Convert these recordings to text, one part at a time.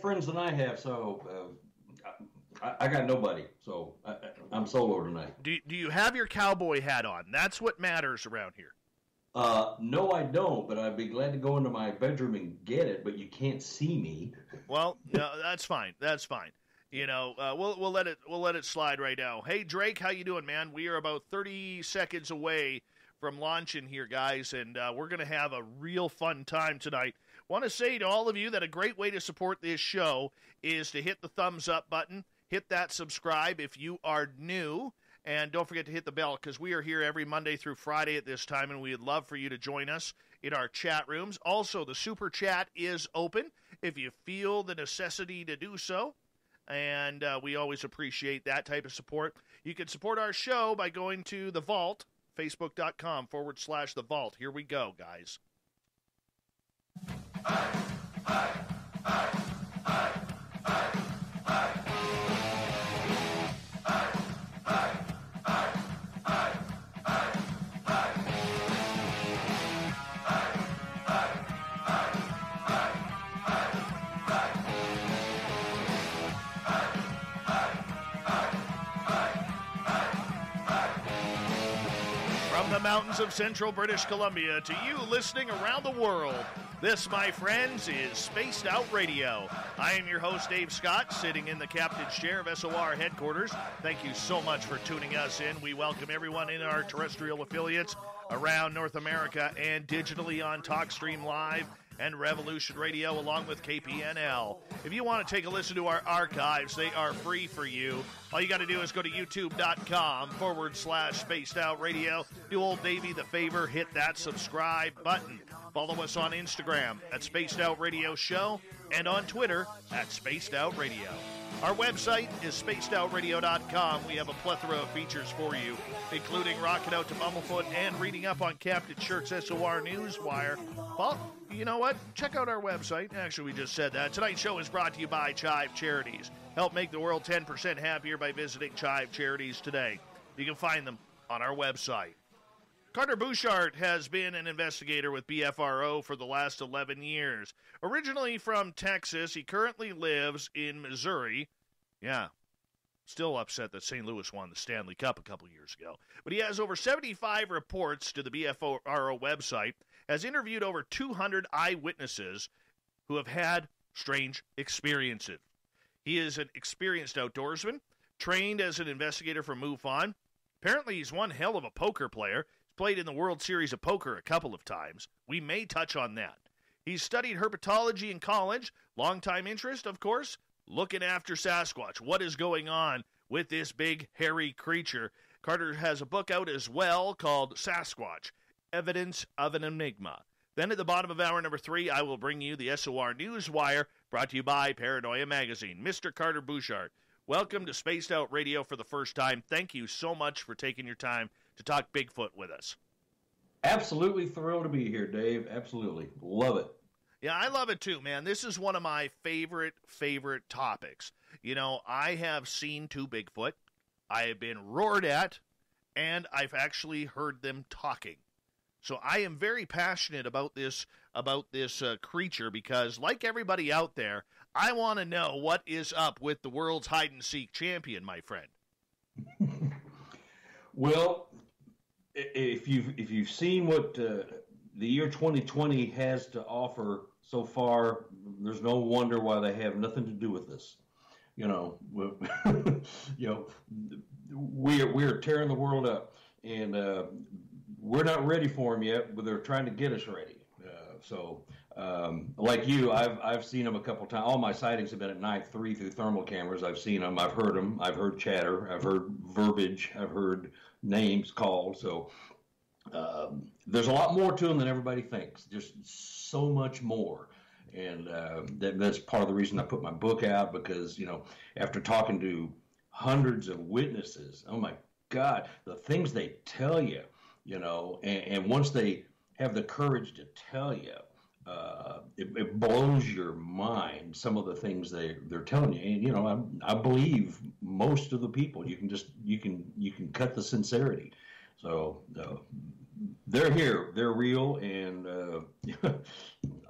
friends than I have, so I got nobody. So I'm solo tonight. Do you have your cowboy hat on? That's what matters around here. No, I don't, but I'd be glad to go into my bedroom and get it, but you can't see me. Well, no, that's fine. That's fine. We'll let it slide right now. Hey, Drake, how you doing, man? We are about 30 seconds away from launching here, guys, and we're going to have a real fun time tonight. Want to say to all of you that a great way to support this show is to hit the thumbs up button, hit that subscribe if you are new, and don't forget to hit the bell because we are here every Monday through Friday at this time, and we'd love for you to join us in our chat rooms. Also, the Super Chat is open if you feel the necessity to do so. And we always appreciate that type of support. You can support our show by going to The Vault, Facebook.com/The Vault. Here we go, guys. From the mountains of central British Columbia to you listening around the world, this, my friends, is Spaced Out Radio. I am your host, Dave Scott, sitting in the captain's chair of SOR headquarters. Thank you so much for tuning us in. We welcome everyone in our terrestrial affiliates around North America and digitally on TalkStream Live and Revolution Radio along with KPNL. If you want to take a listen to our archives, they are free for you. All you got to do is go to youtube.com/Spaced Out Radio. Do old Davey the favor, hit that subscribe button. Follow us on Instagram at Spaced Out Radio Show and on Twitter at Spaced Out Radio. Our website is spacedoutradio.com. We have a plethora of features for you, including rocking out to Bumblefoot and reading up on Captain Shirt's SOR Newswire. Well, you know what? Check out our website. Actually, we just said that. Tonight's show is brought to you by Chive Charities. Help make the world 10% happier by visiting Chive Charities today. You can find them on our website. Carter Buschardt has been an investigator with BFRO for the last 11 years. Originally from Texas, he currently lives in Missouri. Yeah, still upset that St. Louis won the Stanley Cup a couple years ago. But he has over 75 reports to the BFRO website, has interviewed over 200 eyewitnesses who have had strange experiences. He is an experienced outdoorsman, trained as an investigator for MUFON. Apparently, he's one hell of a poker player. Played in the World Series of Poker a couple of times. We may touch on that. He's studied herpetology in college. Longtime interest, of course, looking after Sasquatch. What is going on with this big, hairy creature? Carter has a book out as well called Sasquatch, Evidence of an Enigma. Then at the bottom of hour number 3, I will bring you the SOR Newswire, brought to you by Paranoia Magazine. Mr. Carter Buschardt, welcome to Spaced Out Radio for the first time. Thank you so much for taking your time to talk Bigfoot with us. Absolutely thrilled to be here, Dave. Absolutely. Love it. Yeah, I love it too, man. This is one of my favorite topics. You know, I have seen 2 Bigfoot. I have been roared at, and I've actually heard them talking. So I am very passionate about this creature because, like everybody out there, I want to know what is up with the world's hide-and-seek champion, my friend. Well, if you've seen what the year 2020 has to offer so far, there's no wonder why they have nothing to do with this. You know, we're tearing the world up, and we're not ready for them yet, but they're trying to get us ready. Like you, I've seen them a couple times. All my sightings have been at night, 3 through thermal cameras. I've seen them. I've heard them. I've heard chatter. I've heard verbiage. I've heard names called. So there's a lot more to them than everybody thinks. Just so much more. And that's part of the reason I put my book out, because, you know, after talking to hundreds of witnesses, oh my God, the things they tell you, you know, and once they have the courage to tell you, it blows your mind, some of the things they're telling you. And, you know, I believe most of the people. You can cut the sincerity. So they're here. They're real, and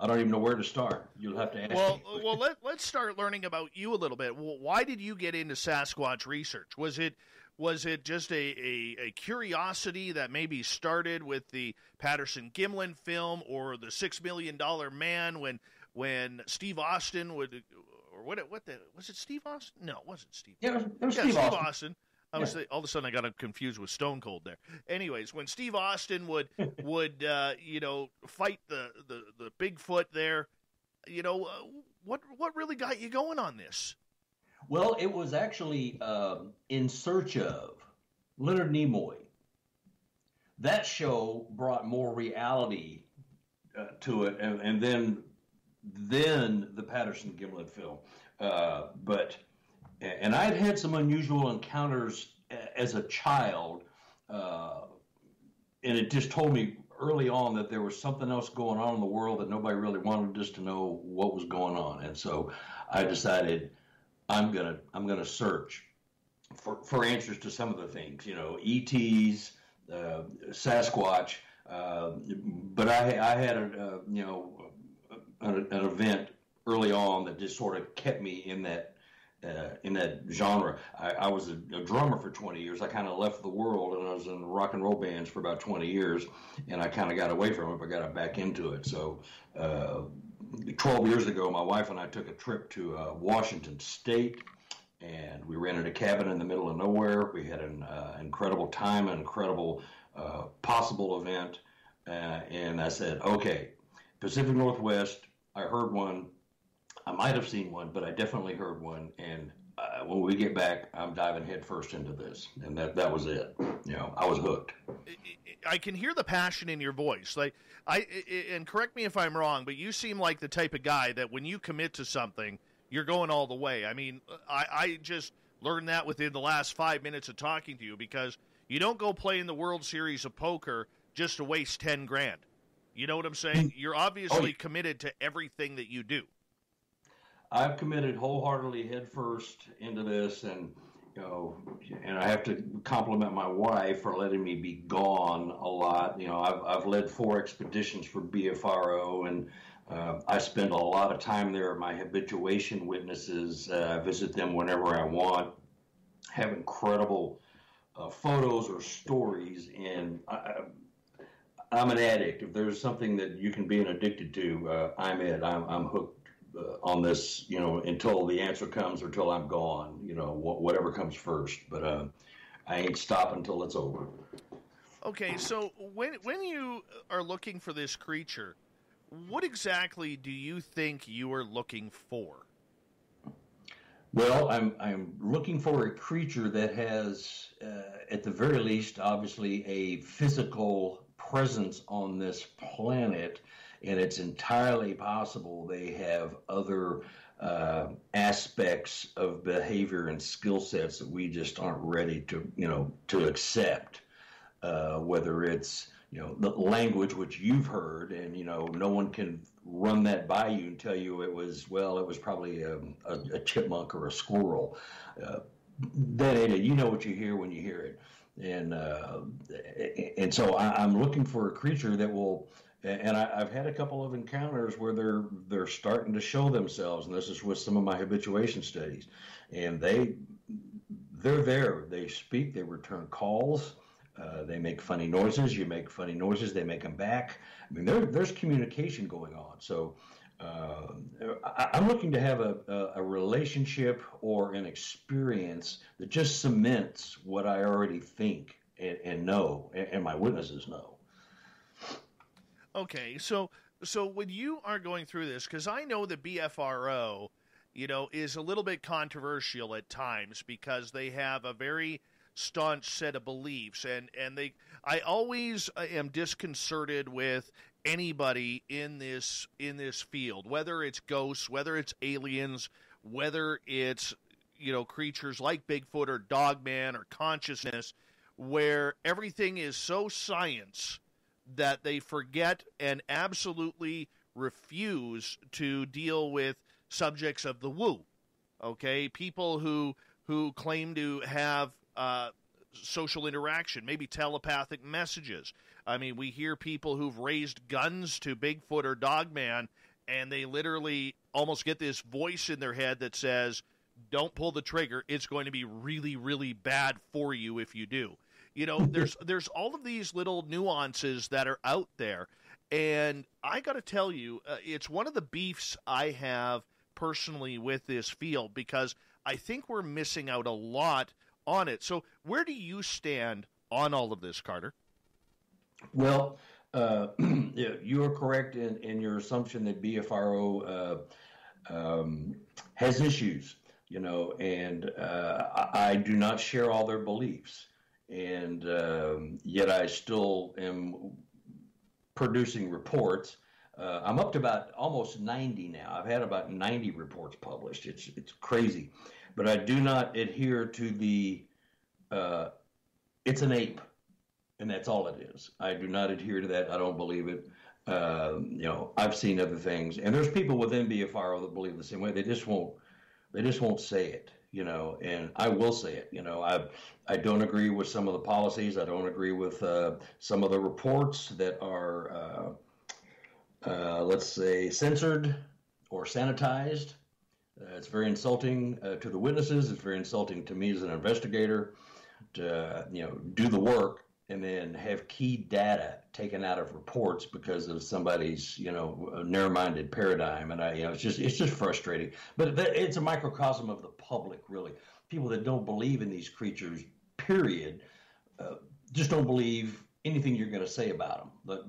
I don't even know where to start. You'll have to ask me. Well, let's start learning about you a little bit. Why did you get into Sasquatch research? Was it just a curiosity that maybe started with the Patterson-Gimlin film or the $6 Million Man when Steve Austin would, or was it Steve Austin? No, it wasn't Steve. Yeah, it was Steve Austin. All of a sudden I got him confused with Stone Cold there. Anyways, when Steve Austin would fight the Bigfoot there, what really got you going on this? Well, it was actually In Search of Leonard Nimoy. That show brought more reality to it, and then the Patterson-Gimlin film. And I'd had some unusual encounters as a child, and it just told me early on that there was something else going on in the world that nobody really wanted us to know what was going on. And so I decided I'm gonna search for answers to some of the things, ETs, Sasquatch. But I had an event early on that just sort of kept me in that genre. I was a drummer for 20 years. I kind of left the world, and I was in rock and roll bands for about 20 years, and I kind of got away from it, but got back into it. So 12 years ago, my wife and I took a trip to Washington State, and we rented a cabin in the middle of nowhere. We had an incredible time, an incredible possible event, and I said, okay, Pacific Northwest, I heard one. I might have seen one, but I definitely heard one. And when we get back, I'm diving headfirst into this. And that was it. I was hooked. I can hear the passion in your voice. And correct me if I'm wrong, but you seem like the type of guy that when you commit to something, you're going all the way. I mean, I just learned that within the last 5 minutes of talking to you, because you don't go play in the World Series of Poker just to waste 10 grand. You know what I'm saying? You're obviously committed to everything that you do. I've committed wholeheartedly headfirst into this, and and I have to compliment my wife for letting me be gone a lot. I've led 4 expeditions for BFRO, and I spend a lot of time there. My habituation witnesses, I visit them whenever I want, have incredible photos or stories, and I'm an addict. If there's something that you can be addicted to, I'm it. I'm hooked on this, until the answer comes or until I'm gone, whatever comes first. But I ain't stopping until it's over. Okay, so when you are looking for this creature, what exactly do you think you are looking for? Well, I'm looking for a creature that has, at the very least, obviously a physical presence on this planet. And it's entirely possible they have other aspects of behavior and skill sets that we just aren't ready to accept. Whether it's the language, which you've heard, and no one can run that by you and tell you it was probably a chipmunk or a squirrel. That ain't it. You know what you hear when you hear it, and so I'm looking for a creature that will. And I've had a couple of encounters where they're starting to show themselves, and this is with some of my habituation studies. And they're there. They speak. They return calls. They make funny noises. You make funny noises. They make them back. I mean, there's communication going on. So I'm looking to have a relationship or an experience that just cements what I already think and know, and my witnesses know. Okay, so when you are going through this, because I know the BFRO, is a little bit controversial at times because they have a very staunch set of beliefs, and I always am disconcerted with anybody in this field, whether it's ghosts, whether it's aliens, whether it's creatures like Bigfoot or Dogman or consciousness, where everything is so science that they forget and absolutely refuse to deal with subjects of the woo. Okay, people who claim to have social interaction, maybe telepathic messages. I mean, we hear people who've raised guns to Bigfoot or Dogman, and they literally almost get this voice in their head that says, don't pull the trigger. It's going to be really, really bad for you if you do. You know, there's all of these little nuances that are out there. And I got to tell you, it's one of the beefs I have personally with this field, because I think we're missing out a lot on it. So where do you stand on all of this, Carter? Well, you are correct in your assumption that BFRO has issues, you know, and I do not share all their beliefs, and yet I still am producing reports. I'm up to about almost 90 now. I've had about 90 reports published. It's crazy, but I do not adhere to the it's an ape, and that's all it is. I do not adhere to that. I don't believe it. You know, I've seen other things, and there's people within BFRO that believe the same way. They just won't say it, you know, and I will say it. You know, I don't agree with some of the policies. I don't agree with some of the reports that are, let's say, censored or sanitized. It's very insulting to the witnesses. It's very insulting to me as an investigator to, you know, do the work and then have key data taken out of reports because of somebody's, you know, narrow-minded paradigm. And you know, it's just frustrating. But it's a microcosm of the public, really. People that don't believe in these creatures, period, just don't believe anything you're going to say about them. But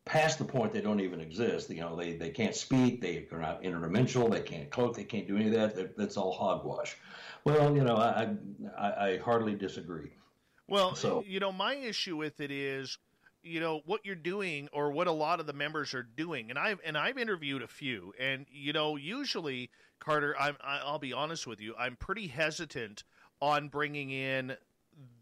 past the point, they don't even exist. You know, they can't speak. They are not interdimensional. They can't cloak. They can't do any of that. That's all hogwash. Well, you know, I hardly disagree. Well, so, you know, my issue with it is, you know, what you're doing or what a lot of the members are doing. And I've interviewed a few, and, you know, usually, Carter, I'll be honest with you, I'm pretty hesitant on bringing in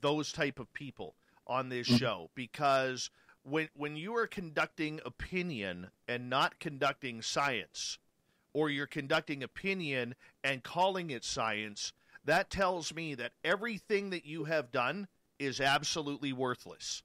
those type of people on this show, because when you are conducting opinion and not conducting science, or you're conducting opinion and calling it science, that tells me that everything that you have done is absolutely worthless.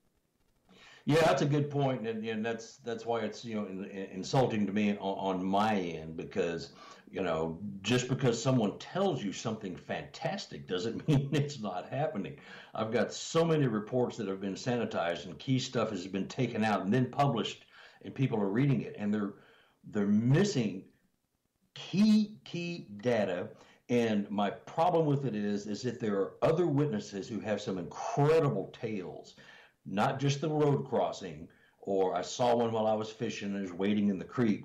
Yeah, that's a good point, and that's why it's, you know, insulting to me on my end, because, you know, just because someone tells you something fantastic doesn't mean it's not happening. I've got so many reports that have been sanitized and key stuff has been taken out and then published, and people are reading it, and they're missing key data. And my problem with it is that there are other witnesses who have some incredible tales, not just the road crossing, or I saw one while I was fishing and was wading in the creek,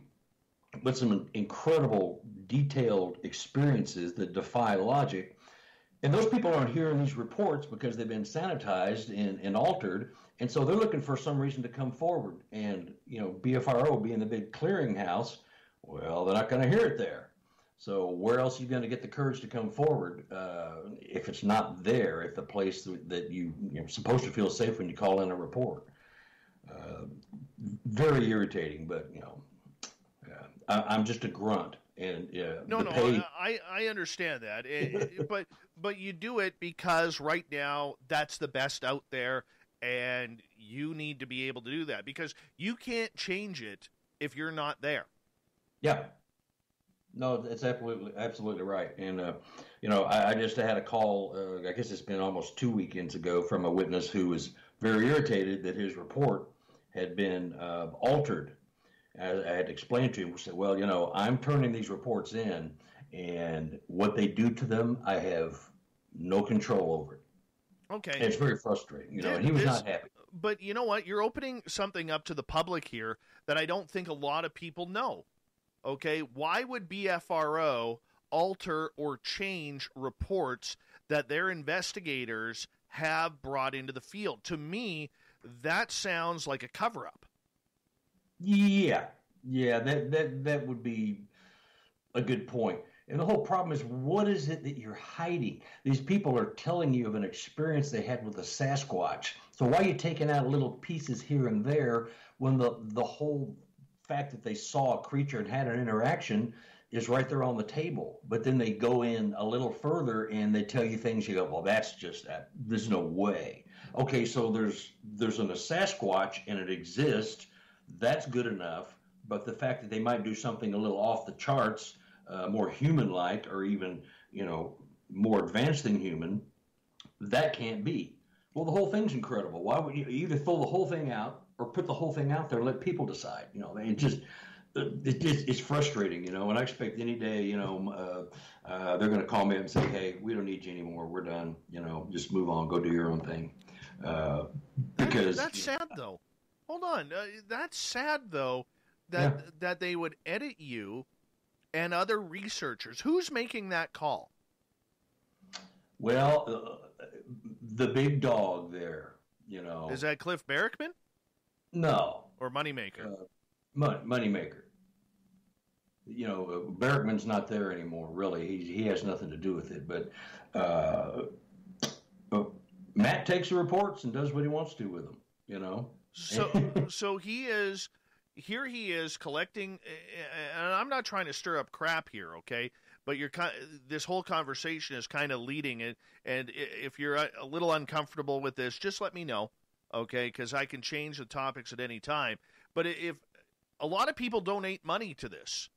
but some incredible detailed experiences that defy logic. And those people aren't hearing these reports because they've been sanitized and altered. And so they're looking for some reason to come forward. And, you know, BFRO being the big clearinghouse, well, they're not going to hear it there. So where else are you going to get the courage to come forward if it's not there at the place that you're supposed to feel safe when you call in a report? Very irritating, but, you know, I'm just a grunt. And I understand that, but you do it because right now that's the best out there, and you need to be able to do that because you can't change it if you're not there. Yeah. No, it's absolutely right. And, you know, I just had a call, I guess it's been almost 2 weekends ago, from a witness who was very irritated that his report had been altered. I had explained to him, said, well, you know, I'm turning these reports in, and what they do to them, I have no control over it. Okay. And it's very frustrating, you know, and he was not happy. But you know what? You're opening something up to the public here that I don't think a lot of people know. Okay, why would BFRO alter or change reports that their investigators have brought into the field? To me, that sounds like a cover-up. Yeah, that would be a good point. And the whole problem is, what is it that you're hiding? These people are telling you of an experience they had with a Sasquatch. So why are you taking out little pieces here and there when the whole fact that they saw a creature and had an interaction is right there on the table. But then they go in a little further and they tell you things. You go, well, that's just that. There's no way. Okay, so there's a Sasquatch and it exists. That's good enough. But the fact that they might do something a little off the charts, more human-like, or even more advanced than human, that can't be. Well, the whole thing's incredible. Why would you either throw the whole thing out or put the whole thing out there and let people decide? It's frustrating, and I expect any day, they're going to call me up and say, hey, we don't need you anymore. We're done. Just move on. Go do your own thing. Because that's sad, though. Hold on. That's sad, though, that they would edit you and other researchers. Who's making that call? Well, the big dog there, Is that Cliff Barrickman? No. Or Moneymaker? Moneymaker. Barrickman's not there anymore, really. He has nothing to do with it. But Matt takes the reports and does what he wants to with them, So he is collecting, and I'm not trying to stir up crap here, okay? But this whole conversation is kind of leading it, and if you're a little uncomfortable with this, just let me know, okay? Because I can change the topics at any time. But if a lot of people donate money to this,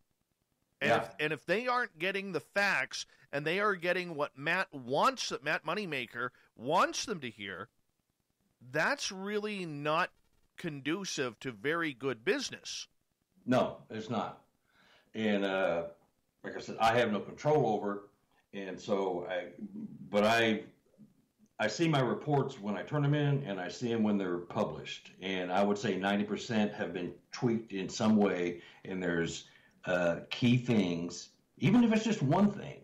and if they aren't getting the facts, and they are getting what Matt Moneymaker wants them to hear, that's really not conducive to very good business. No, it's not. And like I said, I have no control over it, and so I see my reports when I turn them in, and I see them when they're published. And I would say 90% have been tweaked in some way, and there's key things, even if it's just one thing,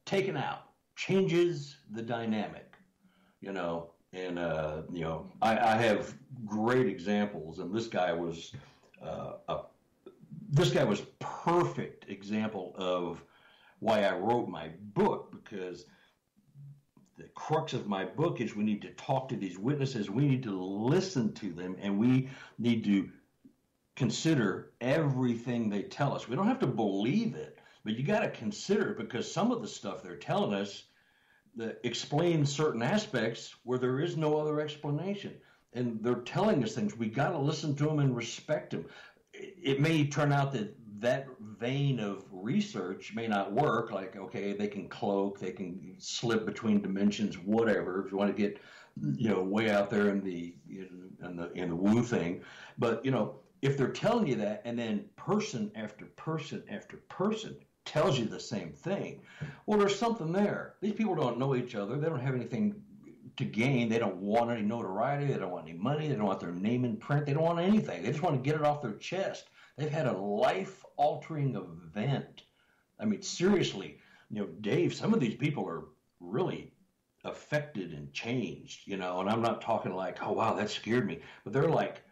taken out, changes the dynamic, And I have great examples, and this guy was perfect example of why I wrote my book, because the crux of my book is we need to talk to these witnesses, we need to listen to them, and we need to consider everything they tell us. We don't have to believe it, but you got to consider it, because some of the stuff they're telling us explains certain aspects where there is no other explanation. And they're telling us things. We got to listen to them and respect them. It may turn out that vein of research may not work. Like, okay, they can cloak, they can slip between dimensions, whatever. If you want to get, way out there in the woo thing, but if they're telling you that, and then person after person after person tells you the same thing, well, there's something there. These people don't know each other. They don't have anything to gain. They don't want any notoriety. They don't want any money. They don't want their name in print. They don't want anything. They just want to get it off their chest. They've had a life-altering event. I mean, seriously, Dave, some of these people are really affected and changed, and I'm not talking like, oh, wow, that scared me. But they're like,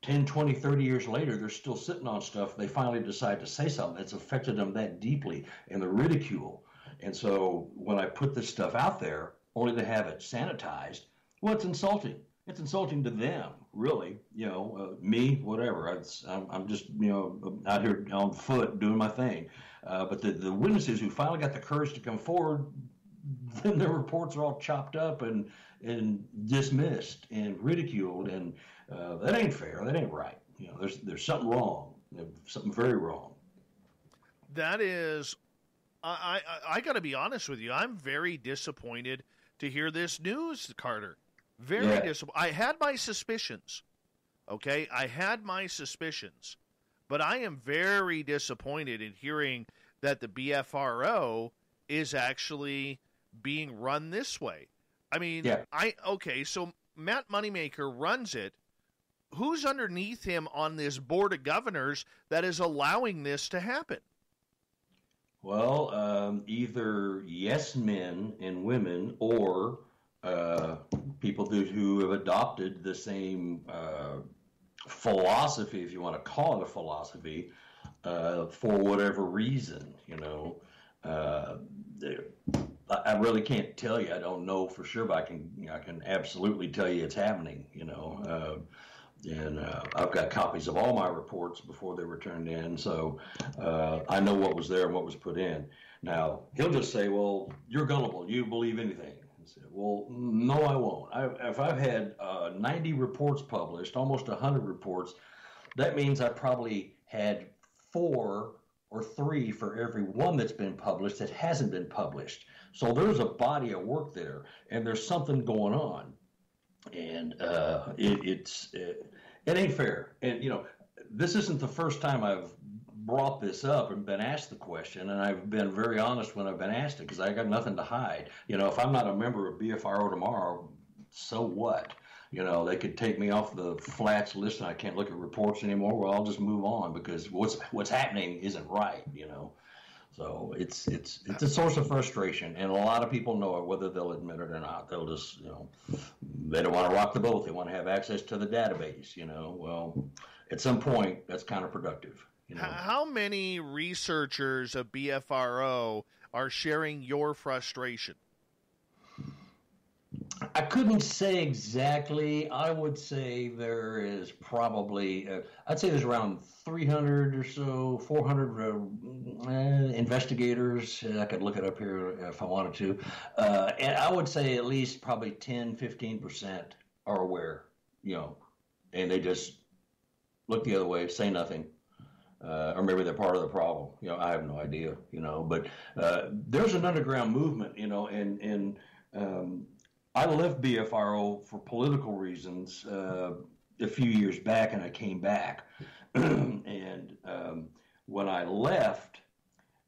10, 20, 30 years later, they're still sitting on stuff. They finally decide to say something that's affected them that deeply, and the ridicule. And so when I put this stuff out there, only to have it sanitized, well, it's insulting. It's insulting to them, really. Me, whatever. I'm just, out here on foot doing my thing. But the witnesses who finally got the courage to come forward, then their reports are all chopped up and dismissed and ridiculed, and that ain't fair. That ain't right. There's something wrong. Something very wrong. That is, I got to be honest with you. I'm very disappointed to hear this news, Carter. Very disappointed. I had my suspicions. Okay, I had my suspicions, but I am very disappointed in hearing that the BFRO is actually being run this way. I mean, so Matt Moneymaker runs it. Who's underneath him on this board of governors that is allowing this to happen? Well, either yes men and women, or people who have adopted the same philosophy, if you want to call it a philosophy, for whatever reason. I really can't tell you. I don't know for sure, but I can absolutely tell you it's happening. And I've got copies of all my reports before they were turned in, so I know what was there and what was put in. Now, he'll just say, well, you're gullible. You believe anything. I said, well, no, I won't. If I've had 90 reports published, almost 100 reports, that means I probably had 4 or 3 for every one that's been published that hasn't been published. So there's a body of work there, and there's something going on. And it ain't fair. And, you know, this isn't the first time I've brought this up and been asked the question, and I've been very honest when I've been asked it, because I got nothing to hide. You know, if I'm not a member of BFRO tomorrow, so what? You know, they could take me off the flats list and I can't look at reports anymore. Well, I'll just move on, because what's happening isn't right, you know. So it's a source of frustration, and a lot of people know it, whether they'll admit it or not. They'll just, you know, they don't want to rock the boat. They want to have access to the database, you know. Well, at some point, that's counterproductive. You know? How many researchers of BFRO are sharing your frustration? I couldn't say exactly. I would say there is probably, I'd say there's around 300 or so, 400 investigators. I could look it up here if I wanted to. And I would say at least probably 10, 15% are aware, you know, and they just look the other way, say nothing. Or maybe they're part of the problem. You know, I have no idea, you know, but there's an underground movement, you know, and I left BFRO for political reasons a few years back, and I came back. And when I left,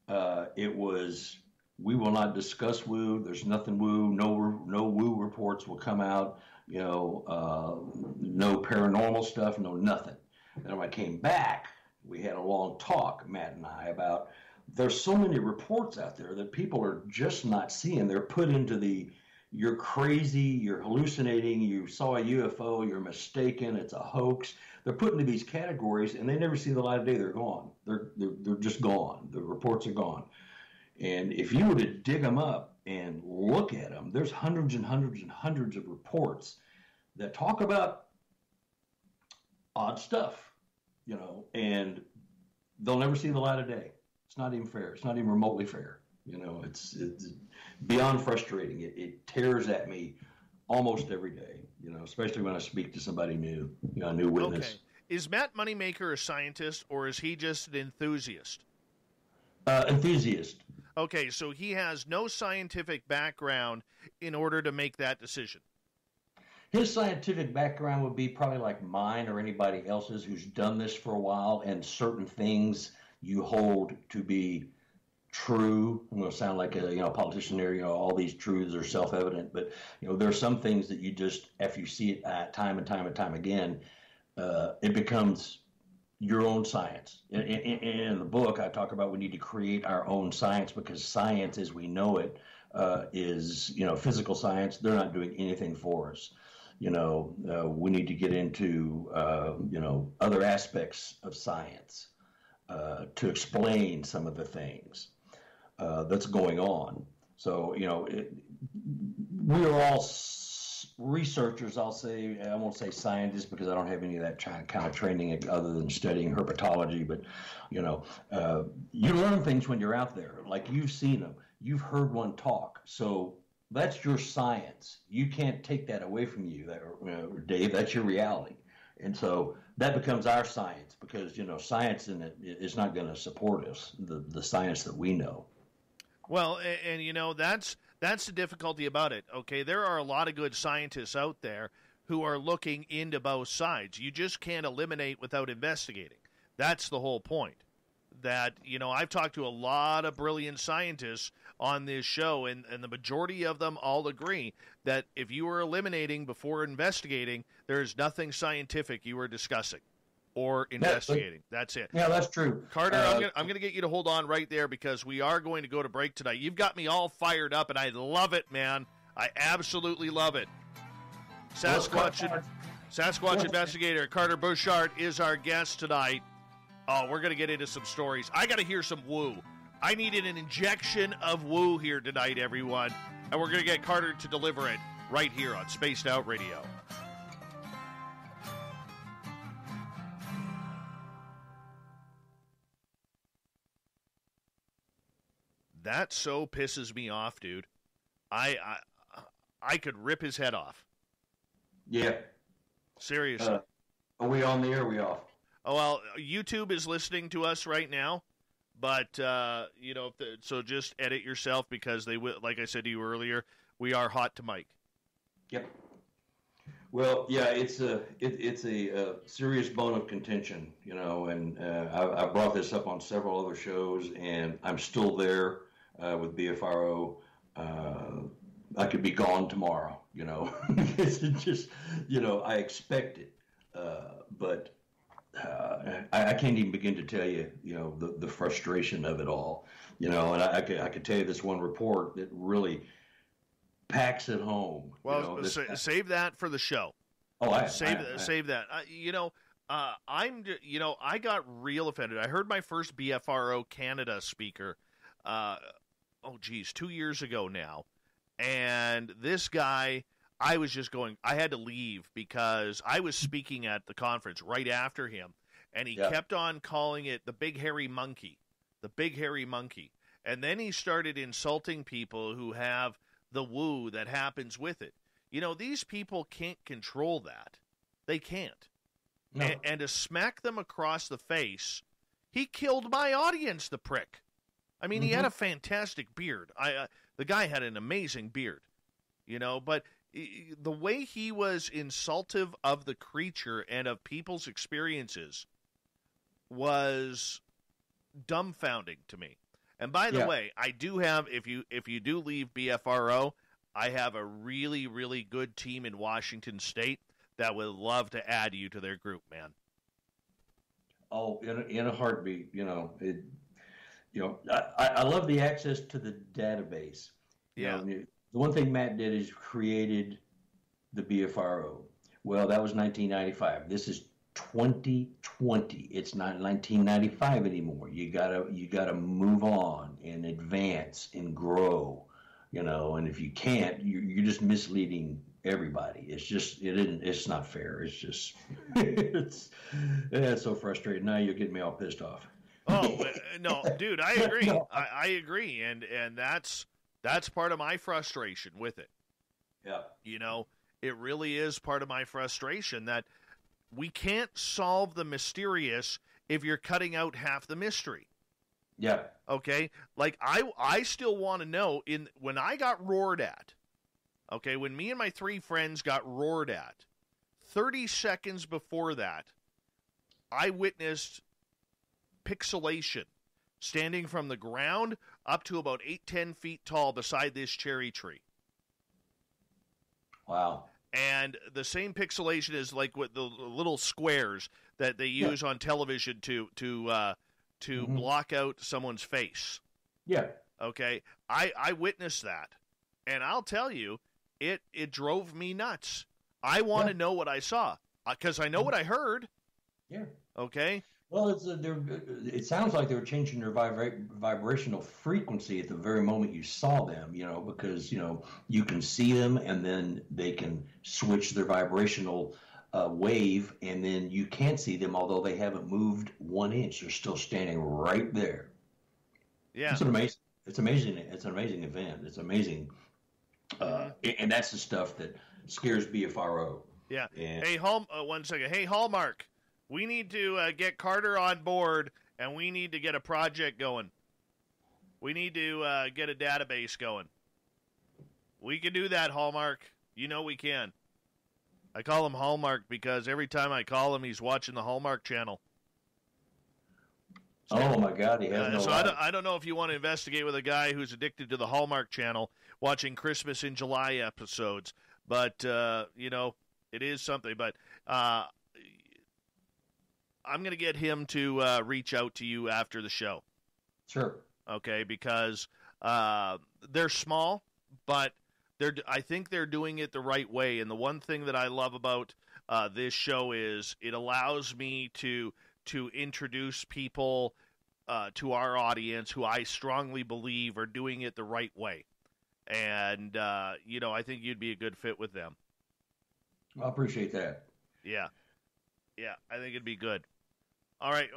it was, we will not discuss woo. There's nothing woo. No woo reports will come out. You know, no paranormal stuff. No nothing. And when I came back, we had a long talk, Matt and I, about there's so many reports out there that people are just not seeing. They're put into the you're crazy, you're hallucinating, you saw a UFO, you're mistaken, it's a hoax. They're put into these categories, and they never see the light of day. They're gone. They're just gone. The reports are gone. And if you were to dig them up and look at them, there's hundreds and hundreds and hundreds of reports that talk about odd stuff, you know, and they'll never see the light of day. It's not even fair. It's not even remotely fair. You know, it's beyond frustrating. It tears at me almost every day, you know, especially when I speak to somebody new, you know, a new witness. Okay. Is Matt Moneymaker a scientist, or is he just an enthusiast? Enthusiast. Okay, so he has no scientific background in order to make that decision. His scientific background would be probably like mine or anybody else's who's done this for a while, and certain things you hold to be true. I'm going to sound like a politician there. You know, all these truths are self-evident, but you know there are some things that you just, after you see it time and time and time again, it becomes your own science. In the book, I talk about we need to create our own science, because science, as we know it, is physical science. They're not doing anything for us. We need to get into other aspects of science to explain some of the things that's going on. So, we are all researchers, I'll say. I won't say scientists, because I don't have any of that kind of training other than studying herpetology. But, you learn things when you're out there. Like, you've seen them. You've heard one talk. So that's your science. You can't take that away from you, Dave. That's your reality. And so that becomes our science, because, science in it is not going to support us, the science that we know. Well, and that's the difficulty about it. Okay, there are a lot of good scientists out there who are looking into both sides. You just can't eliminate without investigating. That's the whole point. That, I've talked to a lot of brilliant scientists on this show, and the majority of them all agree that if you were eliminating before investigating, there's nothing scientific you were discussing or investigating. That's it. Yeah, that's true. Carter, I'm going to get you to hold on right there, because we are going to go to break tonight. You've got me all fired up, and I love it, man. I absolutely love it. Sasquatch investigator Carter Buschardt is our guest tonight. Oh, we're going to get into some stories. I got to hear some woo. I needed an injection of woo here tonight, everyone. And we're going to get Carter to deliver it right here on Spaced Out Radio. that so pisses me off, dude. I could rip his head off. Yeah. Seriously. Are we on the air? Or are we off? Oh, well, YouTube is listening to us right now, but so just edit yourself because they will. Like I said to you earlier, we are hot to mic. Yep. Well, yeah, it's a serious bone of contention, and I brought this up on several other shows, and I'm still there with BFRO. I could be gone tomorrow, It's just, I expect it, but I can't even begin to tell you, the frustration of it all, and I could tell you this one report that really packs it home. Well, save that for the show. Oh, save that. I got real offended. I heard my first BFRO Canada speaker, 2 years ago now, and this guy, I was just going. I had to leave because I was speaking at the conference right after him, and he kept on calling it the big hairy monkey, and then he started insulting people who have the woo that happens with it. These people can't control that. They can't. No. And to smack them across the face, he killed my audience, the prick. I mean, he had a fantastic beard. The guy had an amazing beard, but the way he was insultive of the creature and of people's experiences was dumbfounding to me. And by the way, I do have, if you do leave BFRO, I have a really, really good team in Washington State that would love to add you to their group, man. Oh, in a heartbeat, I love the access to the database. Yeah. The one thing Matt did is created the BFRO. Well, that was 1995. This is 2020. It's not 1995 anymore. You gotta move on and advance and grow, and if you can't, you're just misleading everybody. It's not fair. It's just it's so frustrating. Now you're getting me all pissed off. Oh no, dude, I agree. No. I agree, and that's part of my frustration with it. Yeah. It really is part of my frustration that we can't solve the mysterious if you're cutting out half the mystery. Yeah. Okay? Like, I still want to know, when I got roared at, okay, when me and my three friends got roared at, 30 seconds before that, I witnessed pixelation standing from the ground up to about 8-10 feet tall beside this cherry tree. Wow. And the same pixelation is like with the little squares that they use on television to block out someone's face. Yeah. Okay. I witnessed that, and I'll tell you, it drove me nuts. I want to know what I saw because I know what I heard. Yeah. Okay. Well, it sounds like they were changing their vibrational frequency at the very moment you saw them, because, you can see them and then they can switch their vibrational wave, and then you can't see them, although they haven't moved 1 inch. They're still standing right there. Yeah. It's amazing. It's amazing. It's an amazing event. It's amazing. And that's the stuff that scares BFRO. Yeah. Hey, 1 second. Hey, Hallmark. We need to get Carter on board, and we need to get a project going. We need to get a database going. We can do that, Hallmark. We can. I call him Hallmark because every time I call him, he's watching the Hallmark channel. So, oh, my God. He has no so life. I don't know if you want to investigate with a guy who's addicted to the Hallmark channel, watching Christmas in July episodes. But, it is something. But I'm going to get him to reach out to you after the show. Sure. Okay, because they're small, but I think they're doing it the right way. And the one thing that I love about this show is it allows me to introduce people to our audience who I strongly believe are doing it the right way. And, I think you'd be a good fit with them. I appreciate that. Yeah. Yeah, I think it'd be good. All right,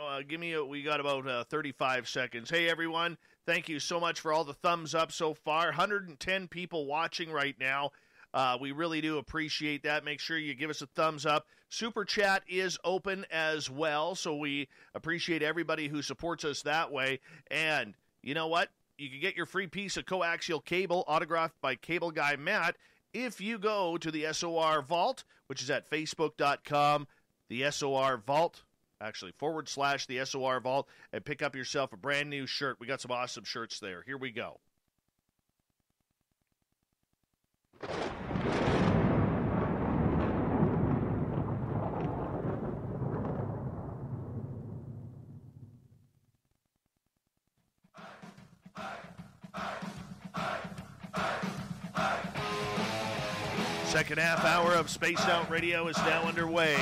we got about 35 seconds. Hey, everyone, Thank you so much for all the thumbs up so far. 110 people watching right now. We really do appreciate that. Make sure you give us a thumbs up. Super Chat is open as well, so we appreciate everybody who supports us that way. And you know what? You can get your free piece of coaxial cable autographed by Cable Guy Matt if you go to the SOR Vault, which is at facebook.com, the SOR Vault, actually / the SOR Vault, and pick up yourself a brand new shirt. We got some awesome shirts there. Here we go. Second half hour of Spaced Out Radio is now underway.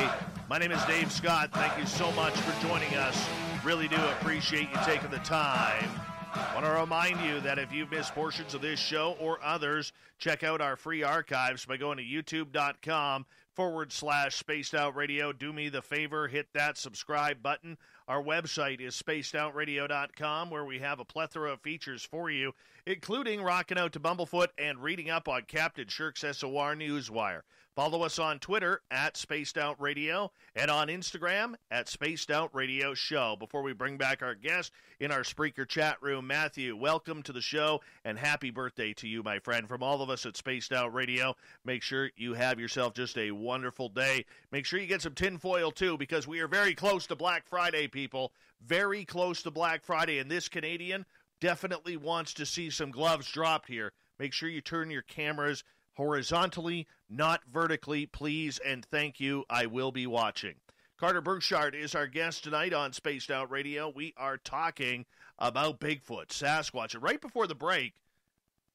My name is Dave Scott. Thank you so much for joining us. Really do appreciate you taking the time. I want to remind you that if you've missed portions of this show or others, check out our free archives by going to youtube.com / Spaced Out Radio. Do me the favor, hit that subscribe button. Our website is spacedoutradio.com, where we have a plethora of features for you, including rocking out to Bumblefoot and reading up on Captain Shirk's SOR Newswire. Follow us on Twitter at Spaced Out Radio and on Instagram at Spaced Out Radio Show. Before we bring back our guest in our Spreaker chat room, Matthew, welcome to the show and happy birthday to you, my friend. From all of us at Spaced Out Radio, make sure you have yourself just a wonderful day. Make sure you get some tinfoil too, because we are very close to Black Friday, people. Very close to Black Friday, and this Canadian definitely wants to see some gloves dropped here. Make sure you turn your cameras horizontally, not vertically, please, and thank you. I will be watching. Carter Buschardt is our guest tonight on Spaced Out Radio. We are talking about Bigfoot, Sasquatch, and right before the break,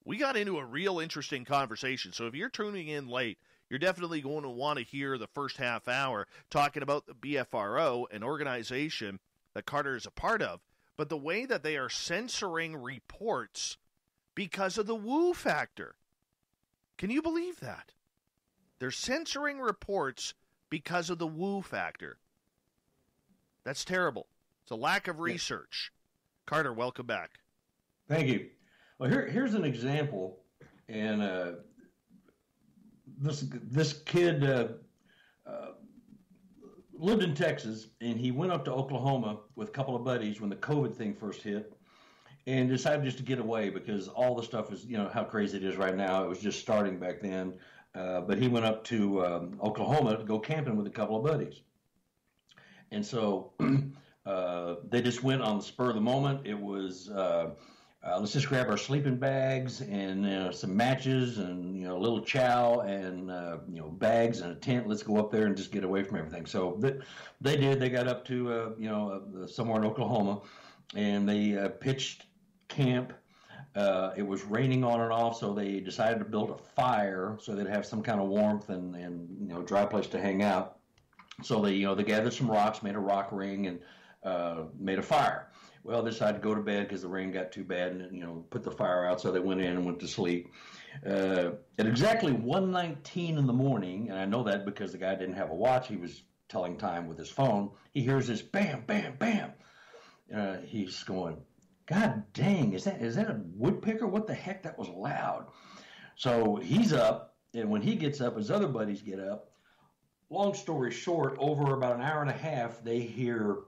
we got into a real interesting conversation. So if you're tuning in late, you're definitely going to want to hear the first half hour talking about the BFRO, an organization that Carter is a part of, but the way that they are censoring reports because of the woo factor. Can you believe that? They're censoring reports because of the woo factor. That's terrible. It's a lack of research. Carter, welcome back. Thank you. Well, here's an example, and this kid lived in Texas, and he went up to Oklahoma with a couple of buddies when the COVID thing first hit, and decided just to get away because all the stuff is, how crazy it is right now. It was just starting back then. But he went up to Oklahoma to go camping with a couple of buddies. And so they just went on the spur of the moment. It was, let's just grab our sleeping bags and some matches and, a little chow and, bags and a tent. Let's go up there and just get away from everything. So they did. They got up to, somewhere in Oklahoma, and they pitched camp. It was raining on and off, so they decided to build a fire so they'd have some kind of warmth and dry place to hang out. So they gathered some rocks, made a rock ring, and made a fire. Well, they decided to go to bed because the rain got too bad, and put the fire out. So they went in and went to sleep. At exactly 1:19 in the morning, and I know that because the guy didn't have a watch. He was telling time with his phone. He hears this bam, bam, bam. He's going, God dang, is that a woodpecker? What the heck? That was loud. So he's up, and when he gets up, his other buddies get up. Long story short, over about an hour and a half, they hear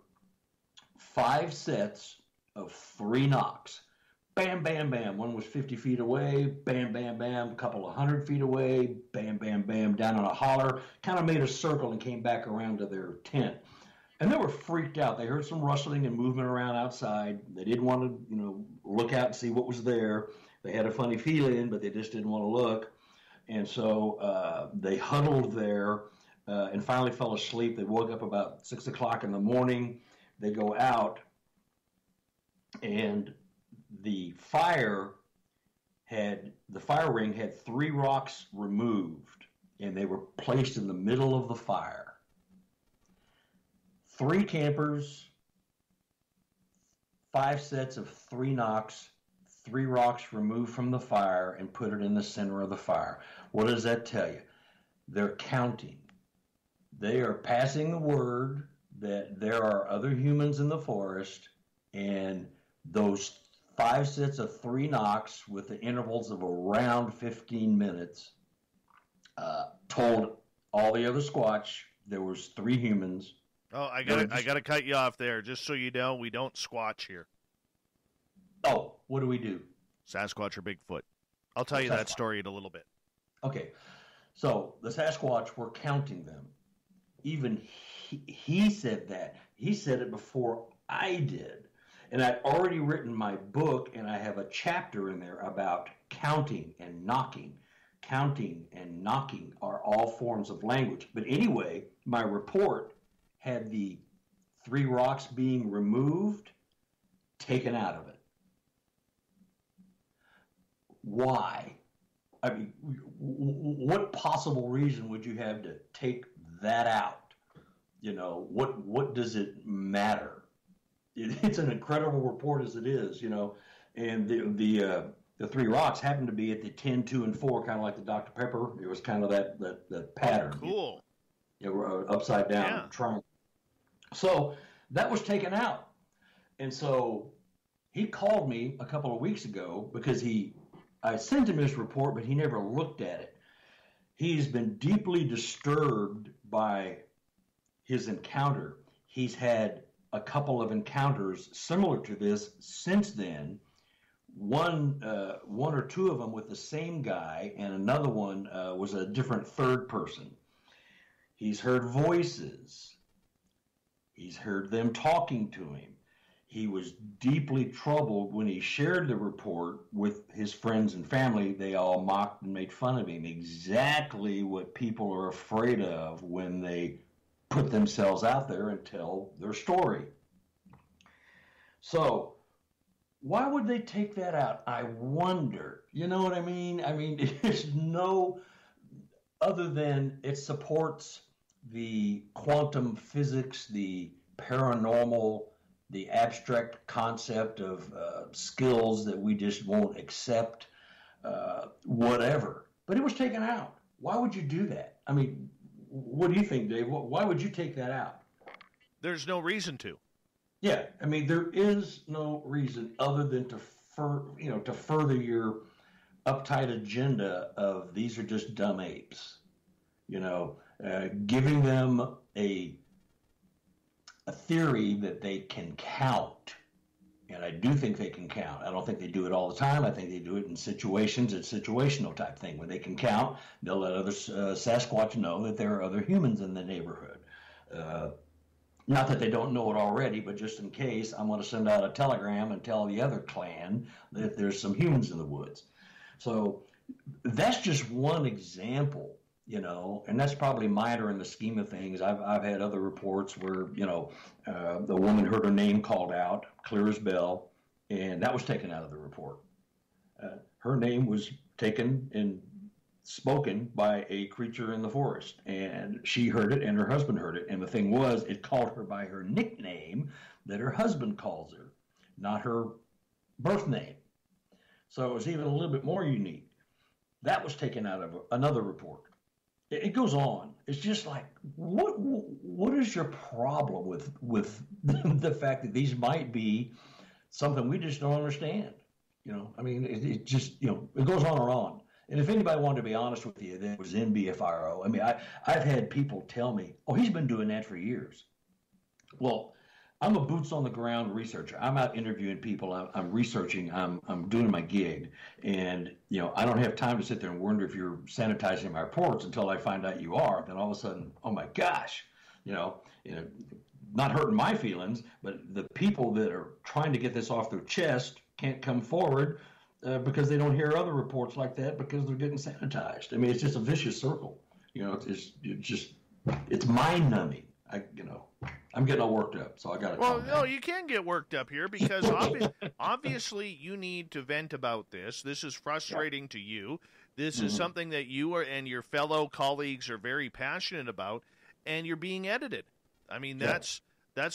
5 sets of 3 knocks. Bam, bam, bam. One was 50 feet away. Bam, bam, bam. A couple of 100 feet away. Bam, bam, bam. Down on a holler. Kind of made a circle and came back around to their tent. And they were freaked out. They heard some rustling and movement around outside. They didn't want to, look out and see what was there. They had a funny feeling, but they just didn't want to look. And so they huddled there and finally fell asleep. They woke up about 6 o'clock in the morning. They go out, and the fire ring had 3 rocks removed, and they were placed in the middle of the fire. 3 campers, 5 sets of 3 knocks, 3 rocks removed from the fire and put it in the center of the fire. What does that tell you? They're counting. They are passing the word that there are other humans in the forest, and those 5 sets of 3 knocks with the intervals of around 15 minutes. Told all the other Squatch there was 3 humans. Oh, I gotta cut you off there, just so you know, we don't Squatch here. Oh, what do we do? Sasquatch or Bigfoot. I'll tell you that story in a little bit. Okay, so the Sasquatch, we're counting them. Even he said that. He said it before I did. And I'd already written my book, and I have a chapter in there about counting and knocking. Counting and knocking are all forms of language. But anyway, my report had the 3 rocks being removed, taken out of it. Why? I mean, what possible reason would you have to take that out? You know, what does it matter? It's an incredible report as it is, you know, and the 3 rocks happened to be at the 10, 2, and 4, kind of like the Dr. Pepper. It was kind of that pattern. Oh, cool. You know, upside down triangle. So that was taken out. And so he called me a couple of weeks ago because I sent him his report, but he never looked at it. He's been deeply disturbed by his encounter. He's had a couple of encounters similar to this since then. One or 2 of them with the same guy, and another one was a different third person. He's heard voices. He's heard them talking to him. He was deeply troubled when he shared the report with his friends and family. They all mocked and made fun of him. Exactly what people are afraid of when they put themselves out there and tell their story. So why would they take that out? I wonder. You know what I mean? I mean, there's no other than it supports the quantum physics, the paranormal, the abstract concept of skills that we just won't accept, whatever. But it was taken out. Why would you do that? I mean, what do you think, Dave? Why would you take that out? There's no reason to. Yeah, I mean, there is no reason other than to further your uptight agenda of these are just dumb apes. You know, giving them a theory that they can count. And I do think they can count. I don't think they do it all the time. I think they do it in situations. It's a situational type thing. When they can count, they'll let other Sasquatch know that there are other humans in the neighborhood. Not that they don't know it already, but just in case, I'm going to send out a telegram and tell the other clan that there's some humans in the woods. So that's just one example, you know, and that's probably minor in the scheme of things. I've had other reports where, you know, the woman heard her name called out, clear as bell, and that was taken out of the report. Her name was taken and spoken by a creature in the forest, and she heard it and her husband heard it, and the thing was, it called her by her nickname that her husband calls her, not her birth name. So it was even a little bit more unique. That was taken out of another report. It goes on. It's just like, what is your problem with the fact that these might be something we just don't understand? You know, I mean, it just, you know, it goes on and on. And if anybody wanted to be honest with you, that was in BFRO. I mean, I've had people tell me, oh, he's been doing that for years. Well, I'm a boots on the ground researcher. I'm out interviewing people. I'm researching. I'm doing my gig. And, you know, I don't have time to sit there and wonder if you're sanitizing my reports until I find out you are. Then all of a sudden, oh, my gosh, you know, not hurting my feelings, but the people that are trying to get this off their chest can't come forward because they don't hear other reports like that because they're getting sanitized. I mean, it's just a vicious circle. You know, it's mind numbing. I'm getting all worked up, so I got to. Well, no, you can get worked up here because obviously you need to vent about this. This is frustrating to you. This is something that you and your fellow colleagues are very passionate about, and you're being edited. I mean, that's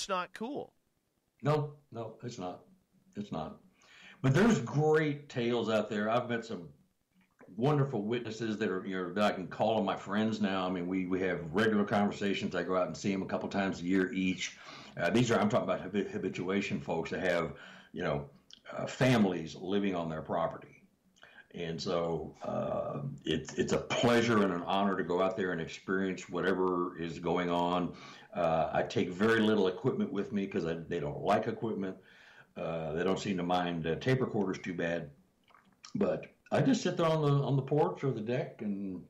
not cool. No, it's not. It's not. But there's great tales out there. I've met some wonderful witnesses that are that I can call them my friends now. I mean, we have regular conversations. I go out and see them a couple times a year each. I'm talking about habituation folks that have, families living on their property. And so it's a pleasure and an honor to go out there and experience whatever is going on. I take very little equipment with me because they don't like equipment. They don't seem to mind tape recorders too bad. But I just sit there on the porch or the deck and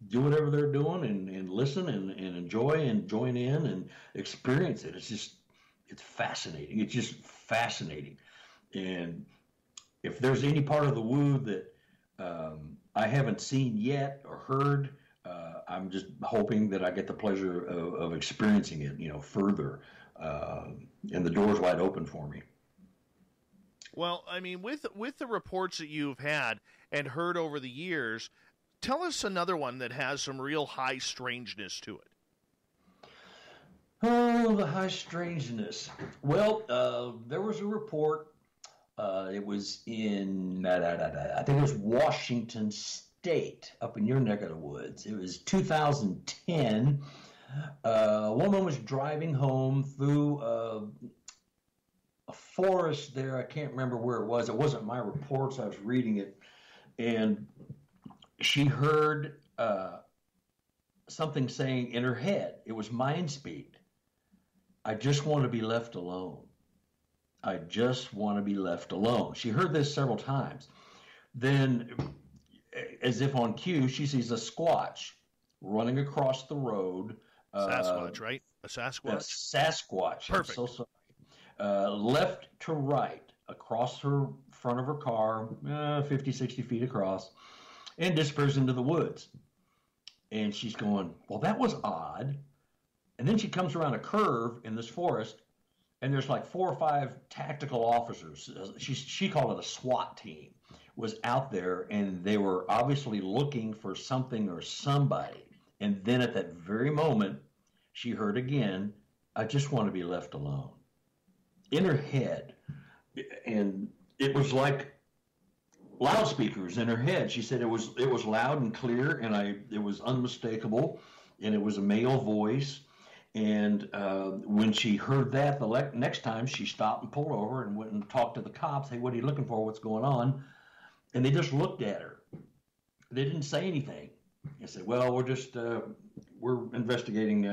do whatever they're doing and listen and enjoy and join in and experience it. It's fascinating. It's just fascinating. And if there's any part of the woo that I haven't seen yet or heard, I'm just hoping that I get the pleasure of experiencing it, further. And the door's wide open for me. Well, I mean, with the reports that you've had and heard over the years, tell us another one that has some real high strangeness to it. Oh, the high strangeness. Well, there was a report. It was in, I think it was Washington State, up in your neck of the woods. It was 2010. A woman was driving home through a forest there. I can't remember where it was. It wasn't my reports. I was reading it. And she heard something saying in her head. It was mind speak. I just want to be left alone. I just want to be left alone. She heard this several times. Then, as if on cue, she sees a Squatch running across the road. Sasquatch, right? A Sasquatch? Sasquatch. Perfect. I'm so sorry. Left to right, across her front of her car, 50, 60 feet across, and disappears into the woods. And she's going, well, that was odd. And then she comes around a curve in this forest, and there's like 4 or 5 tactical officers. She called it a SWAT team, was out there, and they were obviously looking for something or somebody. And then at that very moment, she heard again, I just want to be left alone. In her head. And it was like loudspeakers in her head. She said it was loud and clear, and it was unmistakable, and it was a male voice. And when she heard that, the next time she stopped and pulled over and went and talked to the cops. Hey, what are you looking for? What's going on? And they just looked at her. They didn't say anything. They said, well, we're investigating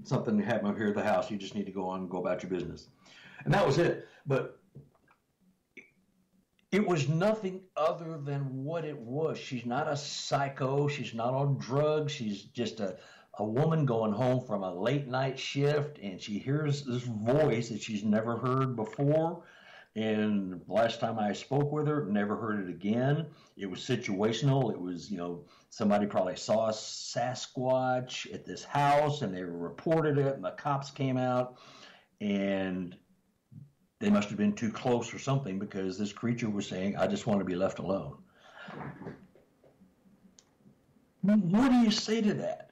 something that happened up here at the house. You just need to go about your business. And that was it. But it was nothing other than what it was. She's not a psycho. She's not on drugs. She's just a woman going home from a late night shift, and she hears this voice that she's never heard before. And last time I spoke with her, never heard it again. It was situational. It was, somebody probably saw a Sasquatch at this house, and they reported it, and the cops came out, and they must have been too close or something, because this creature was saying, I just want to be left alone. What do you say to that?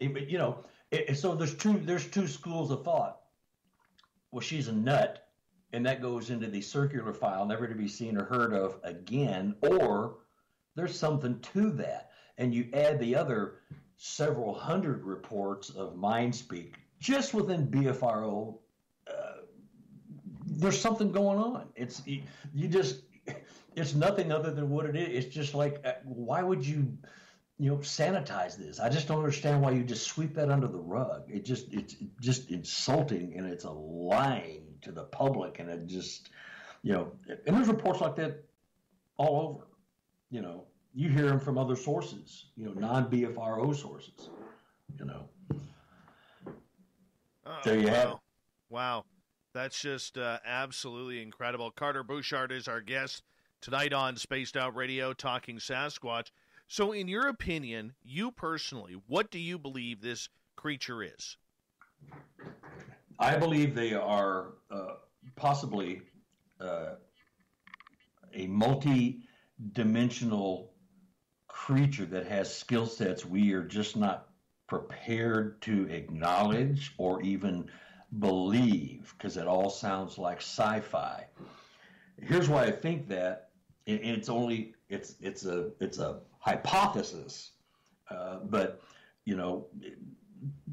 So there's two schools of thought. Well, she's a nut, and that goes into the circular file, never to be seen or heard of again, or there's something to that. And you add the other several hundred reports of mind speak just within BFRO. There's something going on. It's nothing other than what it is. It's just like, why would you sanitize this? I just don't understand why you just sweep that under the rug. It's just insulting, and it's a lying to the public, and it just, and there's reports like that all over. You hear them from other sources, non-BFRO sources, There you have it. Wow. That's just absolutely incredible. Carter Buschardt is our guest tonight on Spaced Out Radio, talking Sasquatch. So in your opinion, you personally, what do you believe this creature is? I believe they are possibly a multi-dimensional creature that has skill sets we are just not prepared to acknowledge or even believe, because it all sounds like sci-fi. Here's why I think that, and it's a hypothesis, but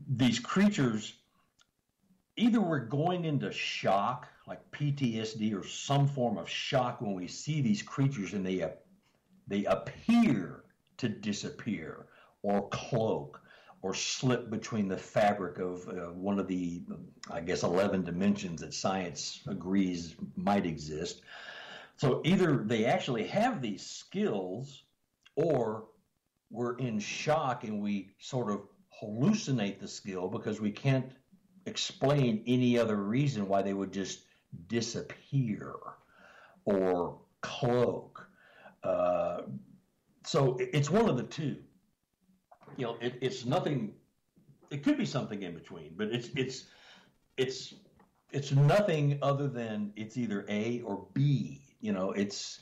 these creatures, either we're going into shock, like PTSD or some form of shock when we see these creatures and they appear to disappear or cloak or slip between the fabric of one of the, I guess, 11 dimensions that science agrees might exist. So either they actually have these skills, or we're in shock and we sort of hallucinate the skill because we can't explain any other reason why they would just disappear or cloak. So it's one of the two. It's nothing. It could be something in between, but it's nothing other than it's either A or B. It's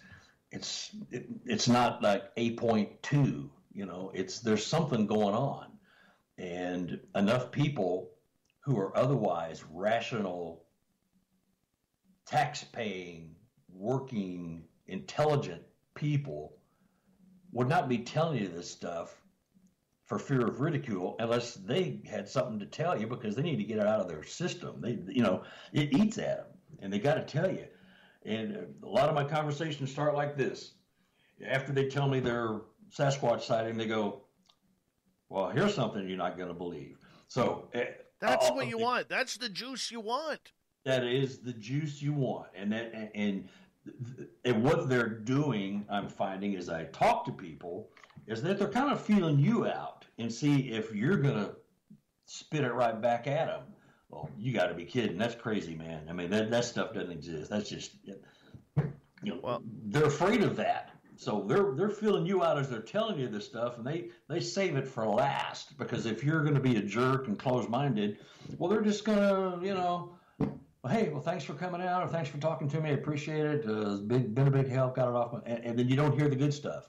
not like 8.2. There's something going on, and enough people who are otherwise rational, tax-paying, working, intelligent people would not be telling you this stuff for fear of ridicule unless they had something to tell you, because they need to get it out of their system. It eats at them, and they got to tell you. And a lot of my conversations start like this. After they tell me their Sasquatch sighting, they go, well, here's something you're not going to believe. So that's what you want. That's the juice you want. That is the juice you want. And what they're doing, I'm finding, as I talk to people, is that they're kind of feeling you out and see if you're going to spit it right back at them. Well, you got to be kidding. That's crazy, man. I mean, that stuff doesn't exist. That's just, they're afraid of that. So they're feeling you out as they're telling you this stuff, and they save it for last, because if you're going to be a jerk and closed-minded, well, they're just going to, hey, well, thanks for coming out, or thanks for talking to me. I appreciate it. It's been a big help. Got it off. And then you don't hear the good stuff.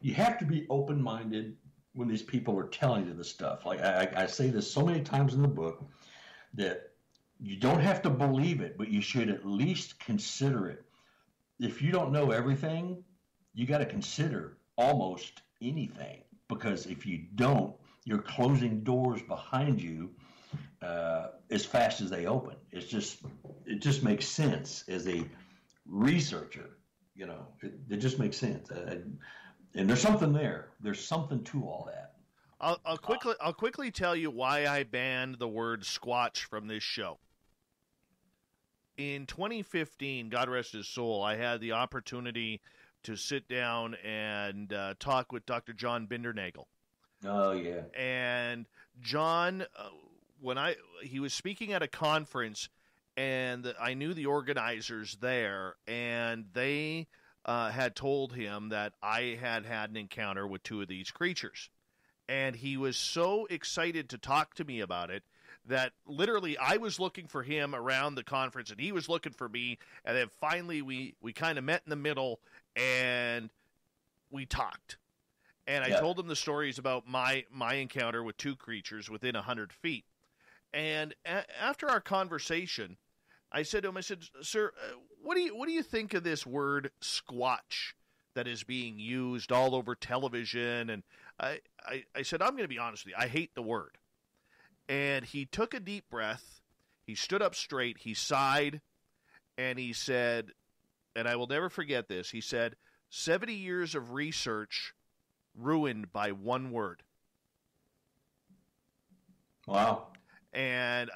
You have to be open-minded when these people are telling you this stuff. Like I say this so many times in the book, that you don't have to believe it, but you should at least consider it. If you don't know everything, you got to consider almost anything, because if you don't, you're closing doors behind you as fast as they open. It just makes sense as a researcher. It just makes sense. And there's something there. There's something to all that. I'll quickly tell you why I banned the word Squatch from this show. In 2015, God rest his soul, I had the opportunity to sit down and talk with Dr. John Bindernagel. Oh yeah. And John, he was speaking at a conference, and I knew the organizers there, and they had told him that I had an encounter with two of these creatures. And he was so excited to talk to me about it that literally I was looking for him around the conference, and he was looking for me. And then finally we kind of met in the middle, and we talked. And I told him the stories about my encounter with two creatures within 100 feet. And after our conversation, I said to him, sir, what do you think of this word Squatch that is being used all over television? And I said, I'm going to be honest with you, I hate the word. And he took a deep breath, he stood up straight, he sighed, and he said, and I will never forget this, he said, 70 years of research ruined by one word. Wow. And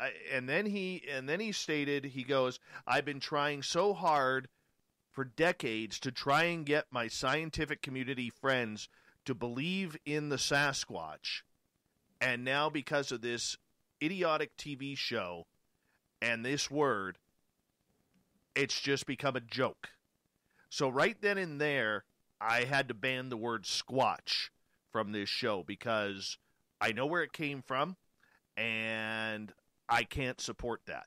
then he stated, he goes, I've been trying so hard for decades to try and get my scientific community friends to believe in the Sasquatch, and now because of this idiotic TV show and this word, it's just become a joke. So right then and there, I had to ban the word Squatch from this show, because I know where it came from, and I can't support that.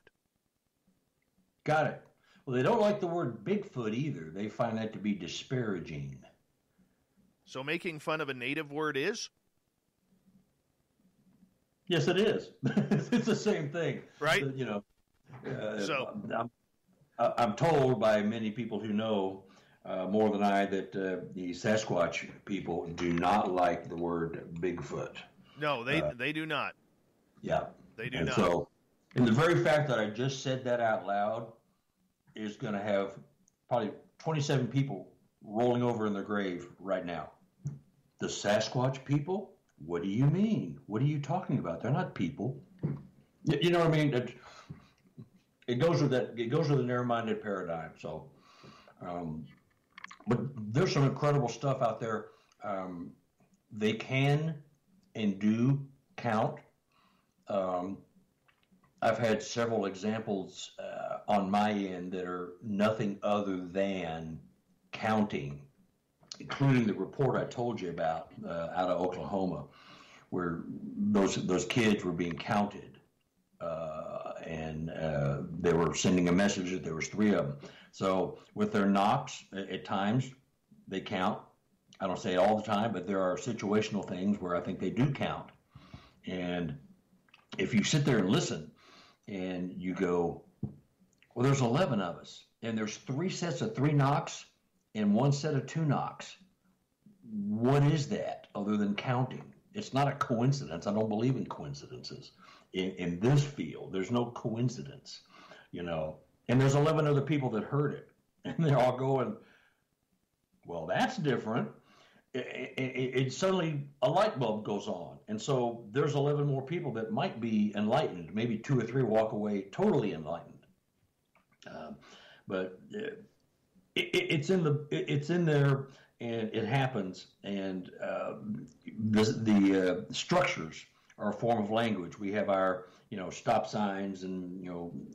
Got it. Well, they don't like the word Bigfoot either. They find that to be disparaging. So making fun of a native word is? Yes, it is. It's the same thing. Right? I'm told by many people who know more than I that the Sasquatch people do not like the word Bigfoot. No, they do not. Yeah. They do not. So, and the very fact that I just said that out loud is going to have probably 27 people rolling over in their grave right now. The Sasquatch people? What do you mean? What are you talking about? They're not people. You know what I mean? It goes with that. It goes with the narrow-minded paradigm. So, but there's some incredible stuff out there. They can and do count. I've had several examples on my end that are nothing other than counting, including the report I told you about out of Oklahoma, where those kids were being counted, and they were sending a message that there was 3 of them. So with their knocks, at times they count. I don't say it all the time, but there are situational things where I think they do count. And if you sit there and listen and you go, well, there's 11 of us, and there's 3 sets of 3 knocks and 1 set of 2 knocks. What is that other than counting? It's not a coincidence. I don't believe in coincidences. In this field, there's no coincidence, you know. And there's 11 other people that heard it, and they're all going, well, that's different. It suddenly, a light bulb goes on. And so there's 11 more people that might be enlightened. Maybe 2 or 3 walk away totally enlightened. But it's in there, and it happens. And the structures are a form of language. We have our, stop signs and,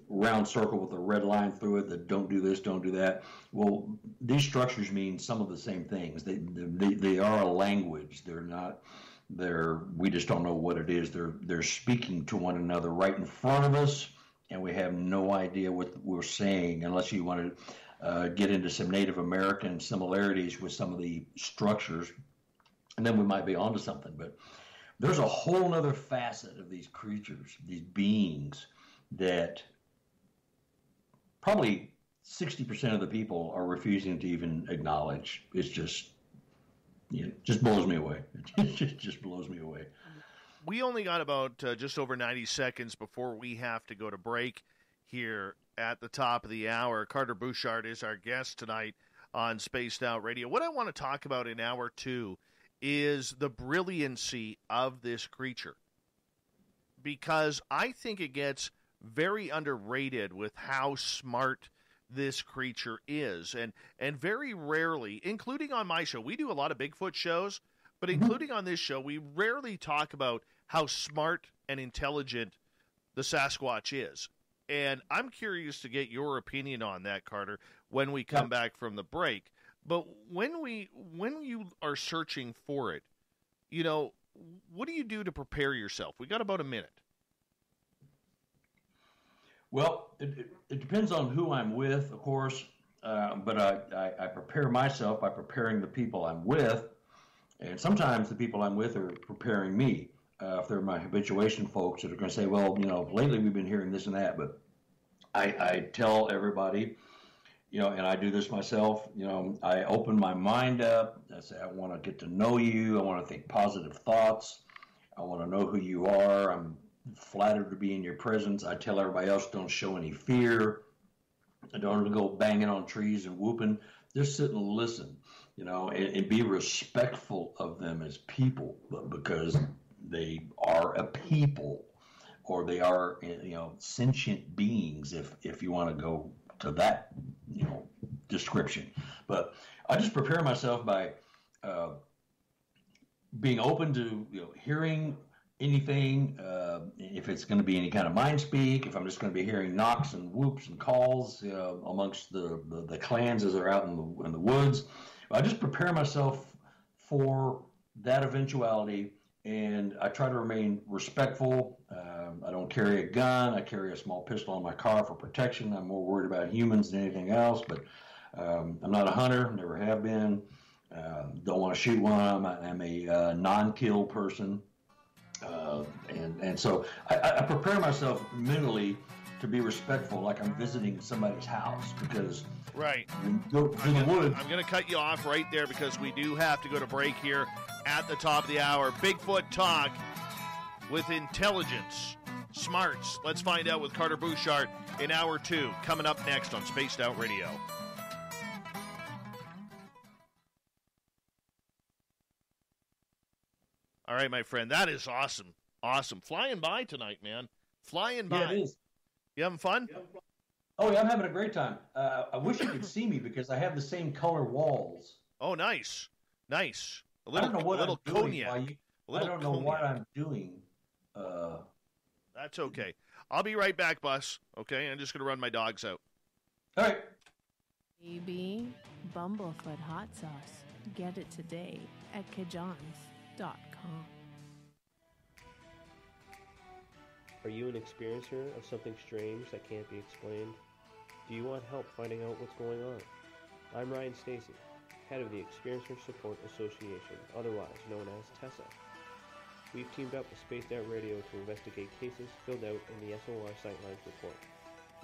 round circle with a red line through it that don't do this, don't do that. Well, these structures mean some of the same things. They are a language. We just don't know what it is. They're speaking to one another right in front of us, and we have no idea what we're saying unless you want to get into some Native American similarities with some of the structures, and then we might be onto something. But there's a whole nother facet of these creatures, these beings, that probably 60% of the people are refusing to even acknowledge. It's just, just blows me away. It just blows me away. We only got about just over 90 seconds before we have to go to break here at the top of the hour. Carter Buschardt is our guest tonight on Spaced Out Radio. What I want to talk about in hour 2 is the brilliancy of this creature, because I think it gets very underrated with how smart this creature is, and very rarely, including on my show, we do a lot of Bigfoot shows, but including on this show, we rarely talk about how smart and intelligent the Sasquatch is. And I'm curious to get your opinion on that, Carter, when we come back from the break. But when you are searching for it, what do you do to prepare yourself? We got about a minute. Well, it depends on who I'm with, of course, but I prepare myself by preparing the people I'm with, and sometimes the people I'm with are preparing me. If they're my habituation folks that are going to say, well, lately we've been hearing this and that, but I tell everybody, and I do this myself, I open my mind up. I say, I want to get to know you. I want to think positive thoughts. I want to know who you are. I'm flattered to be in your presence. I tell everybody else, don't show any fear. I don't go banging on trees and whooping. Just sit and listen, and be respectful of them as people, because they are a people, or they are, sentient beings, if you want to go to that, description. But I just prepare myself by being open to, hearing anything, if it's going to be any kind of mind speak, if I'm just going to be hearing knocks and whoops and calls amongst the clans as they're out in the woods. I just prepare myself for that eventuality, and I try to remain respectful. I don't carry a gun. I carry a small pistol in my car for protection. I'm more worried about humans than anything else, but I'm not a hunter, never have been. Don't want to shoot one. I'm a non-kill person. And so I prepare myself mentally to be respectful, like I'm visiting somebody's house, because right. I'm going to cut you off right there, because we do have to go to break here at the top of the hour. Bigfoot Talk with intelligence smarts? Let's find out with Carter Buschardt in hour 2, coming up next on Spaced Out Radio. All right, my friend, that is awesome. Awesome. Flying by tonight, man. Flying by. Yeah, it is. You having fun? Oh, yeah, I'm having a great time. I wish you could see me because I have the same color walls. Oh, nice. Nice. I don't know what I'm doing. Cognac. I don't know what I'm doing. That's okay. I'll be right back, Bus. Okay, I'm just going to run my dogs out. All right. BB Bumblefoot Hot Sauce. Get it today at kajans.com. Are you an experiencer of something strange that can't be explained? Do you want help finding out what's going on? I'm Ryan Stacy, head of the Experiencer Support Association, otherwise known as TESSA. We've teamed up with Spaced Out Radio to investigate cases filled out in the SOR Sightlines report.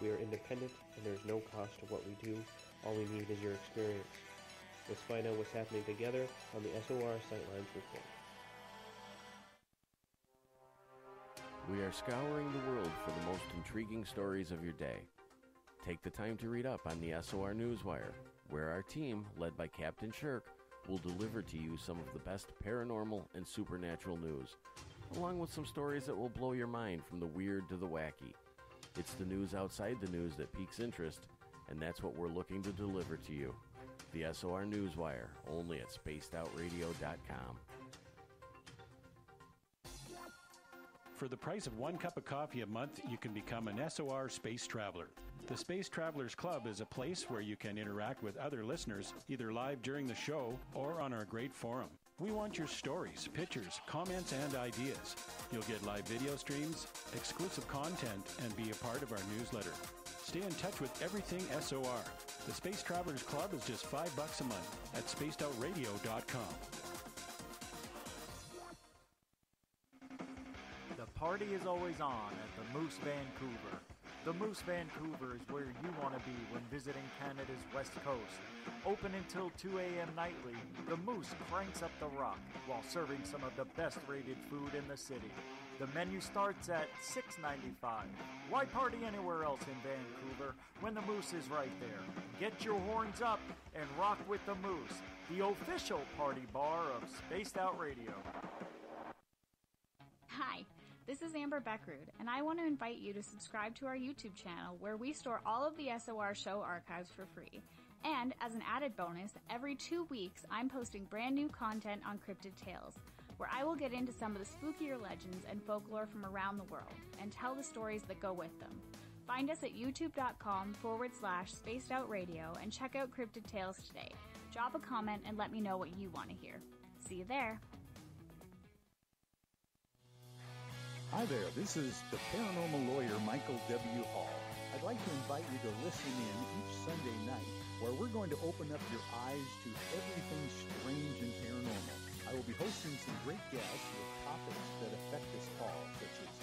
We are independent and there's no cost to what we do. All we need is your experience. Let's find out what's happening together on the SOR Sightlines report. We are scouring the world for the most intriguing stories of your day. Take the time to read up on the SOR Newswire, where our team, led by Captain Shirk, will deliver to you some of the best paranormal and supernatural news, along with some stories that will blow your mind from the weird to the wacky. It's the news outside the news that piques interest, and that's what we're looking to deliver to you. The SOR Newswire, only at spacedoutradio.com. For the price of 1 cup of coffee a month, you can become an SOR Space Traveler. The Space Travelers Club is a place where you can interact with other listeners, either live during the show or on our great forum. We want your stories, pictures, comments, and ideas. You'll get live video streams, exclusive content, and be a part of our newsletter. Stay in touch with everything SOR. The Space Travelers Club is just $5 a month at spacedoutradio.com. The party is always on at the Moose Vancouver. The Moose Vancouver is where you want to be when visiting Canada's west coast. Open until 2 a.m. nightly, the Moose cranks up the rock while serving some of the best-rated food in the city. The menu starts at $6.95. Why party anywhere else in Vancouver when the Moose is right there? Get your horns up and rock with the Moose, the official party bar of Spaced Out Radio. Hi. This is Amber Beckrud, and I want to invite you to subscribe to our YouTube channel where we store all of the SOR show archives for free. And as an added bonus, every 2 weeks I'm posting brand new content on Cryptid Tales, where I will get into some of the spookier legends and folklore from around the world and tell the stories that go with them. Find us at youtube.com/spacedoutradio and check out Cryptid Tales today. Drop a comment and let me know what you want to hear. See you there. Hi there, this is the paranormal lawyer Michael W. Hall. I'd like to invite you to listen in each Sunday night where we're going to open up your eyes to everything strange and paranormal. I will be hosting some great guests with topics that affect us all, such as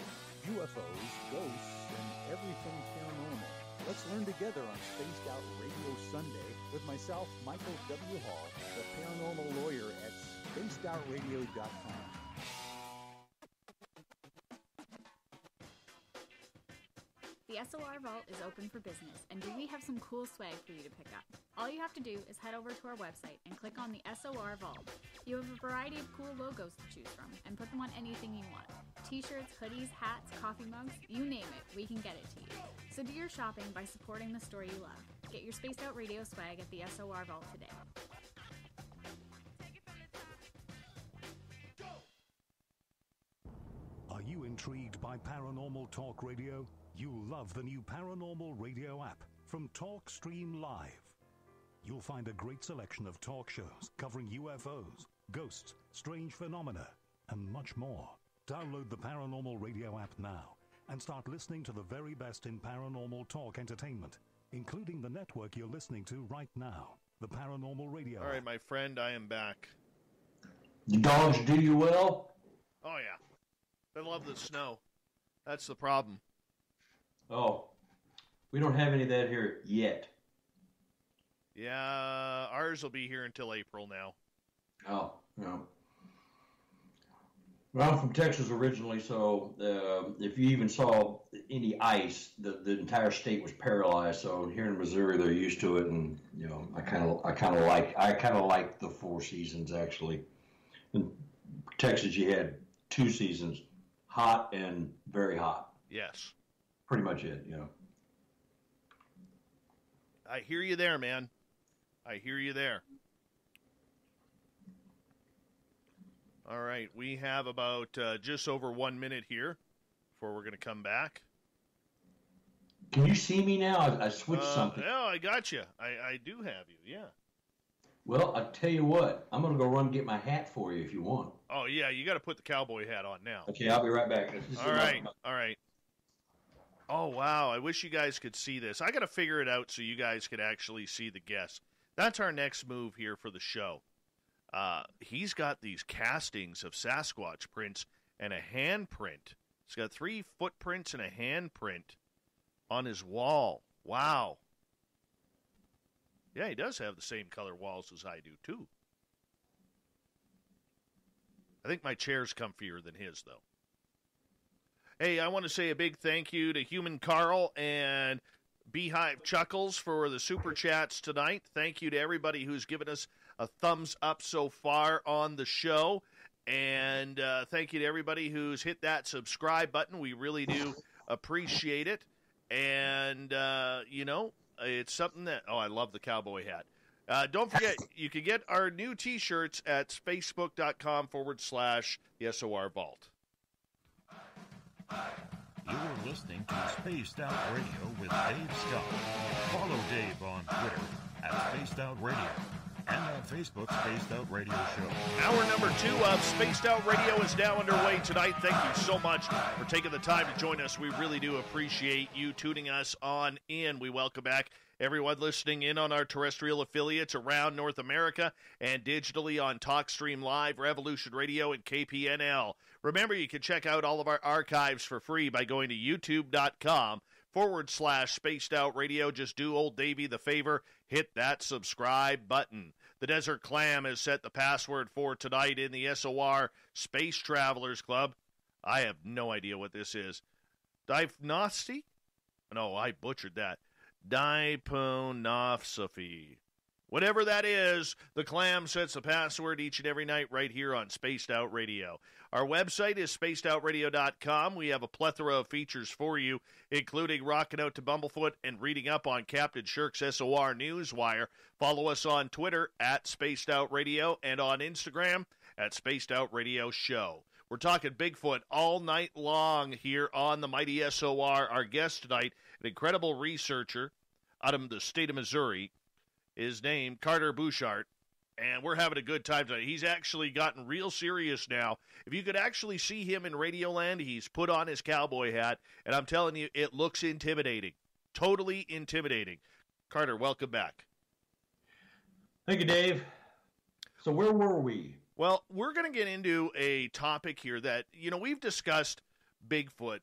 UFOs, ghosts, and everything paranormal. Let's learn together on Spaced Out Radio Sunday with myself, Michael W. Hall, the paranormal lawyer at spacedoutradio.com. The SOR Vault is open for business, and we have some cool swag for you to pick up. All you have to do is head over to our website and click on the SOR Vault. You have a variety of cool logos to choose from, and put them on anything you want. T-shirts, hoodies, hats, coffee mugs, you name it, we can get it to you. So do your shopping by supporting the store you love. Get your Spaced Out Radio swag at the SOR Vault today. Are you intrigued by Paranormal Talk Radio? You'll love the new Paranormal Radio app from TalkStream Live. You'll find a great selection of talk shows covering UFOs, ghosts, strange phenomena, and much more. Download the Paranormal Radio app now and start listening to the very best in paranormal talk entertainment, including the network you're listening to right now, the Paranormal Radio All right, app. my friend, I am back. The dogs do you well? Oh, yeah. They love the snow. That's the problem. Oh, we don't have any of that here yet. Yeah, ours will be here until April now. Oh, no. Well, I'm from Texas originally, so if you even saw any ice, the entire state was paralyzed. So here in Missouri, they're used to it, and I kind of like the four seasons actually. In Texas, you had two seasons, hot and very hot. Yes. Pretty much it, I hear you there, man. I hear you there. All right, we have about just over 1 minute here before we're going to come back. Can you see me now? I switched something. Yeah, I got you. I do have you, yeah. Well, I'll tell you what. I'm going to go run and get my hat for you if you want. Oh, yeah, you got to put the cowboy hat on now. Okay, I'll be right back. All right. Oh, wow, I wish you guys could see this. I got to figure it out so you guys could actually see the guests. That's our next move here for the show. He's got these castings of Sasquatch prints and a handprint. He's got 3 footprints and a handprint on his wall. Wow. Yeah, he does have the same color walls as I do, too. I think my chair's comfier than his, though. Hey, I want to say a big thank you to Human Carl and Beehive Chuckles for the super chats tonight. Thank you to everybody who's given us a thumbs up so far on the show. And thank you to everybody who's hit that subscribe button. We really do appreciate it. And, it's something that, I love the cowboy hat. Don't forget, you can get our new T-shirts at facebook.com/the SOR Vault. You're listening to Spaced Out Radio with Dave Scott. Follow Dave on Twitter at Spaced Out Radio and on Facebook, Spaced Out Radio Show. Hour number 2 of Spaced Out Radio is now underway tonight. Thank you so much for taking the time to join us. We really do appreciate you tuning us on in. We welcome back everyone listening in on our terrestrial affiliates around North America and digitally on TalkStream Live, Revolution Radio, and KPNL. Remember, you can check out all of our archives for free by going to youtube.com/Spaced Out Radio. Just do old Davey the favor, hit that subscribe button. The Desert Clam has set the password for tonight in the SOR Space Travelers Club. I have no idea what this is. Dipnosty? No, I butchered that. Diponopsophy. Whatever that is, the Clam sets the password each and every night right here on Spaced Out Radio. Our website is spacedoutradio.com. We have a plethora of features for you, including rocking out to Bumblefoot and reading up on Captain Shirk's SOR Newswire. Follow us on Twitter at Spaced Out Radio and on Instagram at Spaced Out Radio Show. We're talking Bigfoot all night long here on the Mighty SOR. Our guest tonight, an incredible researcher out of the state of Missouri, is named Carter Buschardt, and we're having a good time tonight. He's actually gotten real serious now. If you could actually see him in Radioland, he's put on his cowboy hat, and I'm telling you, it looks intimidating. Totally intimidating. Carter, welcome back. Thank you, Dave. So where were we? Well, we're going to get into a topic here that, we've discussed Bigfoot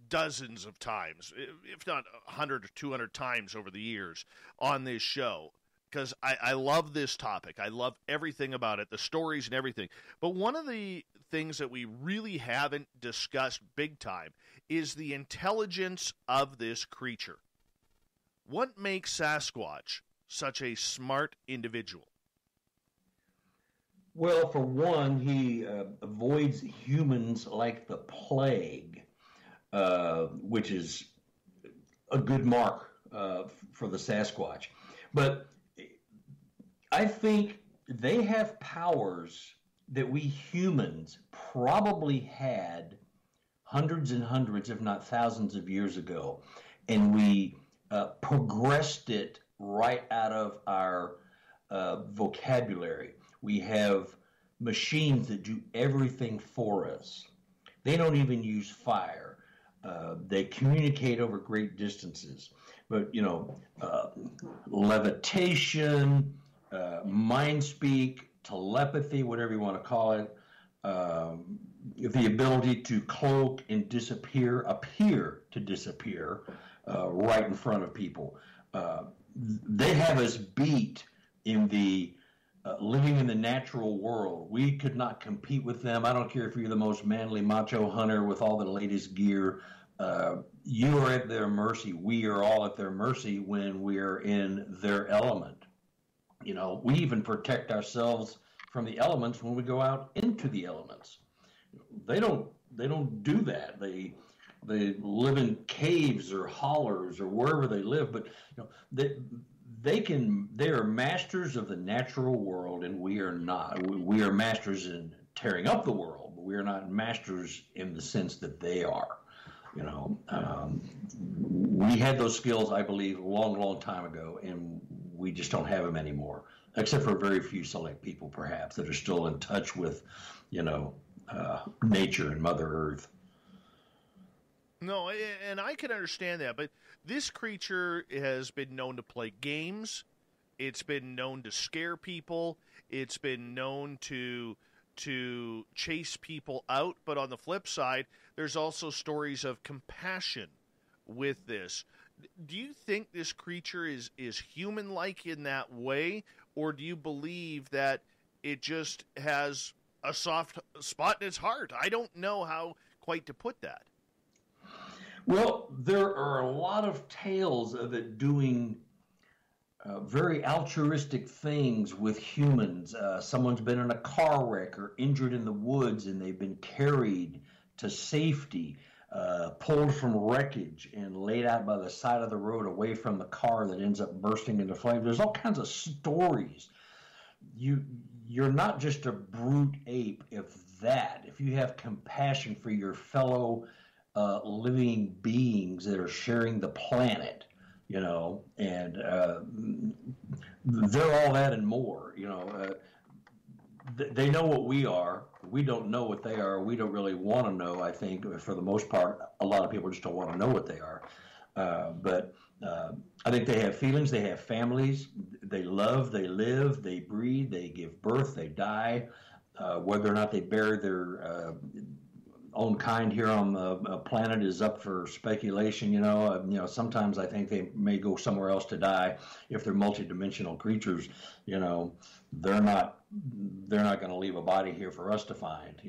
dozens of times, if not 100 or 200 times over the years on this show, because I love this topic. I love everything about it, the stories and everything. But one of the things that we really haven't discussed big time is the intelligence of this creature. What makes Sasquatch such a smart individual? Well, for one, he avoids humans like the plague, which is a good mark for the Sasquatch. But I think they have powers that we humans probably had hundreds and hundreds, if not thousands of years ago, and we progressed it right out of our vocabulary. We have machines that do everything for us. They don't even use fire. They communicate over great distances. But, levitation, mind speak, telepathy, whatever you want to call it, the ability to cloak and appear to disappear right in front of people. They have us beat in the living in the natural world. We could not compete with them. I don't care if you're the most manly macho hunter with all the latest gear. You are at their mercy. We are all at their mercy when we're in their element. We even protect ourselves from the elements when we go out into the elements. They don't do that. They live in caves or hollers or wherever they live, but they are masters of the natural world, and we are not. We are masters in tearing up the world, but we are not masters in the sense that they are. We had those skills, I believe, a long time ago, and we just don't have them anymore, except for very few select people, perhaps, that are still in touch with, nature and Mother Earth. No, and I can understand that, but this creature has been known to play games. It's been known to scare people. It's been known to chase people out. But on the flip side, there's also stories of compassion with this. Do you think this creature is human-like in that way, or do you believe that it just has a soft spot in its heart? I don't know how quite to put that. Well, there are a lot of tales of it doing very altruistic things with humans. Someone's been in a car wreck or injured in the woods, and they've been carried to safety, pulled from wreckage and laid out by the side of the road away from the car that ends up bursting into flames. There's all kinds of stories. You're not just a brute ape if you have compassion for your fellow living beings that are sharing the planet, and they're all that and more. They know what we are. We don't know what they are. We don't really want to know, I think, for the most part. A lot of people just don't want to know what they are. But I think they have feelings. They have families. They love, they live, they breathe, they give birth, they die. Whether or not they bury their own kind here on the planet is up for speculation. Sometimes I think they may go somewhere else to die if they're multidimensional creatures. They're not going to leave a body here for us to find.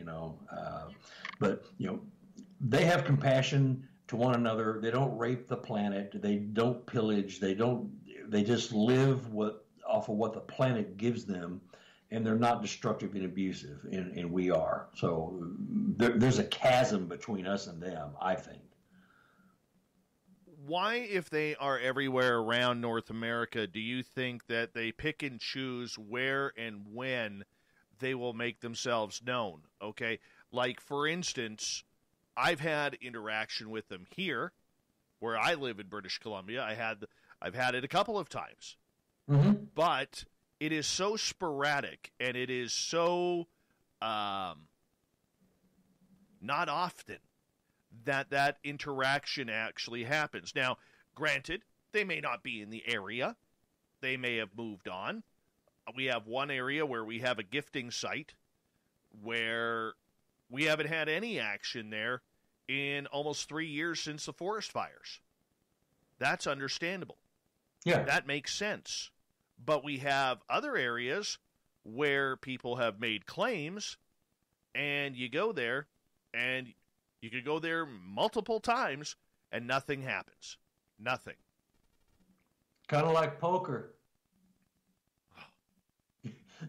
But they have compassion to one another. They don't rape the planet. They don't pillage. They just live off of what the planet gives them. And they're not destructive and abusive, and we are. So there's a chasm between us and them, I think. Why, if they are everywhere around North America, do you think that they pick and choose where and when they will make themselves known? Okay, like, for instance, I've had interaction with them here, where I live in British Columbia. I've had it a couple of times. Mm-hmm. But it is so sporadic, and it is so not often that interaction actually happens. Now, granted, they may not be in the area. They may have moved on. We have one area where we have a gifting site where we haven't had any action there in almost 3 years since the forest fires. That's understandable. Yeah. That makes sense. But we have other areas where people have made claims, and you go there, and you could go there multiple times, and nothing happens. Nothing. Kind of like poker.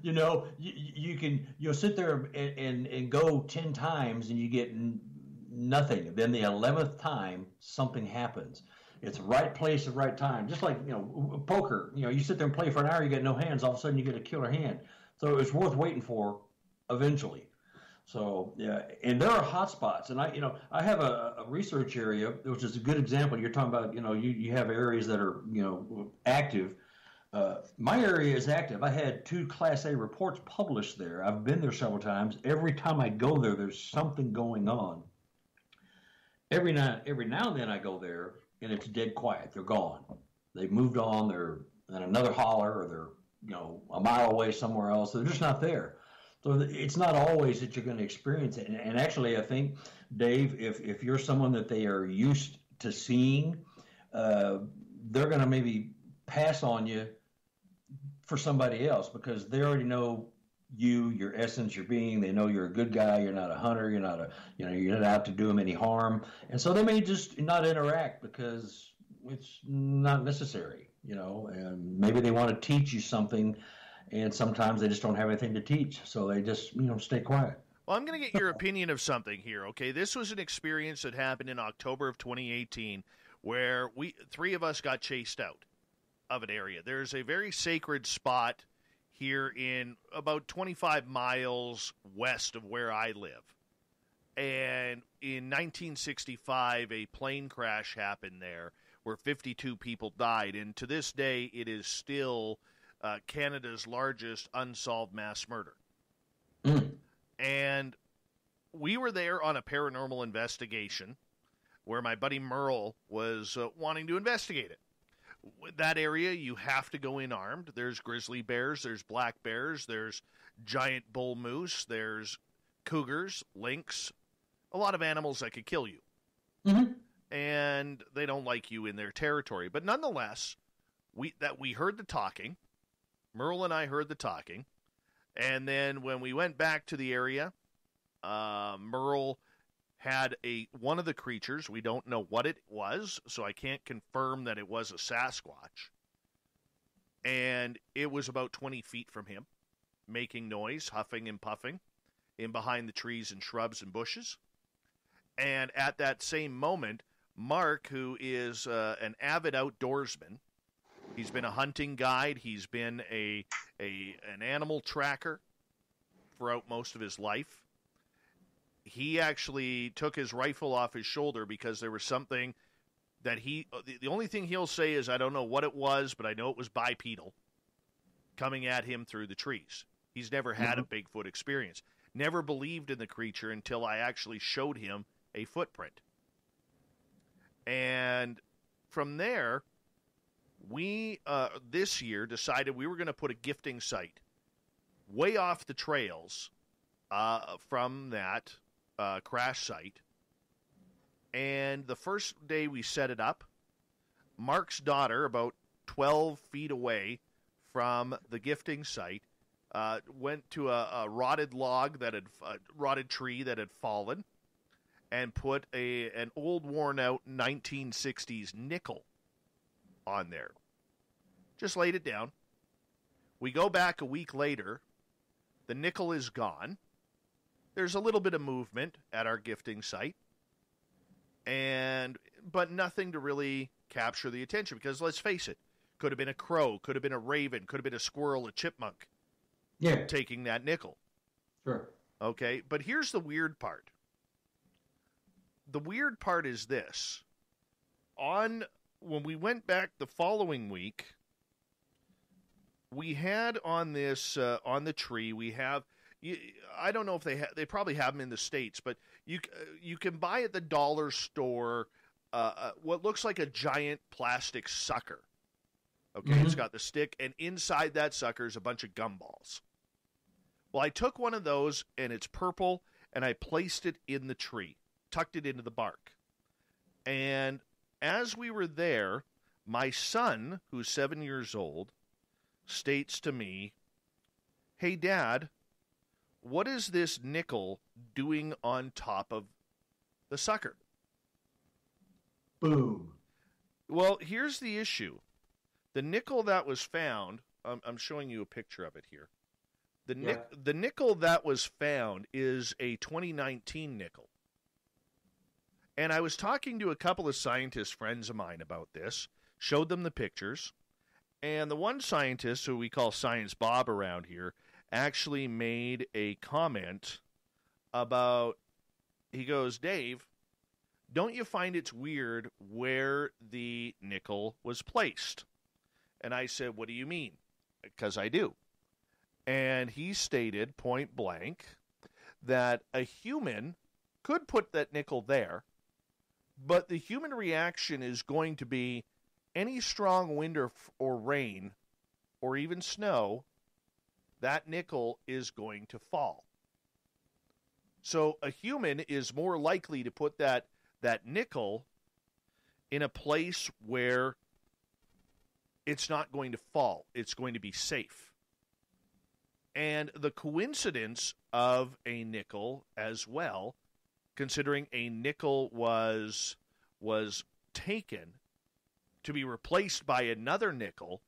You'll sit there and go 10 times, and you get nothing. Then the 11th time, something happens. It's right place at right time. Just like, poker. You sit there and play for an hour, you get no hands. All of a sudden, you get a killer hand. So it's worth waiting for eventually. So, yeah. And there are hot spots. And I have a research area, which is a good example. You're talking about, you have areas that are, active. My area is active. I had 2 Class A reports published there. I've been there several times. Every time I go there, there's something going on. Every now and then I go there, and it's dead quiet. They're gone. They've moved on. They're in another holler, or they're a mile away somewhere else. They're just not there. So it's not always that you're going to experience it. And actually, I think, Dave, if you're someone that they are used to seeing, they're going to maybe pass on you for somebody else because they already know you, your essence, your being. They know you're a good guy. You're not a hunter. You're not you're not out to do them any harm. And so they may just not interact because it's not necessary, and maybe they want to teach you something, and sometimes they just don't have anything to teach. So they just, stay quiet. Well, I'm going to get your opinion of something here, okay? This was an experience that happened in October of 2018 where three of us got chased out of an area. There's a very sacred spot here in about 25 miles west of where I live. And in 1965, a plane crash happened there where 52 people died. And to this day, it is still Canada's largest unsolved mass murder. And we were there on a paranormal investigation where my buddy Merle was wanting to investigate it. That area, you have to go in armed. There's grizzly bears, there's black bears, there's giant bull moose, there's cougars, lynx, a lot of animals that could kill you. Mm-hmm. And they don't like you in their territory. But nonetheless, we heard the talking. Merle and I heard the talking. And then when we went back to the area, Merle had one of the creatures. We don't know what it was, so I can't confirm that it was a Sasquatch. And it was about 20 feet from him, making noise, huffing and puffing, in behind the trees and shrubs and bushes. And at that same moment, Mark, who is an avid outdoorsman, he's been a hunting guide, he's been an animal tracker throughout most of his life. He actually took his rifle off his shoulder because there was something that the only thing he'll say is, I don't know what it was, but I know it was bipedal coming at him through the trees. He's never had a Bigfoot experience. Never believed in the creature until I actually showed him a footprint. And from there, we, this year, decided we were going to put a gifting site way off the trails from that crash site. And the first day we set it up, Mark's daughter, about 12 feet away from the gifting site, went to a rotted rotted tree that had fallen and put an old worn-out 1960s nickel on there. Just laid it down. We go back a week later. The nickel is gone. There's a little bit of movement at our gifting site, but nothing to really capture the attention because, let's face it, could have been a crow, could have been a raven, could have been a squirrel, a chipmunk taking that nickel. Sure. Okay, but here's the weird part. The weird part is this. When we went back the following week, we had on this, on the tree, we have, I don't know if they probably have them in the States, but you can buy at the dollar store what looks like a giant plastic sucker. Okay, It's got the stick, and inside that sucker is a bunch of gumballs. Well, I took one of those, and it's purple, and I placed it in the tree, tucked it into the bark. And as we were there, my son, who's 7 years old, states to me, "Hey, Dad, what is this nickel doing on top of the sucker?" Boom. Well, here's the issue. The nickel that was found, I'm showing you a picture of it here. The nickel that was found is a 2019 nickel. And I was talking to a couple of scientist friends of mine about this, showed them the pictures, and the one scientist, who we call Science Bob around here, actually made a comment about, he goes, "Dave, don't you find it's weird where the nickel was placed?" And I said, "What do you mean?" Because I do. And he stated point blank that a human could put that nickel there, but the human reaction is going to be any strong wind or rain or even snow, that nickel is going to fall. So a human is more likely to put that nickel in a place where it's not going to fall. It's going to be safe. And the coincidence of a nickel as well, considering a nickel was taken to be replaced by another nickel,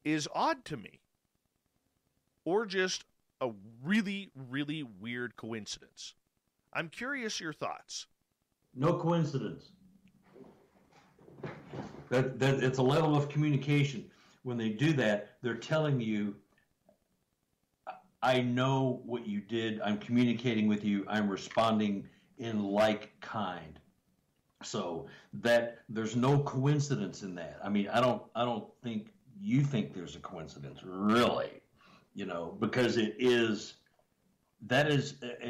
is odd to me. Or just a really, really weird coincidence. I'm curious your thoughts. No coincidence. That it's a level of communication. When they do that, they're telling you, I know what you did. I'm communicating with you. I'm responding in like kind. So that there's no coincidence in that. I mean, I don't think you think there's a coincidence, really, because it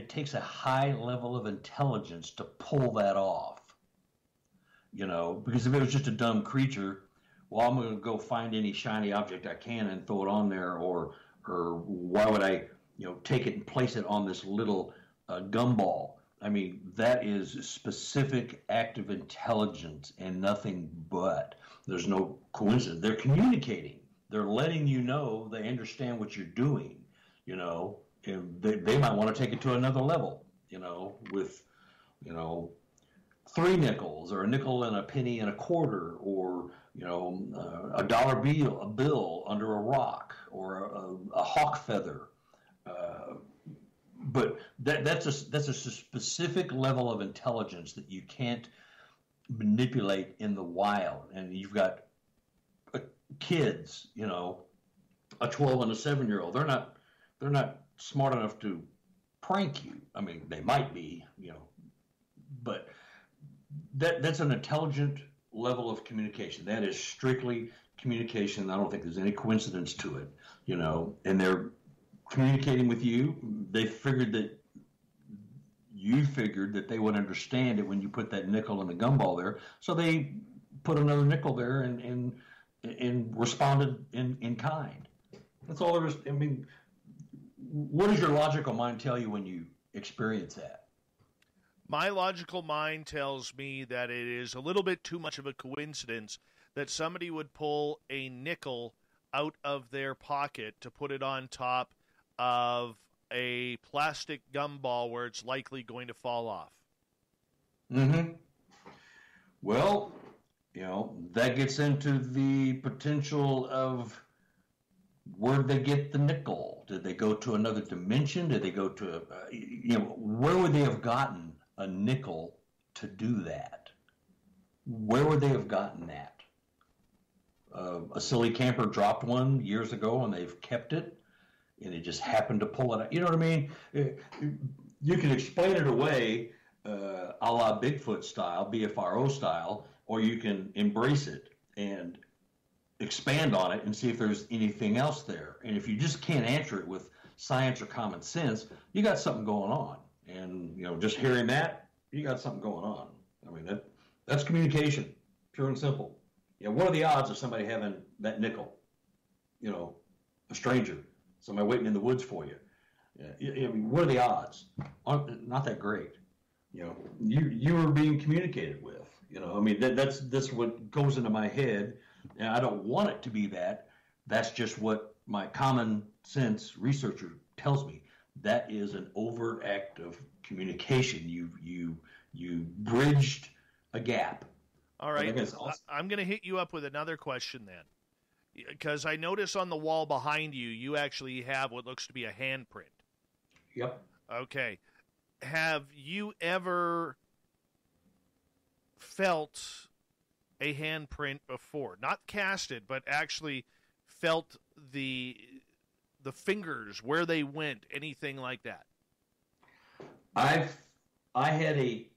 takes a high level of intelligence to pull that off. Because if it was just a dumb creature, well, I'm going to go find any shiny object I can and throw it on there, or why would I, take it and place it on this little gumball? I mean, that is specific act of intelligence and nothing but. There's no coincidence. They're communicating. They're letting you know they understand what you're doing, and they might want to take it to another level, with, 3 nickels or a nickel and a penny and a quarter, or, a dollar bill under a rock, or a hawk feather. But that's a specific level of intelligence that you can't manipulate in the wild. And you've got kids, a 12 and a 7-year-old. They're not smart enough to prank you. I mean, they might be, but that's an intelligent level of communication. That is strictly communication. I don't think there's any coincidence to it, and they're communicating with you. They figured that you figured that they would understand it when you put that nickel in the gumball there. So they put another nickel there and responded in kind. That's all there is. I mean, what does your logical mind tell you when you experience that? My logical mind tells me that it is a little bit too much of a coincidence that somebody would pull a nickel out of their pocket to put it on top of a plastic gumball where it's likely going to fall off. Mm-hmm. Well, that gets into the potential of where did they get the nickel? Did they go to another dimension? Did they go to, where would they have gotten a nickel to do that? Where would they have gotten that? A silly camper dropped one years ago and they've kept it, and it just happened to pull it out. You know what I mean? You can explain it away a la Bigfoot style, BFRO style, or you can embrace it and expand on it and see if there's anything else there. And if you just can't answer it with science or common sense, you got something going on. And, just hearing that, you got something going on. I mean, that's communication, pure and simple. What are the odds of somebody having that nickel? A stranger, somebody waiting in the woods for you. I mean, what are the odds? Not that great. You were being communicated with. I mean, that's what goes into my head, and I don't want it to be that. That's just what my common sense researcher tells me. That is an overt act of communication. You bridged a gap. All right, I'm going to hit you up with another question then, because I notice on the wall behind you, you actually have what looks to be a handprint. Yep. Okay. Have you ever felt a handprint before? Not casted, but actually felt the fingers, where they went, anything like that? I had a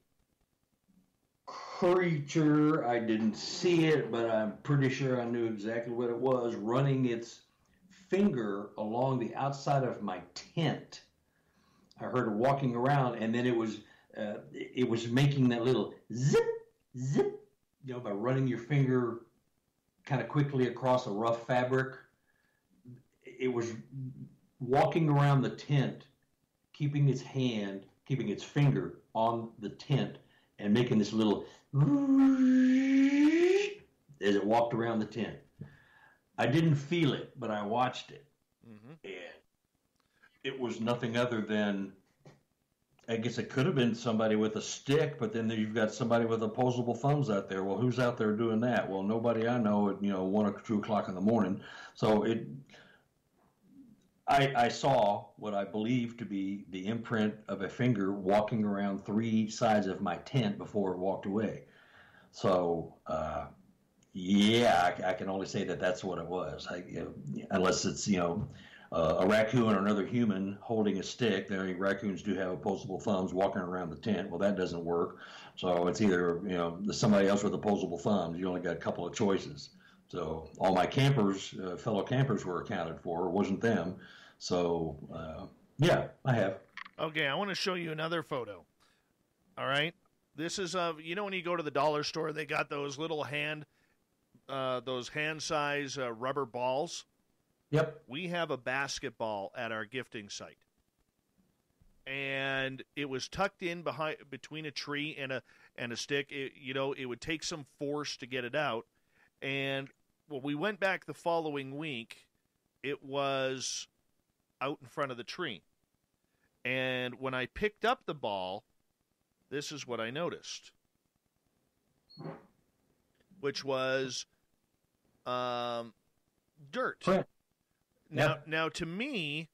creature, I didn't see it, but I'm pretty sure I knew exactly what it was, running its finger along the outside of my tent. I heard it walking around, and then it was making that little zip, zip, by running your finger kind of quickly across a rough fabric. It was walking around the tent, keeping its finger on the tent, and making this little as it walked around the tent. I didn't feel it, but I watched it. Mm-hmm. And it was nothing other than, I guess it could have been somebody with a stick, but then you've got somebody with opposable thumbs out there. Well, who's out there doing that? Well, nobody I know at 1 or 2 o'clock in the morning. So I saw what I believe to be the imprint of a finger walking around 3 sides of my tent before it walked away. So, I can only say that that's what it was. Unless it's, a raccoon or another human holding a stick. Raccoons do have opposable thumbs walking around the tent. Well, that doesn't work. So it's either, somebody else with opposable thumbs. You only got a couple of choices. So all my campers, fellow campers were accounted for. It wasn't them. So, I have. Okay, I want to show you another photo. All right? This is of, when you go to the dollar store, they got those little hand-size rubber balls. Yep. We have a basketball at our gifting site. And it was tucked in between a tree and a stick. It would take some force to get it out. And when we went back the following week, it was out in front of the tree. And when I picked up the ball, this is what I noticed, which was dirt. Right. Now, to me,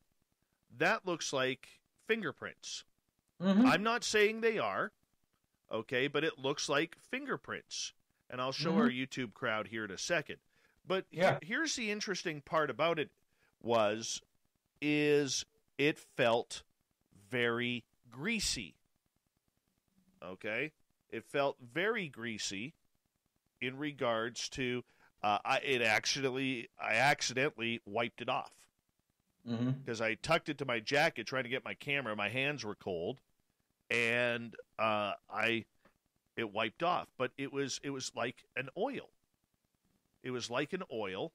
that looks like fingerprints. Mm-hmm. I'm not saying they are, okay, but it looks like fingerprints. And I'll show our YouTube crowd here in a second. But here's the interesting part about it is it felt very greasy. Okay? It felt very greasy in regards to I accidentally wiped it off. Because I tucked it to my jacket trying to get my camera. My hands were cold. And it wiped off. But it was like an oil. It was like an oil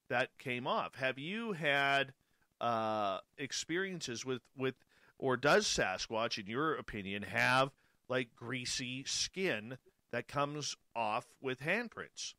that came off. Have you had experiences with or does Sasquatch, in your opinion, have like greasy skin that comes off with handprints?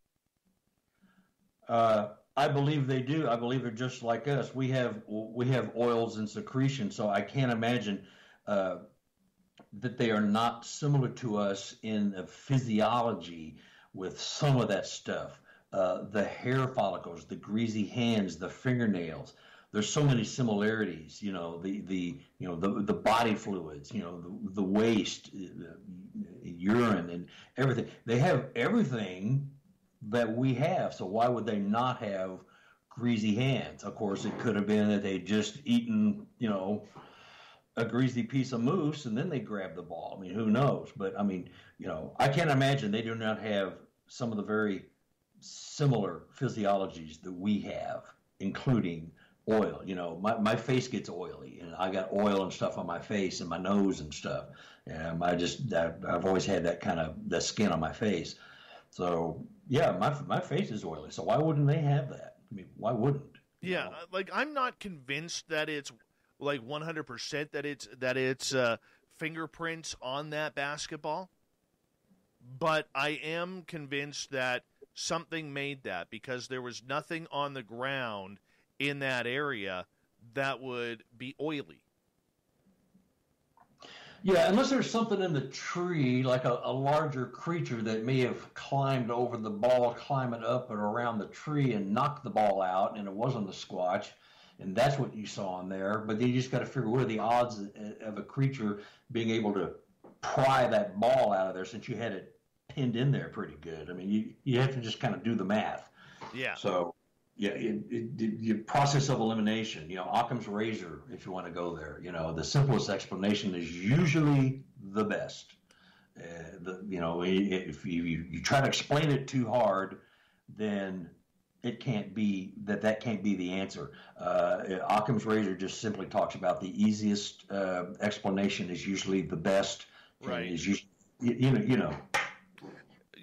I believe they do. I believe they're just like us. We have oils and secretion, so I can't imagine that they are not similar to us in the physiology with some of that stuff. The hair follicles, the greasy hands, the fingernails. There's so many similarities. The body fluids. The waste, the urine, and everything. They have everything that we have. So why would they not have greasy hands? Of course, it could have been that they'd just eaten, a greasy piece of moose and then they grabbed the ball. I mean, who knows? But I mean, I can't imagine they do not have some of the very similar physiologies that we have, including oil. My face gets oily, and I got oil and stuff on my face and my nose and stuff. And I've always had that kind of the skin on my face. So yeah, my face is oily. So why wouldn't they have that? I mean, why wouldn't? Yeah, like I'm not convinced that it's like 100% that it's fingerprints on that basketball, but I am convinced that something made that, because there was nothing on the ground in that area that would be oily. Yeah, unless there's something in the tree, like a larger creature that may have climbed over the ball, climbing up and around the tree and knocked the ball out, and it wasn't a Squatch, and that's what you saw in there. But then you just got to figure, what are the odds of a creature being able to pry that ball out of there, since you had it pinned in there pretty good? I mean, you have to just kind of do the math. Yeah. So, yeah, the process of elimination, Occam's razor, if you want to go there, the simplest explanation is usually the best. If you try to explain it too hard, then it can't be that can't be the answer. Occam's razor just simply talks about the easiest explanation is usually the best. Right. Is usually,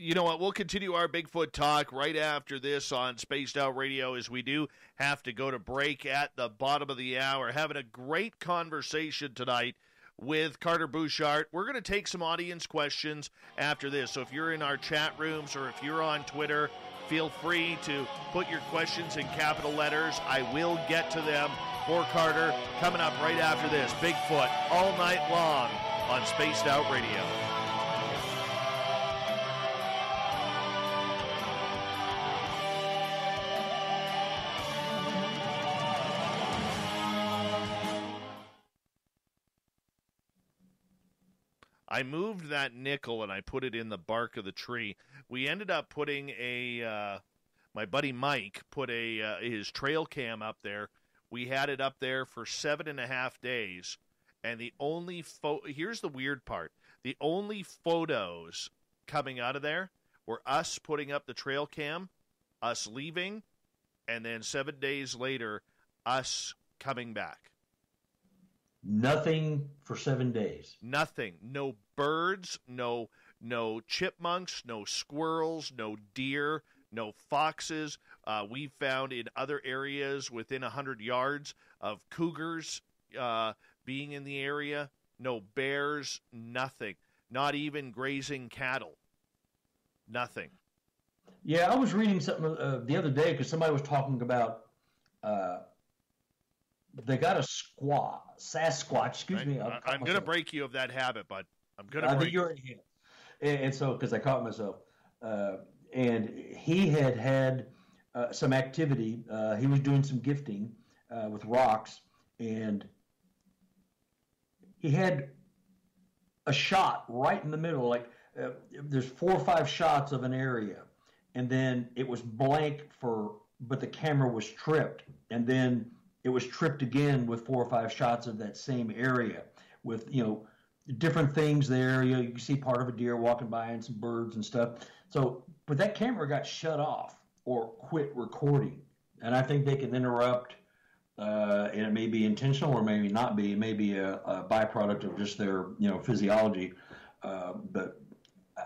You know what? We'll continue our Bigfoot talk right after this on Spaced Out Radio, as we do have to go to break at the bottom of the hour. Having a great conversation tonight with Carter Buschardt. We're going to take some audience questions after this. So if you're in our chat rooms or if you're on Twitter, Feel free to put your questions in capital letters. I will get to them for Carter coming up right after this. Bigfoot all night long on Spaced Out Radio. I moved that nickel and I put it in the bark of the tree. We ended up putting my buddy Mike put his trail cam up there. We had it up there for 7.5 days, and the only here's the weird part. The only photos coming out of there were us putting up the trail cam, us leaving, and then 7 days later, us coming back. Nothing for 7 days. Nothing. No birds, no chipmunks, no squirrels, no deer, no foxes. We found in other areas within 100 yards of cougars being in the area. No bears, nothing. Not even grazing cattle. Nothing. Yeah, I was reading something the other day because somebody was talking about they got a Sasquatch. Excuse me. I'm going to break you of that habit, bud. I'm going to break you. And so, because I caught myself. And he had some activity. He was doing some gifting with rocks, and he had a shot right in the middle. Like there's 4 or 5 shots of an area, and then it was blank but the camera was tripped, and then it was tripped again with 4 or 5 shots of that same area with, different things there. You can see part of a deer walking by and some birds and stuff. So, but that camera got shut off or quit recording. And I think they can interrupt, and it may be intentional or maybe not be. It may be a byproduct of just their, physiology. But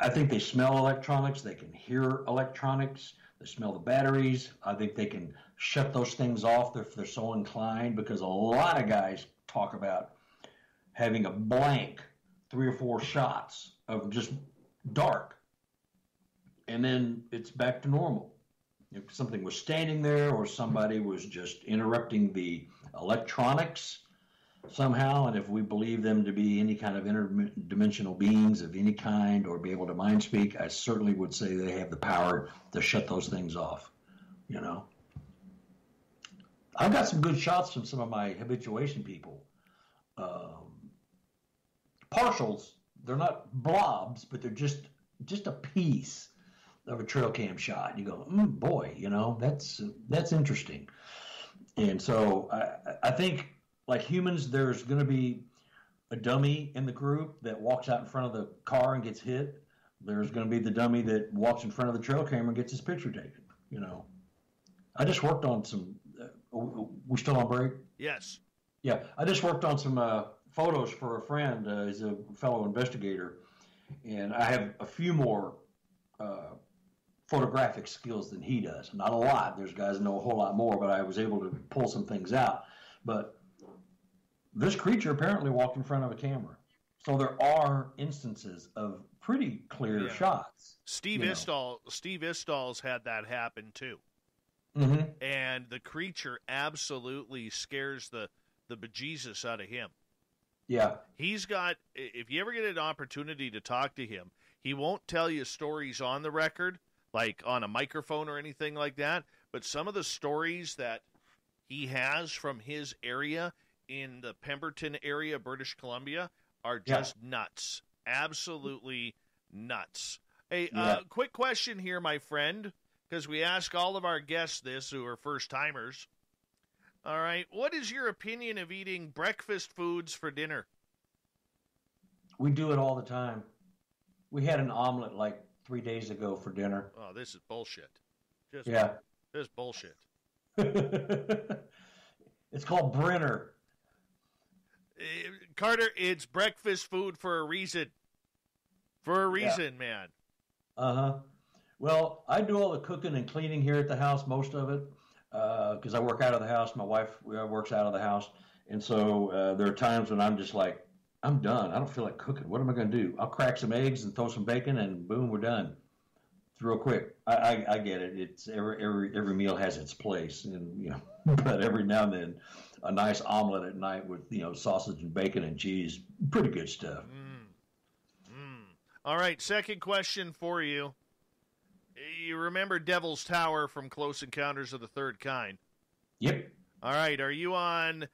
I think they smell electronics. They can hear electronics. They smell the batteries. I think they can shut those things off if they're so inclined, because a lot of guys talk about having a blank 3 or 4 shots of just dark, and then it's back to normal. If something was standing there or somebody was just interrupting the electronics somehow, and if we believe them to be any kind of interdimensional beings of any kind or be able to mind speak, I certainly would say they have the power to shut those things off. I've got some good shots from some of my habituation people. Partials, they're not blobs, but they're just a piece of a trail cam shot. You go, boy, that's interesting. And so I think, like humans, there's going to be a dummy in the group that walks out in front of the car and gets hit. There's going to be the dummy that walks in front of the trail camera and gets his picture taken. I just worked on some. We still on break? Yes. Yeah, I just worked on some photos for a friend. He's a fellow investigator, and I have a few more photographic skills than he does. Not a lot. There's guys that know a whole lot more, but I was able to pull some things out. But this creature apparently walked in front of a camera. So there are instances of pretty clear shots. Steve Istall's had that happen too. Mm-hmm. And the creature absolutely scares the bejesus out of him. Yeah. He's got, if you ever get an opportunity to talk to him, he won't tell you stories on the record, like on a microphone or anything like that, but some of the stories that he has from his area in the Pemberton area, British Columbia, are just nuts. Absolutely nuts. Hey, quick question here, my friend, because we ask all of our guests this who are first-timers. All right, what is your opinion of eating breakfast foods for dinner? We do it all the time. We had an omelet like 3 days ago for dinner. Oh, this is bullshit. This is bullshit. It's called Brenner. Carter, it's breakfast food for a reason. For a reason, man. Uh-huh. Well, I do all the cooking and cleaning here at the house, most of it, because I work out of the house. My wife works out of the house. And so there are times when I'm just like, I'm done. I don't feel like cooking. What am I going to do? I'll crack some eggs and throw some bacon, and boom, we're done. real quick. I get it. It's every meal has its place, and but every now and then, a nice omelet at night with sausage and bacon and cheese, pretty good stuff. All right, second question for you. You remember Devil's Tower from Close Encounters of the Third Kind? Yep. All right, are you on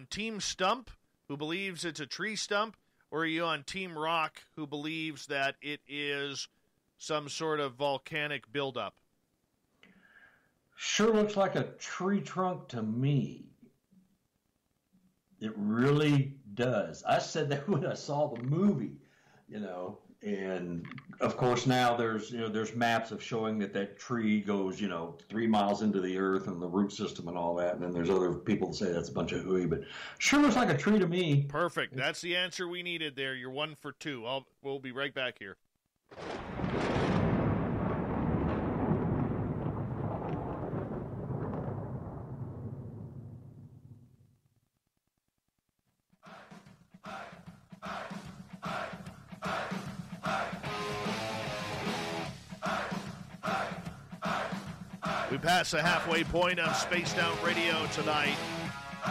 Team Stump, who believes it's a tree stump, or are you on Team Rock, who believes that it is some sort of volcanic buildup? Sure looks like a tree trunk to me. It really does. I said that when I saw the movie, and of course now there's maps of showing that tree goes 3 miles into the earth and the root system and all that, and then there's other people that say that's a bunch of hooey, but sure looks like a tree to me. Perfect. That's the answer we needed there. You're 1 for 2. We'll be right back here. We pass the halfway point on Spaced Out Radio tonight.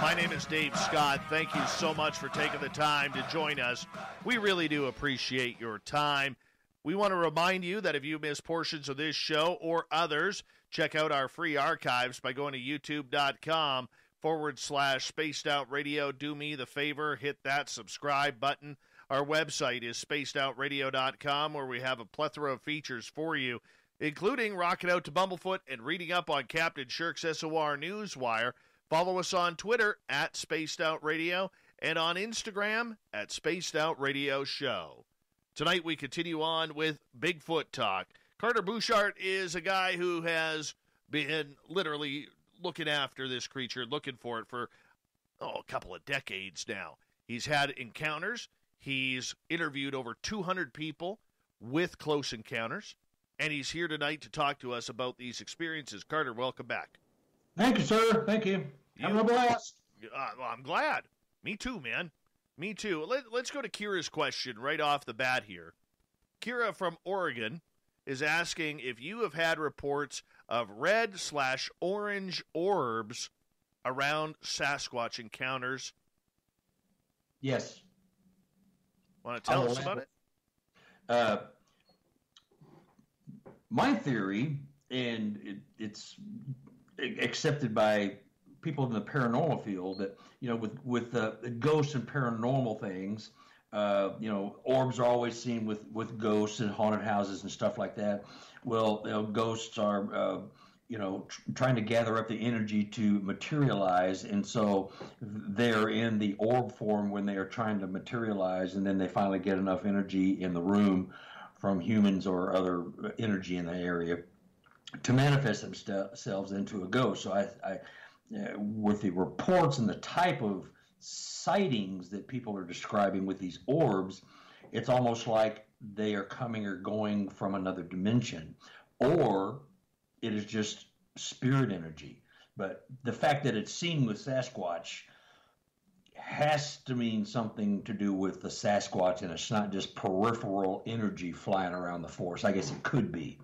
My name is Dave Scott. Thank you so much for taking the time to join us. We really do appreciate your time. We want to remind you that if you miss portions of this show or others, check out our free archives by going to youtube.com/Spaced Out Radio. Do me the favor, hit that subscribe button. Our website is spacedoutradio.com, where we have a plethora of features for you, including rocking out to Bumblefoot and reading up on Captain Shirk's SOR Newswire. Follow us on Twitter at Spaced Out Radio and on Instagram at Spaced Out Radio Show. Tonight we continue on with Bigfoot talk. Carter Buschardt is a guy who has been literally looking after this creature, looking for it for a couple of decades now. He's had encounters. He's interviewed over 200 people with close encounters, and he's here tonight to talk to us about these experiences. Carter, welcome back. Thank you, sir. Thank you. Having a blast. Well, I'm glad. Me too, man. Me too. Let's go to Kira's question right off the bat here. Kira from Oregon is asking if you have had reports of red/orange orbs around Sasquatch encounters. Yes. Want to tell us about it? My theory, and it's accepted by people in the paranormal field, that with ghosts and paranormal things, orbs are always seen with ghosts and haunted houses and stuff like that. Well, ghosts are trying to gather up the energy to materialize, and so they're in the orb form when they are trying to materialize, and then they finally get enough energy in the room from humans or other energy in the area to manifest themselves into a ghost. So I with the reports and the type of sightings that people are describing with these orbs, it's almost like they are coming or going from another dimension, or it is just spirit energy. But the fact that it's seen with Sasquatch has to mean something to do with the Sasquatch, and it's not just peripheral energy flying around the forest. I guess it could be.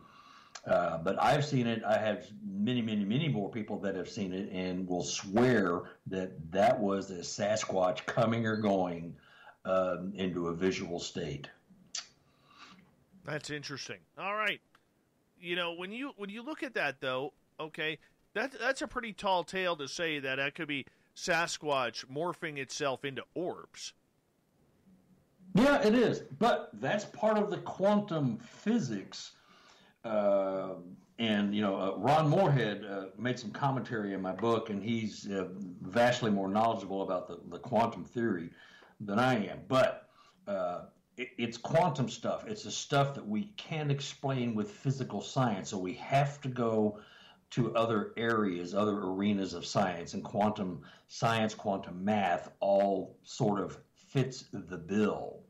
But I've seen it. I have many, many, many more people that have seen it and will swear that was a Sasquatch coming or going into a visual state. That's interesting. All right. When you look at that, though, okay, that's a pretty tall tale to say that could be Sasquatch morphing itself into orbs. Yeah, it is. But that's part of the quantum physics. Ron Moorhead made some commentary in my book, and he's vastly more knowledgeable about the quantum theory than I am. But it's quantum stuff. It's the stuff that we can't explain with physical science, so we have to go to other areas, other arenas of science, and quantum science, quantum math all sort of fits the bill.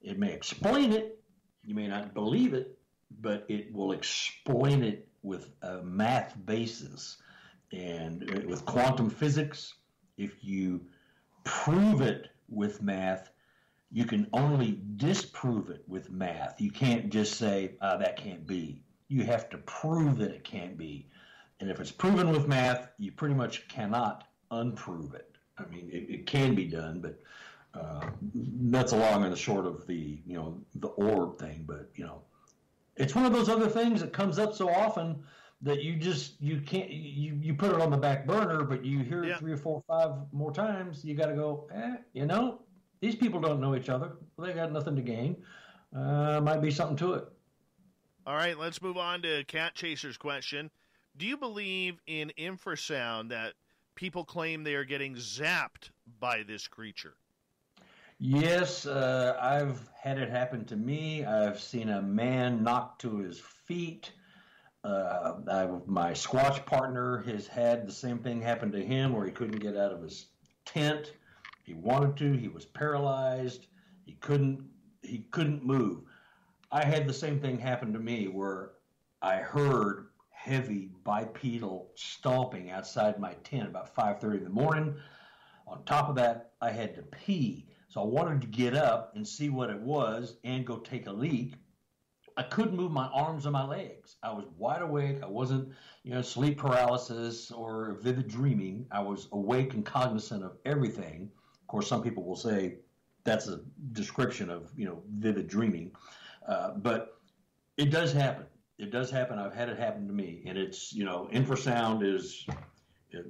It may explain it, you may not believe it, but it will explain it with a math basis. And with quantum physics, if you prove it with math, you can only disprove it with math. You can't just say, that can't be. You have to prove that it can't be. And if it's proven with math, you pretty much cannot unprove it. I mean, it can be done, but that's a long and the short of the orb thing. But, it's one of those other things that comes up so often that you can't, you put it on the back burner, but you hear it 3 or 4 or 5 more times. You got to go, these people don't know each other. They got nothing to gain. Might be something to it. All right, let's move on to Cat Chaser's question. Do you believe in infrasound that people claim they are getting zapped by this creature? Yes, I've had it happen to me. I've seen a man knocked to his feet. My Squatch partner has had the same thing happen to him where he couldn't get out of his tent. He wanted to. He was paralyzed. He couldn't move. I had the same thing happen to me where I heard heavy bipedal stomping outside my tent about 5:30 in the morning. On top of that, I had to pee. So I wanted to get up and see what it was and go take a leak. I couldn't move my arms or my legs. I was wide awake. I wasn't, sleep paralysis or vivid dreaming. I was awake and cognizant of everything. Of course, some people will say that's a description of, vivid dreaming. But it does happen. It does happen. I've had it happen to me. And it's, infrasound is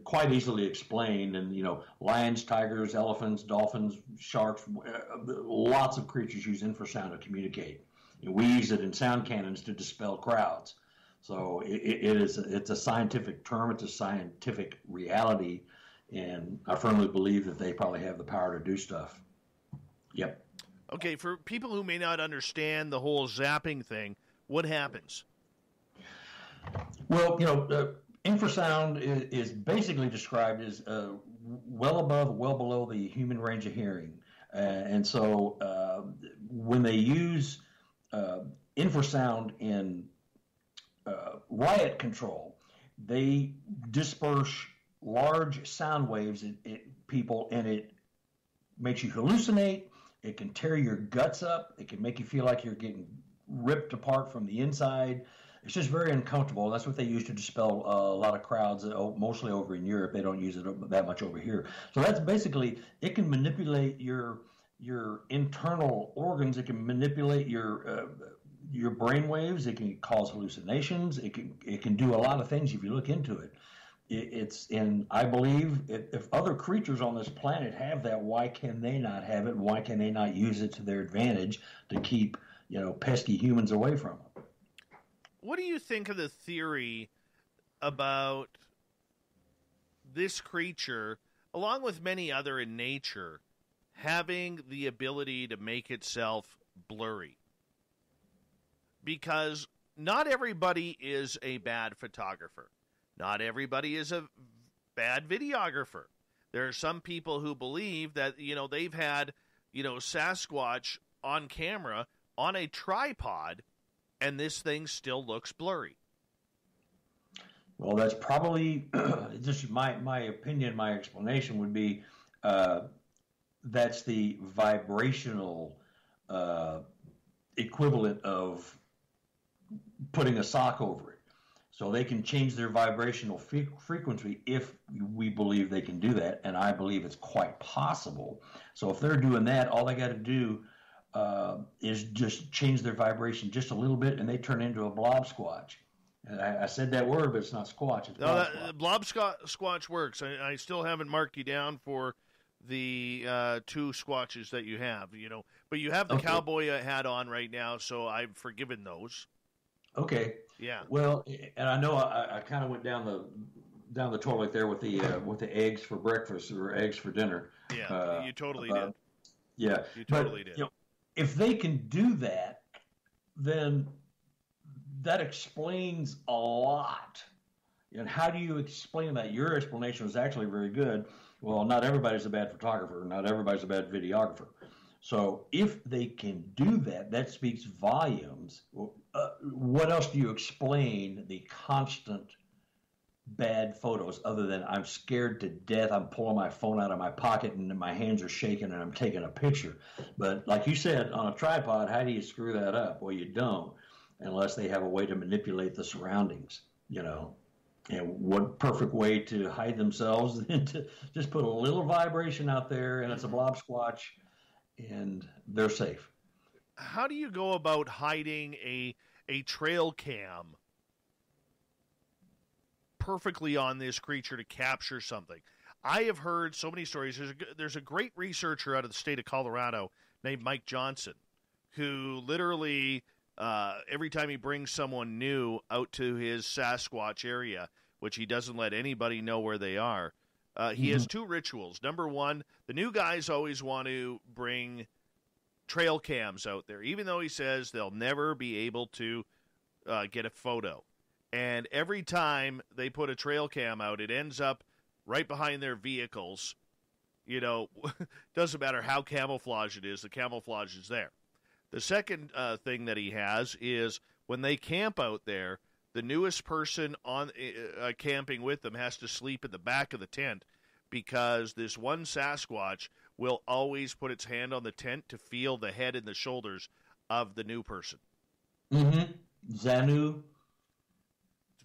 quite easily explained. And, lions, tigers, elephants, dolphins, sharks, lots of creatures use infrasound to communicate. And we use it in sound cannons to dispel crowds. So it's a scientific term. It's a scientific reality. And I firmly believe that they probably have the power to do stuff. Yep. Okay, for people who may not understand the whole zapping thing, what happens? Well, infrasound is basically described as well above, well below the human range of hearing. And so when they use infrasound in riot control, they disperse large sound waves at people, and it makes you hallucinate. It can tear your guts up. It can make you feel like you're getting ripped apart from the inside. It's just very uncomfortable. That's what they use to dispel a lot of crowds, mostly over in Europe. They don't use it that much over here. So that's basically, it can manipulate your internal organs. It can manipulate your brain waves. It can cause hallucinations. It can do a lot of things if you look into it. And I believe if other creatures on this planet have that, why can they not have it? Why can they not use it to their advantage to keep, pesky humans away from them? What do you think of the theory about this creature, along with many other in nature, having the ability to make itself blurry? Because not everybody is a bad photographer. Not everybody is a bad videographer. There are some people who believe that, they've had, Sasquatch on camera on a tripod, and this thing still looks blurry. Well, that's probably, just my opinion, my explanation would be that's the vibrational equivalent of putting a sock over it. So they can change their vibrational frequency if we believe they can do that, and I believe it's quite possible. So if they're doing that, all they got to do is just change their vibration just a little bit, and they turn into a blob squatch. And I said that word, but it's not squatch. It's blob squatch works. I still haven't marked you down for the 2 squatches that you have, but you have the cowboy hat on right now, so I've forgiven those. Okay. Yeah. Well, and I know I kind of went down the toilet there with the eggs for breakfast or eggs for dinner. Yeah, you totally did. Yeah, you totally did. If they can do that, then that explains a lot. And how do you explain that? Your explanation was actually very good. Well, not everybody's a bad photographer. Not everybody's a bad videographer. So if they can do that, that speaks volumes. What else do you explain the constant bad photos other than I'm scared to death. I'm pulling my phone out of my pocket and my hands are shaking and I'm taking a picture. But like you said, on a tripod, how do you screw that up? Well, you don't, unless they have a way to manipulate the surroundings, you know. And what perfect way to hide themselves than to just put a little vibration out there and it's a blob squatch and they're safe. How do you go about hiding a trail cam perfectly on this creature to capture something? I have heard so many stories. There's a great researcher out of the state of Colorado named Mike Johnson who literally every time he brings someone new out to his Sasquatch area, which he doesn't let anybody know where they are, he has two rituals. Number one, the new guys always want to bring trail cams out there, even though he says they'll never be able to get a photo. And every time they put a trail cam out, it ends up right behind their vehicles. You know, doesn't matter how camouflage it is, the camouflage is there. The second thing that he has is when they camp out there, the newest person on camping with them has to sleep in the back of the tent because this one Sasquatch will always put its hand on the tent to feel the head and the shoulders of the new person. Mm-hmm. Xanu.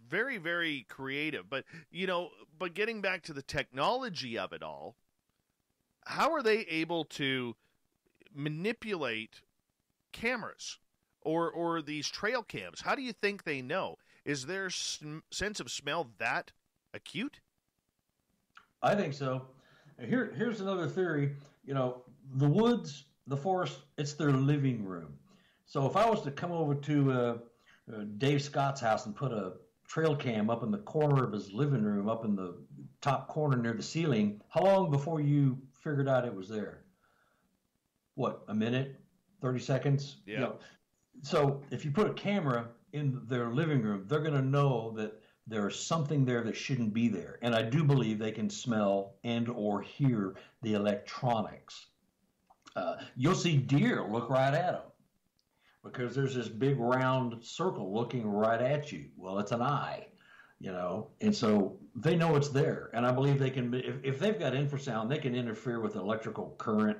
Very, very creative. But, you know, but getting back to the technology of it all, how are they able to manipulate cameras or these trail cams? How do you think they know? Is their sense of smell that acute? I think so. Here's another theory. You know, the woods, the forest, it's their living room. So if I was to come over to Dave Scott's house and put a trail cam up in the corner of his living room, up in the top corner near the ceiling, how long before you figured out it was there? What, a minute? 30 seconds? Yeah. You know, so if you put a camera in their living room, they're going to know that there's something there that shouldn't be there. And I do believe they can smell and or hear the electronics. You'll see deer look right at them because there's this big round circle looking right at you. Well, it's an eye, you know, and so they know it's there. And I believe they can, if they've got infrasound, they can interfere with electrical current.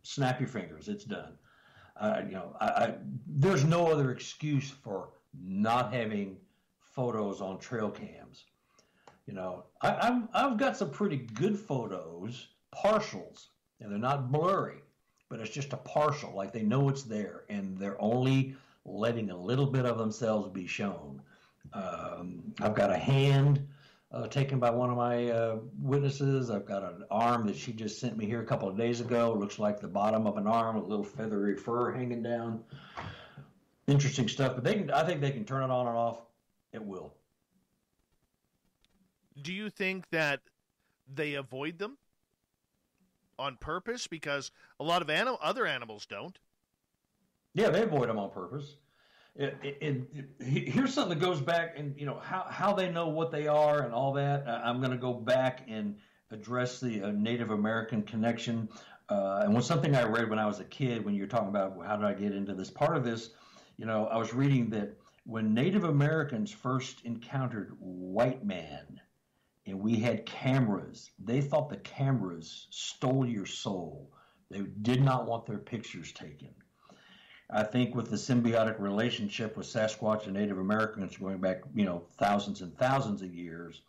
Snap your fingers, it's done. You know, there's no other excuse for not having photos on trail cams. You know, I've got some pretty good photos, partials, and they're not blurry, but it's just a partial, like they know it's there, and they're only letting a little bit of themselves be shown. I've got a hand taken by one of my witnesses. I've got an arm that she just sent me here a couple of days ago. It looks like the bottom of an arm, a little feathery fur hanging down. Interesting stuff, but I think they can turn it on and off. It will. Do you think that they avoid them on purpose? Because a lot of other animals don't. Yeah, they avoid them on purpose. Here's something that goes back, and you know how they know what they are and all that. I'm going to go back and address the Native American connection. And was something I read when I was a kid. When you're talking about how did I get into this part of this, you know, I was reading that when Native Americans first encountered white man, and we had cameras, they thought the cameras stole your soul. They did not want their pictures taken. I think with the symbiotic relationship with Sasquatch and Native Americans going back, you know, thousands and thousands of years,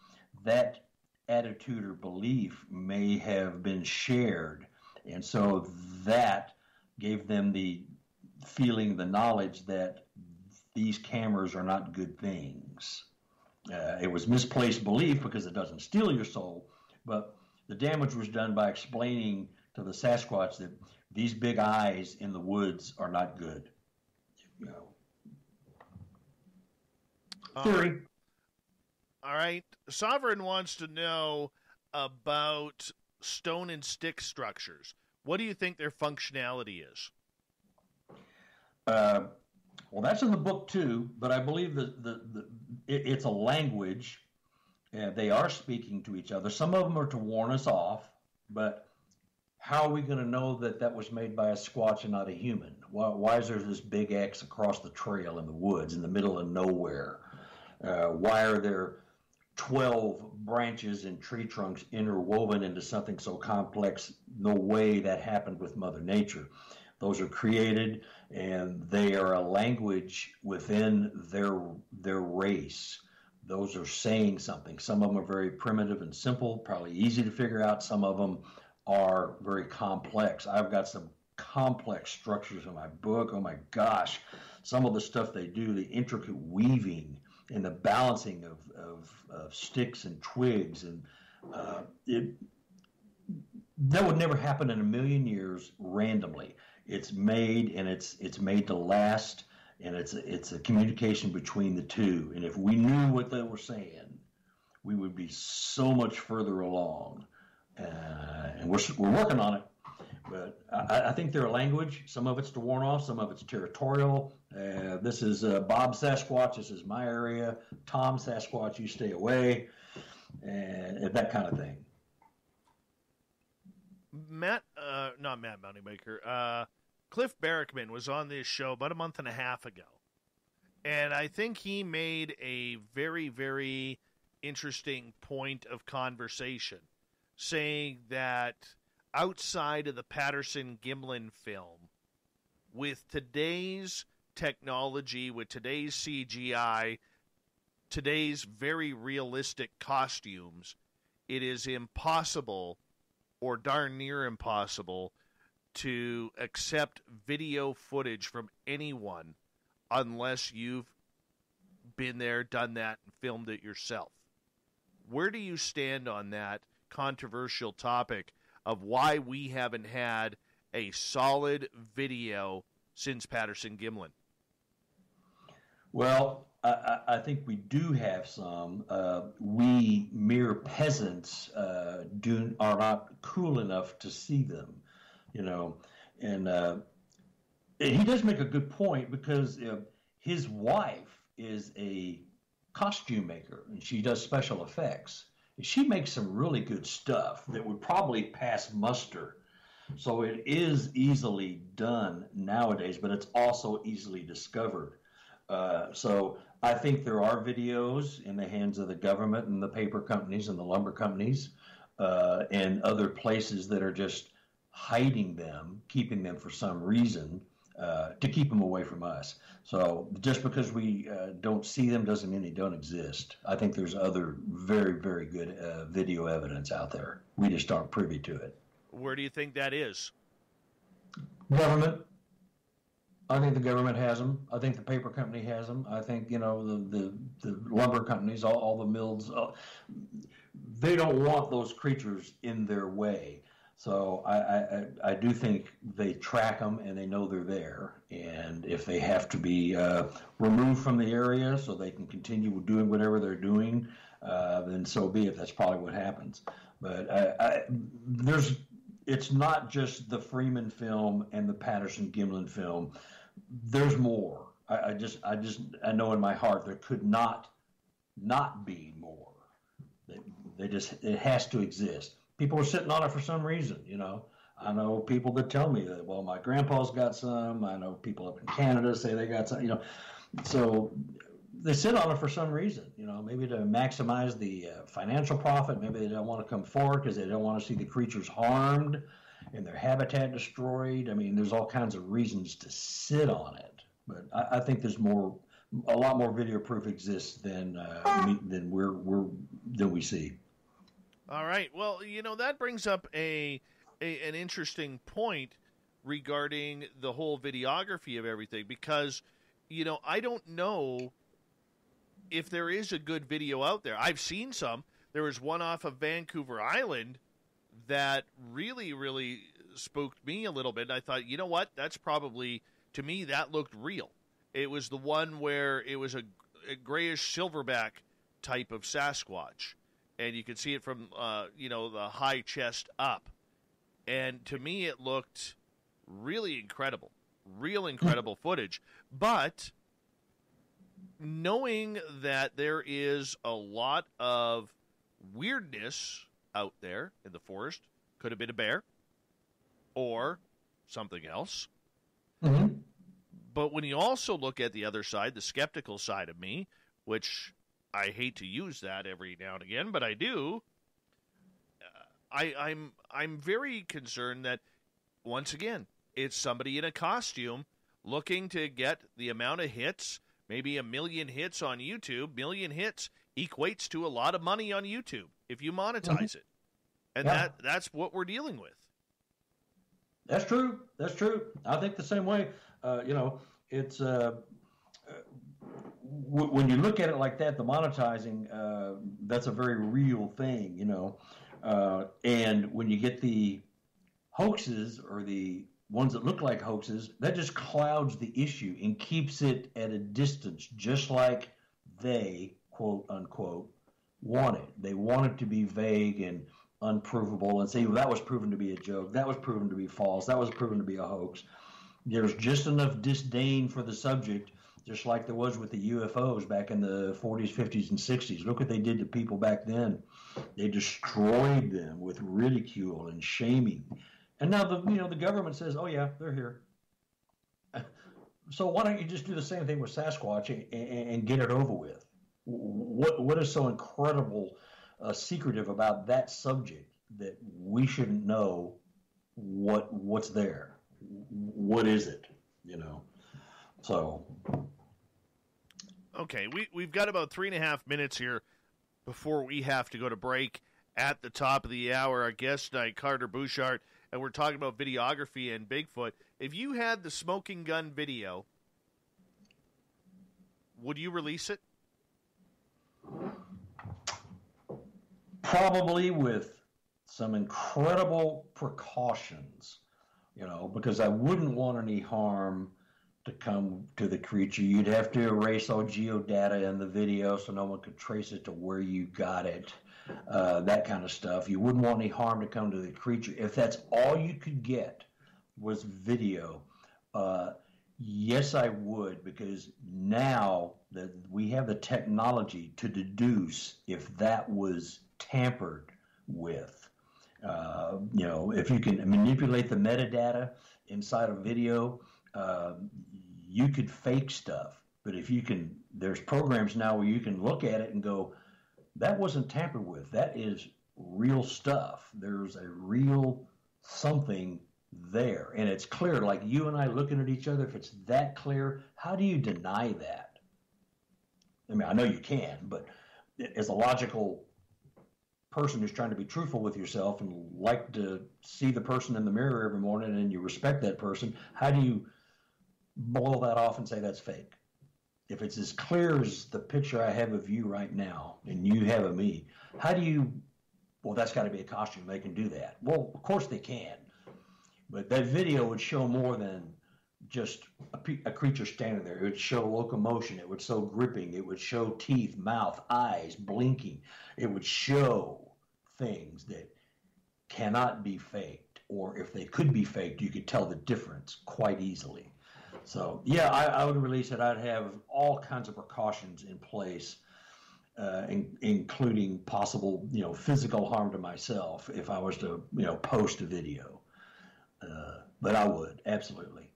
that attitude or belief may have been shared. And so that gave them the feeling, the knowledge that these cameras are not good things. It was misplaced belief because it doesn't steal your soul, but the damage was done by explaining to the Sasquatch that these big eyes in the woods are not good. You know. Theory. All right. Sovereign wants to know about stone and stick structures. What do you think their functionality is? Well, that's in the book too, but I believe that it's a language. They are speaking to each other. Some of them are to warn us off, but how are we going to know that that was made by a Squatch and not a human? Why is there this big X across the trail in the woods in the middle of nowhere? Why are there 12 branches and tree trunks interwoven into something so complex. No way that happened with Mother Nature. Those are created, and they are a language within their race. Those are saying something. Some of them are very primitive and simple, probably easy to figure out. Some of them are very complex. I've got some complex structures in my book. Oh my gosh, some of the stuff they do, the intricate weaving and the balancing of sticks and twigs, and that would never happen in a million years randomly. It's made, and it's made to last, and it's a communication between the two. And if we knew what they were saying, we would be so much further along. And we're working on it. But I think they're a language. Some of it's to warn off. Some of it's territorial. This is Bob Sasquatch. This is my area. Tom Sasquatch, you stay away. And that kind of thing. Not Matt Moneymaker. Cliff Barrickman was on this show about a month and a half ago. And I think he made a very, very interesting point of conversation, saying that outside of the Patterson-Gimlin film, with today's technology, with today's CGI, today's very realistic costumes, it is impossible, or darn near impossible, to accept video footage from anyone unless you've been there, done that, and filmed it yourself. Where do you stand on that controversial topic of why we haven't had a solid video since Patterson-Gimlin? Well, I think we do have some. We mere peasants are not cool enough to see them, And he does make a good point, because his wife is a costume maker, and she does special effects. She makes some really good stuff that would probably pass muster. So it is easily done nowadays, but it's also easily discovered. So I think there are videos in the hands of the government and the paper companies and the lumber companies and other places that are just hiding them, keeping them for some reason, to keep them away from us. So just because we don't see them doesn't mean they don't exist. I think there's other very, very good video evidence out there. We just aren't privy to it. Where do you think that is? Government. I think the government has them. I think the paper company has them. I think, the lumber companies, all the mills, they don't want those creatures in their way. So I do think they track them, and they know they're there. And if they have to be removed from the area so they can continue doing whatever they're doing, then so be it. That's probably what happens. But it's not just the Freeman film and the Patterson-Gimlin film. There's more. I know in my heart there could not be more. It has to exist. People are sitting on it for some reason, I know people that tell me that, well, my grandpa's got some. I know people up in Canada say they got some, So they sit on it for some reason, maybe to maximize the financial profit. Maybe they don't want to come forward because they don't want to see the creatures harmed and their habitat destroyed. I mean, there's all kinds of reasons to sit on it. But I think there's a lot more video proof exists than we see. All right. Well, that brings up an interesting point regarding the whole videography of everything, because, I don't know if there is a good video out there. I've seen some. There was one off of Vancouver Island that really, really spooked me a little bit. I thought, you know what? That's probably, to me, that looked real. It was the one where it was a grayish silverback type of Sasquatch. And you could see it from, the high chest up. And to me, it looked really incredible. Real incredible footage. But knowing that there is a lot of weirdness out there in the forest, could have been a bear or something else. Mm-hmm. But when you also look at the other side, the skeptical side of me, which I hate to use that every now and again, but I do. I'm very concerned that, once again, it's somebody in a costume looking to get the amount of hits, maybe 1 million hits on YouTube. 1 million hits equates to a lot of money on YouTube if you monetize it. And that's what we're dealing with. That's true. That's true. I think the same way. It's when you look at it like that, the monetizing, that's a very real thing, and when you get the hoaxes or the ones that look like hoaxes, that just clouds the issue and keeps it at a distance, just like they, quote unquote, want it. They want it to be vague and unprovable and say, well, that was proven to be a joke, that was proven to be false, that was proven to be a hoax. There's just enough disdain for the subject, just like there was with the UFOs back in the 40s, 50s, and 60s. Look what they did to people back then. They destroyed them with ridicule and shaming. And now the government says, oh yeah, they're here. So why don't you just do the same thing with Sasquatch and get it over with? What is so incredible secretive about that subject that we shouldn't know what's there? What is it? So. Okay, we've got about 3.5 minutes here before we have to go to break. At the top of the hour, our guest tonight, Carter Buschardt, and we're talking about videography and Bigfoot. If you had the smoking gun video, would you release it? Probably with some incredible precautions, because I wouldn't want any harm to come to the creature. You'd have to erase all geodata in the video so no one could trace it to where you got it, that kind of stuff. You wouldn't want any harm to come to the creature. If that's all you could get was video, yes, I would, because now that we have the technology to deduce if that was tampered with. If you can manipulate the metadata inside a video, you could fake stuff. But if you can, there's programs now where you can look at it and go, that wasn't tampered with. That is real stuff. There's a real something there. And it's clear, like you and I looking at each other, if it's that clear, how do you deny that? I mean, I know you can, but as a logical person who's trying to be truthful with yourself and like to see the person in the mirror every morning and you respect that person, how do you boil that off and say that's fake? If it's as clear as the picture I have of you right now and you have of me, how do you, well, that's got to be a costume. They can do that. Well, of course they can. But that video would show more than just a creature standing there. It would show locomotion. It would show gripping. It would show teeth, mouth, eyes, blinking. It would show things that cannot be faked. Or if they could be faked, you could tell the difference quite easily. So, yeah, I would release it. I'd have all kinds of precautions in place, including possible, physical harm to myself if I was to, post a video. But I would, absolutely.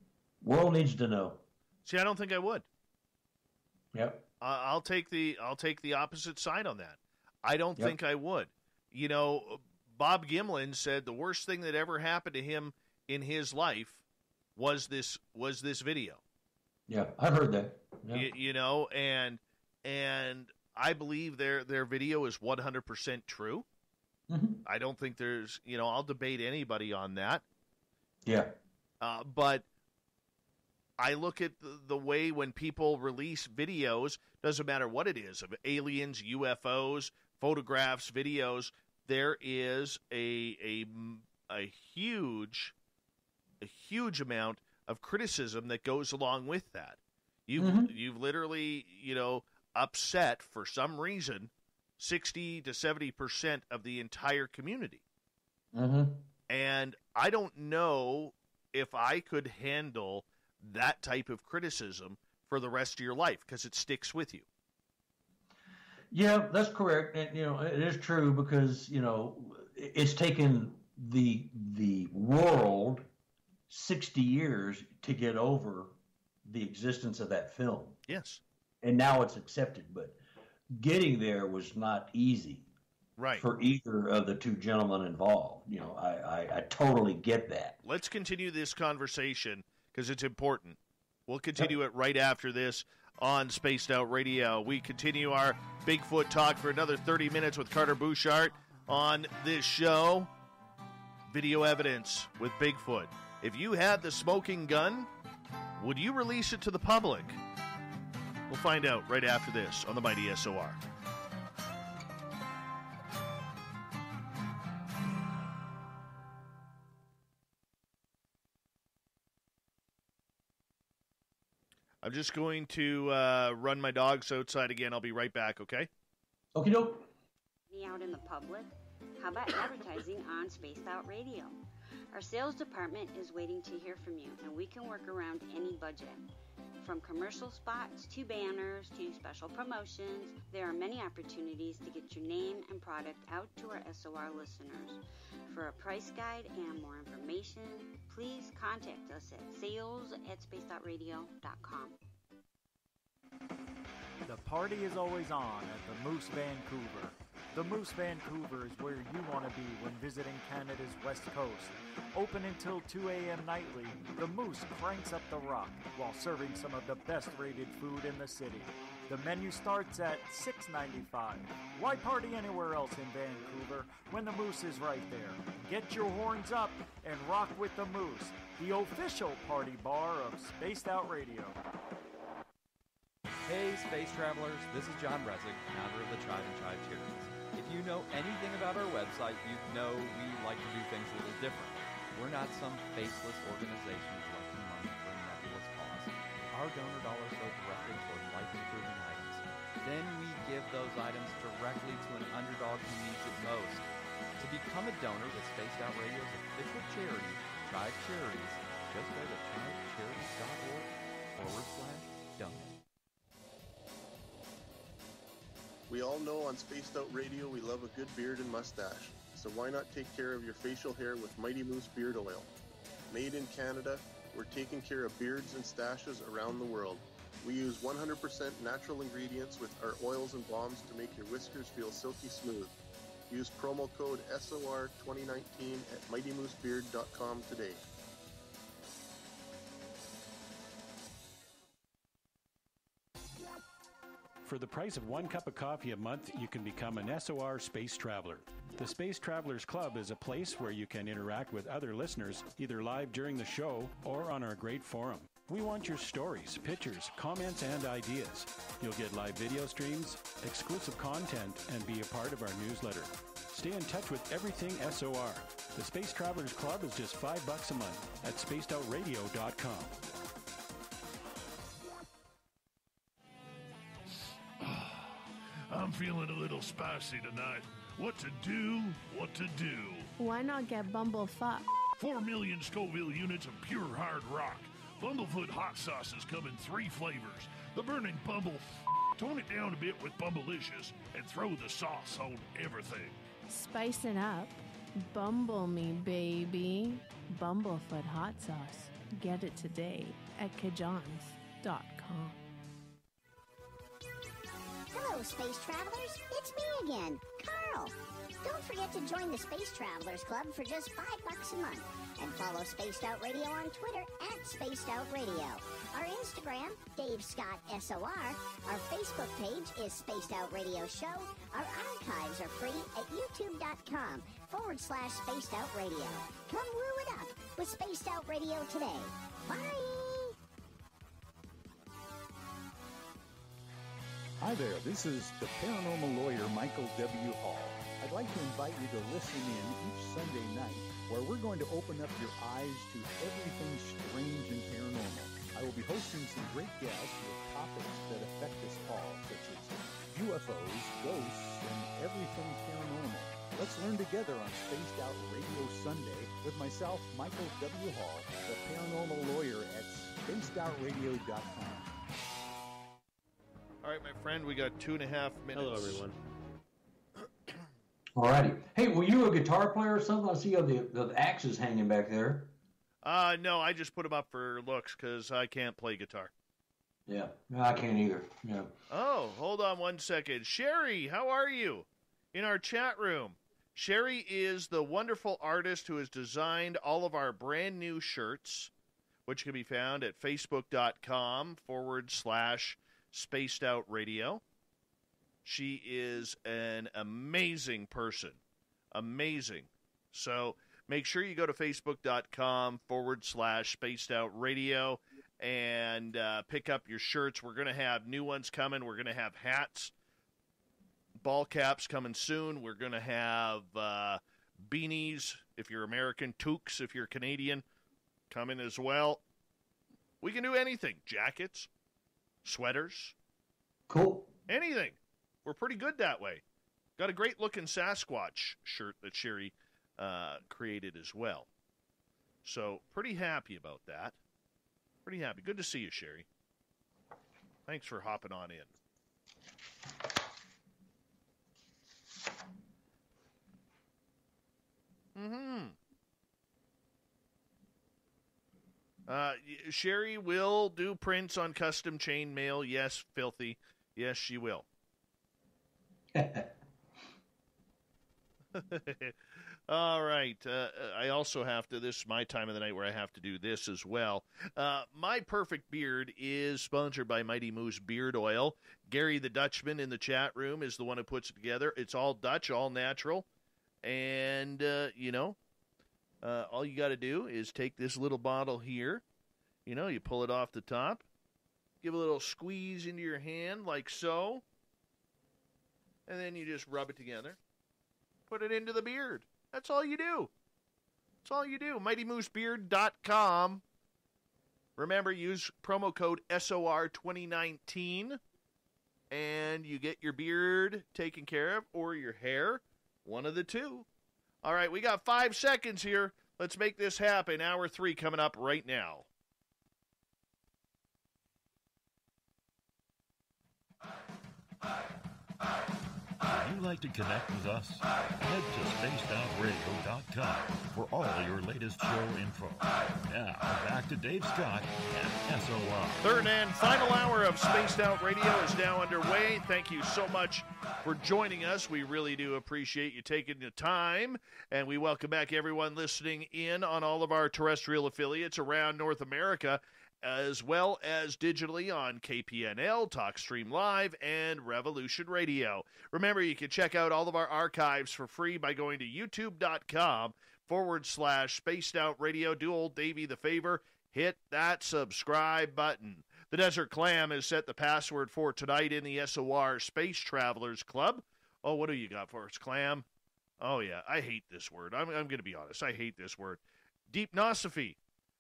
World needs to know. See, I don't think I would. Yep. I'll take the opposite side on that. I don't think I would. Bob Gimlin said the worst thing that ever happened to him in his life was this video. Yeah, I've heard that. Yeah. And I believe their video is 100% true. Mm-hmm. I don't think there's, I'll debate anybody on that. Yeah. But I look at the way when people release videos, doesn't matter what it is, of aliens, UFOs, photographs, videos, there is a huge amount of criticism that goes along with that. You've literally, upset for some reason 60 to 70% of the entire community. Mm-hmm. And I don't know if I could handle that type of criticism for the rest of your life, because it sticks with you. Yeah, that's correct. And, it is true because, it's taken the world 60 years to get over the existence of that film. Yes. And now it's accepted. But getting there was not easy. Right. For either of the two gentlemen involved. You know, I totally get that. Let's continue this conversation because it's important. We'll continue it right after this on Spaced Out Radio. We continue our Bigfoot talk for another 30 minutes with Carter Buschardt on this show. Video evidence with Bigfoot. If you had the smoking gun, would you release it to the public? We'll find out right after this on the Mighty SOR. I'm just going to run my dogs outside again. I'll be right back, okay? Okie doke. Out in the public? How about advertising on Spaced Out Radio? Our sales department is waiting to hear from you, and we can work around any budget. From commercial spots to banners to special promotions, there are many opportunities to get your name and product out to our SOR listeners. For a price guide and more information, please contact us at sales@spacedoutradio.com. The party is always on at the Moose Vancouver. The Moose Vancouver is where you want to be when visiting Canada's West Coast. Open until 2 a.m. nightly, the Moose cranks up the rock while serving some of the best-rated food in the city. The menu starts at $6.95. Why party anywhere else in Vancouver when the Moose is right there? Get your horns up and rock with the Moose, the official party bar of Spaced Out Radio. Hey, space travelers, this is John Resig, founder of the Tribe and Tribe Charities. If you know anything about our website, you know we like to do things a little differently. We're not some faceless organization collecting money for a nebulous cause. Our donor dollars go directly toward life-improving items. Then we give those items directly to an underdog who needs it most. To become a donor with Spaced Out Radio's official charity, Tribe Charities, just go to tribecharities.org/donate. We all know on Spaced Out Radio we love a good beard and mustache, so why not take care of your facial hair with Mighty Moose Beard Oil? Made in Canada, we're taking care of beards and stashes around the world. We use 100% natural ingredients with our oils and balms to make your whiskers feel silky smooth. Use promo code SOR2019 at MightyMooseBeard.com today. For the price of one cup of coffee a month, you can become an SOR Space Traveler. The Space Travelers Club is a place where you can interact with other listeners, either live during the show or on our great forum. We want your stories, pictures, comments, and ideas. You'll get live video streams, exclusive content, and be a part of our newsletter. Stay in touch with everything SOR. The Space Travelers Club is just $5 a month at spacedoutradio.com. I'm feeling a little spicy tonight. What to do? Why not get Bumblefuck? 4 million Scoville units of pure hard rock. Bumblefoot hot sauces come in 3 flavors. The burning Bumble. Tone it down a bit with Bumblicious and throw the sauce on everything. Spice it up. Bumble me, baby. Bumblefoot hot sauce. Get it today at kajans.com. Hello, space travelers. It's me again, Carl. Don't forget to join the Space Travelers Club for just $5 a month. And follow Spaced Out Radio on Twitter at Spaced Out Radio. Our Instagram, Dave Scott SOR. Our Facebook page is Spaced Out Radio Show. Our archives are free at youtube.com/Spaced Out Radio. Come woo it up with Spaced Out Radio today. Bye! Hi there, this is the paranormal lawyer Michael W. Hall. I'd like to invite you to listen in each Sunday night where we're going to open up your eyes to everything strange and paranormal. I will be hosting some great guests with topics that affect us all, such as UFOs, ghosts, and everything paranormal. Let's learn together on Spaced Out Radio Sunday with myself, Michael W. Hall, the paranormal lawyer at spacedoutradio.com. All right, my friend, we got 2.5 minutes. Hello, everyone. All righty. Hey, were you a guitar player or something? I see the axes hanging back there. No, I just put them up for looks because I can't play guitar. Yeah, no, I can't either. Yeah. Oh, hold on one second. Sherry, how are you? In our chat room. Sherry is the wonderful artist who has designed all of our brand new shirts, which can be found at facebook.com/spacedoutradio. She is an amazing person. Amazing. So make sure you go to facebook.com/spacedoutradio and pick up your shirts. We're going to have new ones coming. We're going to have hats, ball caps coming soon. We're going to have beanies, if you're American, toques, if you're Canadian, coming as well. We can do anything. Jackets, sweaters. Cool. Anything. We're pretty good that way. Got a great-looking Sasquatch shirt that Sherry created as well. So pretty happy about that. Pretty happy. Good to see you, Sherry. Thanks for hopping on in. Sherry will do prints on custom chain mail. Yes, filthy. Yes, she will. All right. I also have to, this is my time of the night where I have to do this as well. My Perfect Beard is sponsored by Mighty Moose Beard Oil. Gary the Dutchman in the chat room is the one who puts it together. It's all Dutch, all natural. And, all you got to do is take this little bottle here. You pull it off the top. Give a little squeeze into your hand like so. And then you just rub it together. Put it into the beard. That's all you do. That's all you do. MightyMooseBeard.com. Remember, use promo code SOR2019, and you get your beard taken care of, or your hair, one of the two. All right, we got 5 seconds here. Let's make this happen. Hour 3 coming up right now. If you'd like to connect with us, head to spacedoutradio.com for all your latest show info. Now, back to Dave Scott and SOR. Third and final hour of Spaced Out Radio is now underway. Thank you so much for joining us. We really do appreciate you taking the time, and we welcome back everyone listening in on all of our terrestrial affiliates around North America, as well as digitally on KPNL, TalkStream Live, and Revolution Radio. Remember, you can check out all of our archives for free by going to youtube.com/Spaced Out Radio. Do old Davey the favor, hit that subscribe button. The Desert Clam has set the password for tonight in the SOR Space Travelers Club. Oh, what do you got for us, Clam? Oh, yeah, I hate this word. I'm going to be honest. I hate this word. Deepnosophy.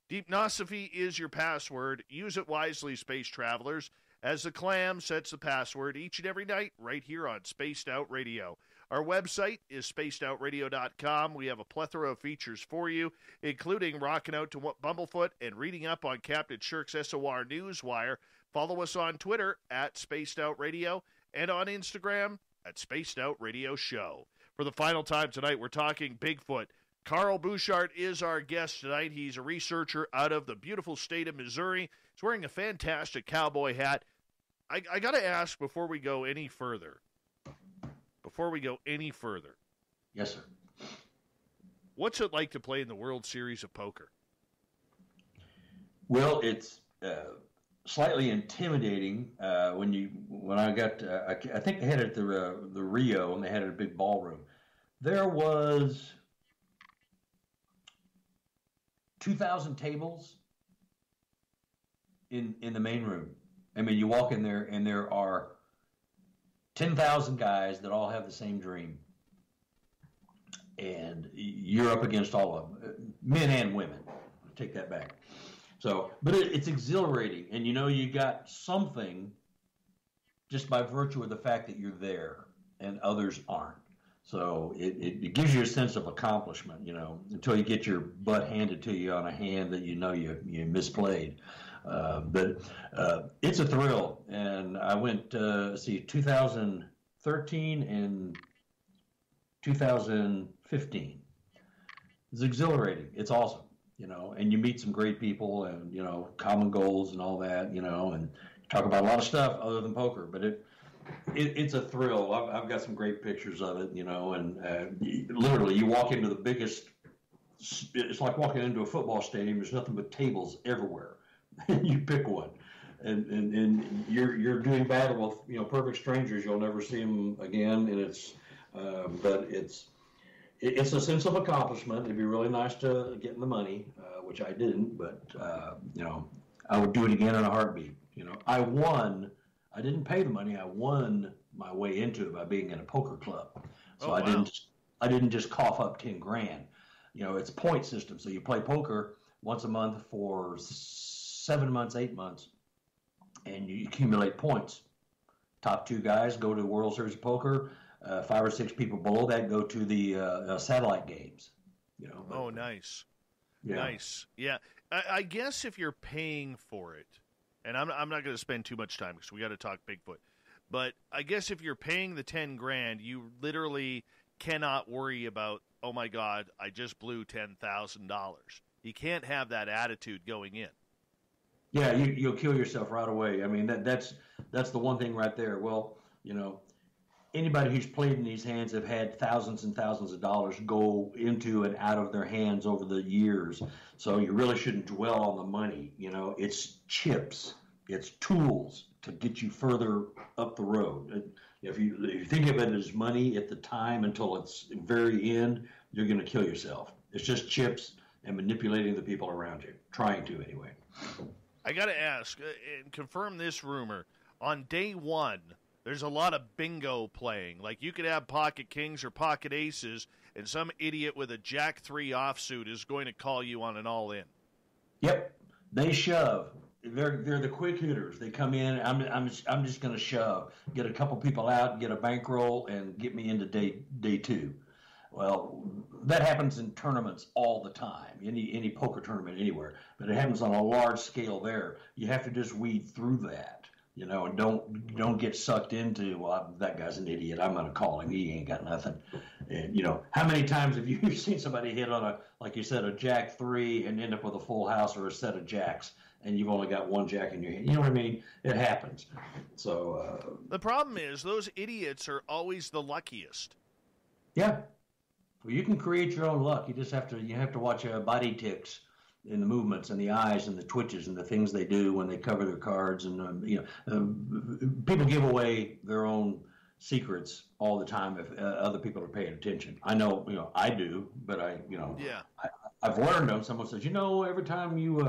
Deepnosophy is your password. Use it wisely, space travelers, as the Clam sets the password each and every night right here on Spaced Out Radio. Our website is spacedoutradio.com. We have a plethora of features for you, including rocking out to Bumblefoot and reading up on Captain Shirk's SOR Newswire. Follow us on Twitter at Spaced Out Radio and on Instagram at Spaced Out Radio Show. For the final time tonight, we're talking Bigfoot. Carl Buschardt is our guest tonight. He's a researcher out of the beautiful state of Missouri. He's wearing a fantastic cowboy hat. I got to ask before we go any further. Yes, sir. What's it like to play in the World Series of Poker? Well, it's slightly intimidating when I got. I think they had it at the Rio, and they had it at a big ballroom. There was 2,000 tables in the main room. I mean, you walk in there, and there are 10,000 guys that all have the same dream. And you're up against all of them, men and women. Take that back. So, but it's exhilarating. And you got something just by virtue of the fact that you're there and others aren't. So it gives you a sense of accomplishment, until you get your butt handed to you on a hand that you misplayed. But it's a thrill. And I went, 2013 and 2015. It's exhilarating. It's awesome, and you meet some great people and, common goals and all that, and talk about a lot of stuff other than poker, but it's a thrill. I've got some great pictures of it, and literally you walk into the biggest, it's like walking into a football stadium. There's nothing but tables everywhere. You pick one, and you're doing battle with perfect strangers. You'll never see them again, and but it's a sense of accomplishment. It'd be really nice to get in the money, which I didn't, but I would do it again in a heartbeat. I won. I didn't pay the money. I won my way into it by being in a poker club. So I didn't just cough up 10 grand. It's a point system. So you play poker once a month for 7 months, 8 months, and you accumulate points. Top 2 guys go to the World Series of Poker. 5 or 6 people below that go to the satellite games. Oh, nice. Yeah. Nice. Yeah. I guess if you're paying for it, and I'm not going to spend too much time because we got to talk Bigfoot, but I guess if you're paying the 10 grand, you literally cannot worry about, oh my God, I just blew $10,000. You can't have that attitude going in. Yeah, you'll kill yourself right away. I mean, that's the one thing right there. Well, anybody who's played in these hands have had thousands and thousands of dollars go into and out of their hands over the years. So you really shouldn't dwell on the money. It's chips, it's tools to get you further up the road. If you think of it as money at the time until it's very end, you're going to kill yourself. It's just chips and manipulating the people around you, trying to anyway. I got to ask and confirm this rumor. On day one, there's a lot of bingo playing. Like you could have pocket kings or pocket aces, and some idiot with a Jack 3 offsuit is going to call you on an all-in. Yep, they shove. They're the quick hitters. They come in. I'm just going to shove, get a couple people out, get a bankroll, and get me into day 2. Well, that happens in tournaments all the time, any poker tournament anywhere. But it happens on a large scale there. You have to just weed through that, and don't get sucked into, well, that guy's an idiot. I'm going to call him. He ain't got nothing. And, how many times have you seen somebody hit on like you said, a Jack 3 and end up with a full house or a set of jacks, and you've only got one jack in your hand? You know what I mean? It happens. So the problem is those idiots are always the luckiest. Yeah. Well, you can create your own luck. You just have to watch body tics in the movements and the eyes and the twitches and the things they do when they cover their cards. And people give away their own secrets all the time if other people are paying attention. I know, I do, but I've learned them. Someone says, every time you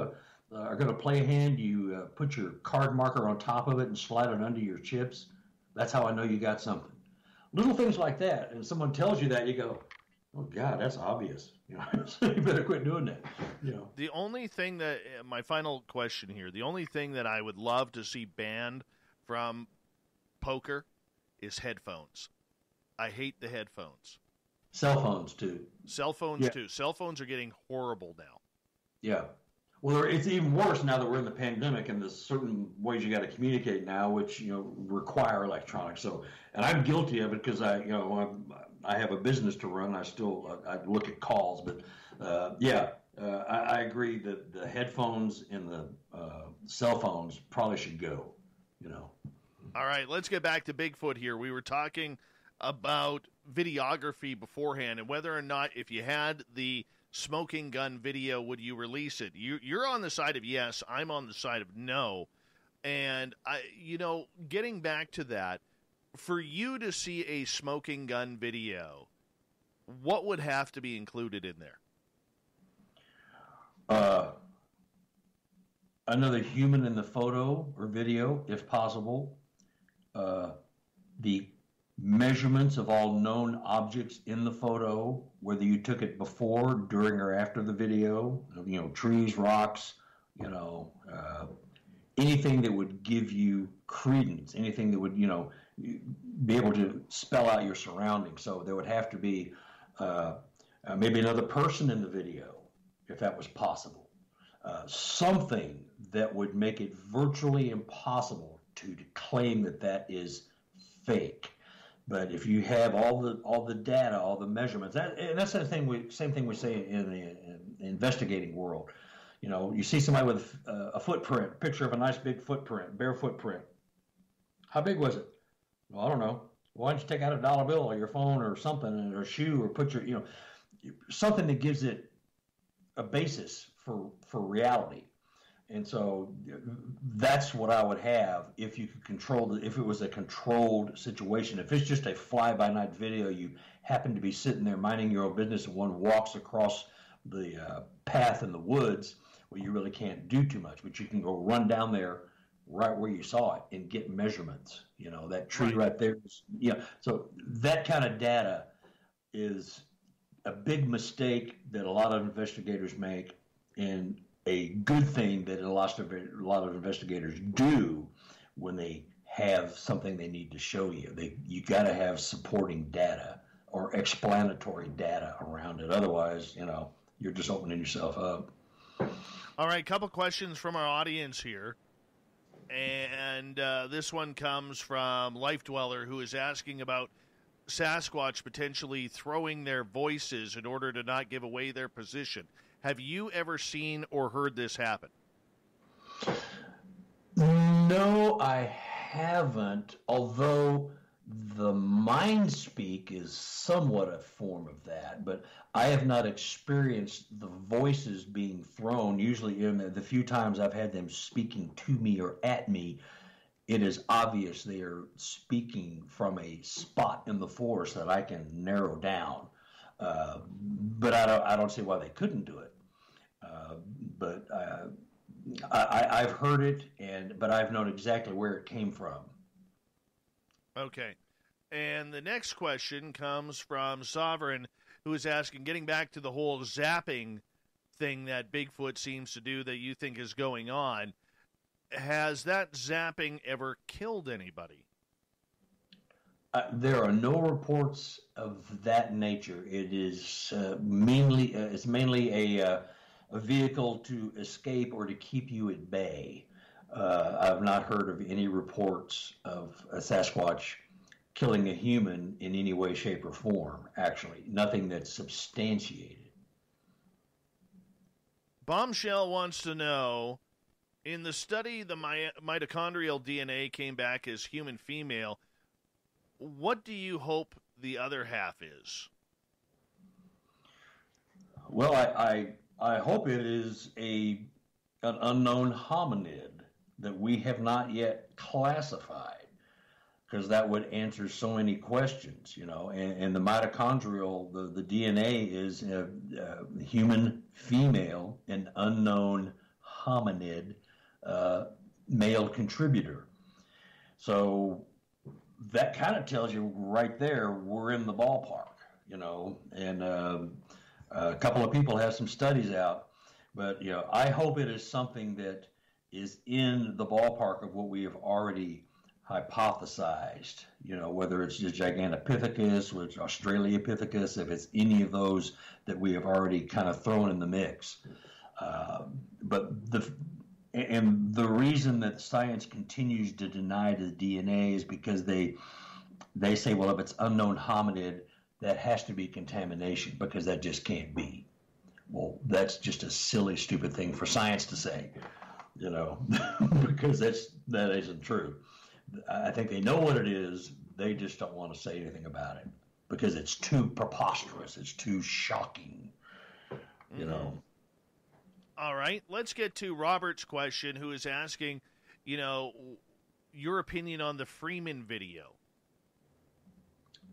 are going to play a hand, you put your card marker on top of it and slide it under your chips. That's how I know you got something. Little things like that. And someone tells you that, you go, oh God, that's obvious. So you better quit doing that. The only thing that, my final question here, the only thing that I would love to see banned from poker is headphones. I hate the headphones. Cell phones too. Cell phones too. Cell phones are getting horrible now. Yeah. Well, it's even worse now that we're in the pandemic, and there's certain ways you got to communicate now, which require electronics. So, and I'm guilty of it because I have a business to run. I look at calls, but I agree that the headphones and the cell phones probably should go. All right, let's get back to Bigfoot here. We were talking about videography beforehand and whether or not, if you had the smoking gun video, would you release it? You're on the side of yes. I'm on the side of no. And getting back to that, for you to see a smoking gun video, what would have to be included in there? Another human in the photo or video, if possible. The measurements of all known objects in the photo, whether you took it before, during, or after the video, trees, rocks, anything that would give you credence, anything that would, be able to spell out your surroundings. So there would have to be maybe another person in the video, if that was possible. Something that would make it virtually impossible to claim that is fake. But if you have all the data, all the measurements, and that's the same thing we say in the investigating world. You see somebody with a footprint, picture of a nice big footprint, bare footprint. How big was it? Well, I don't know. Why don't you take out a dollar bill or your phone or something or a shoe or put your, something that gives it a basis for reality. And so that's what I would have if you could control if it was a controlled situation. If it's just a fly-by-night video, you happen to be sitting there minding your own business and one walks across the path in the woods, well, you really can't do too much, but you can go run down there right where you saw it and get measurements. That tree right there. So that kind of data is a big mistake that a lot of investigators make, and a good thing that a lot of investigators do when they have something they need to show you. You got to have supporting data or explanatory data around it. Otherwise, you're just opening yourself up. All right, couple questions from our audience here. And this one comes from Life Dweller, who is asking about Sasquatch potentially throwing their voices in order to not give away their position. Have you ever seen or heard this happen? No, I haven't, although the mind speak is somewhat a form of that, but I have not experienced the voices being thrown. Usually in the few times I've had them speaking to me or at me, it is obvious they are speaking from a spot in the forest that I can narrow down. But I don't see why they couldn't do it. But I've heard it, but I've known exactly where it came from. Okay. And the next question comes from Sovereign, who is asking, getting back to the whole zapping thing that Bigfoot seems to do that you think is going on, has that zapping ever killed anybody? There are no reports of that nature. It is mainly a vehicle to escape or to keep you at bay. I've not heard of any reports of a Sasquatch killing a human in any way, shape, or form, actually. Nothing that's substantiated. Bombshell wants to know, in the study, the mitochondrial DNA came back as human female. What do you hope the other half is? Well, I hope it is an unknown hominid that we have not yet classified, because that would answer so many questions, and the mitochondrial, the DNA is a human female, an unknown hominid, male contributor. So that kind of tells you right there we're in the ballpark, and a couple of people have some studies out, but I hope it is something that is in the ballpark of what we have already hypothesized, whether it's the Gigantopithecus, or it's Australopithecus, if it's any of those that we have already kind of thrown in the mix. But the reason that science continues to deny the DNA is because they say, well, if it's unknown hominid, that has to be contamination, because that just can't be. Well, that's just a silly, stupid thing for science to say, because that isn't true. I think they know what it is. They just don't want to say anything about it because it's too preposterous. It's too shocking, All right, let's get to Robert's question, who is asking, your opinion on the Freeman video.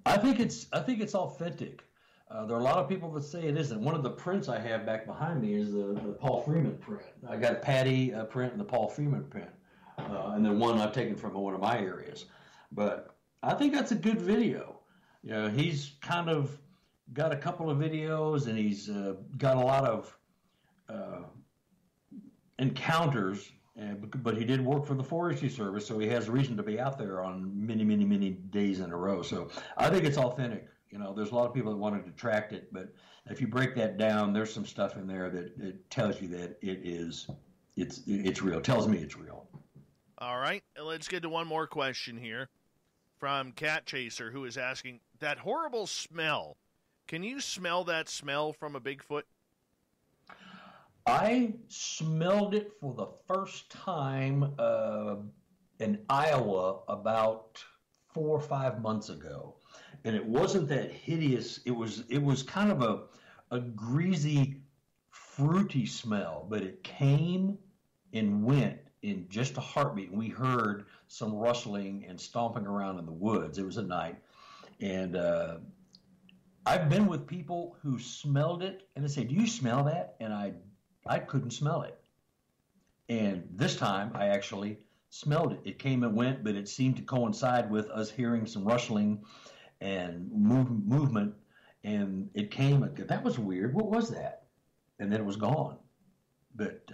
I think it's authentic. There are a lot of people that say it isn't. One of the prints I have back behind me is the Paul Freeman print. I got a Patty print and the Paul Freeman print, and then one I've taken from one of my areas. But I think that's a good video. He's kind of got a couple of videos, and he's got a lot of encounters, but he did work for the Forestry Service, so he has reason to be out there on many, many, many days in a row. So I think it's authentic. There's a lot of people that want to detract it, but if you break that down, there's some stuff in there that it tells you that it's real. It tells me it's real. All right, let's get to one more question here from Cat Chaser, who is asking, that horrible smell, can you smell that smell from a Bigfoot? I smelled it for the first time in Iowa about 4 or 5 months ago, and it wasn't that hideous. It was kind of a greasy, fruity smell, but it came and went in just a heartbeat. And we heard some rustling and stomping around in the woods. It was at night, and I've been with people who smelled it, and they say, "Do you smell that?" And I couldn't smell it. And this time I actually smelled it. It came and went, but it seemed to coincide with us hearing some rustling and movement. And it came, that was weird. What was that? And then it was gone. But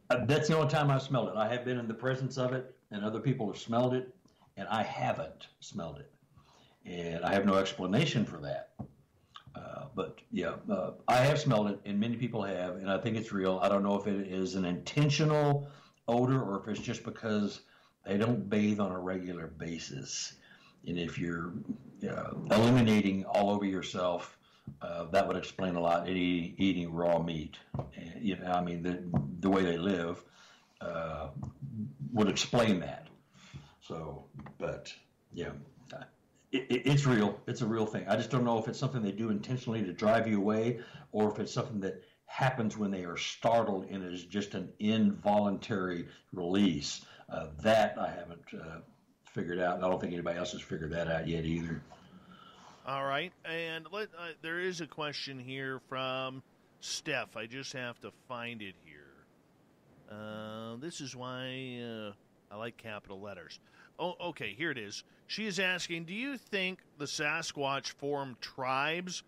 that's the only time I've smelled it. I have been in the presence of it, and other people have smelled it, and I haven't smelled it. And I have no explanation for that. But yeah, I have smelled it, and many people have, and I think it's real. I don't know if it is an intentional odor or if it's just because they don't bathe on a regular basis. And if you're eliminating all over yourself, that would explain a lot. Eating raw meat, and, I mean, the way they live would explain that. So, but yeah. It's real. It's a real thing. I just don't know if it's something they do intentionally to drive you away, or if it's something that happens when they are startled and it is just an involuntary release. That I haven't figured out, and I don't think anybody else has figured that out yet either. All right, and there is a question here from Steph. I just have to find it here. This is why I like capital letters. Oh, okay, here it is. She is asking, do you think the Sasquatch form tribes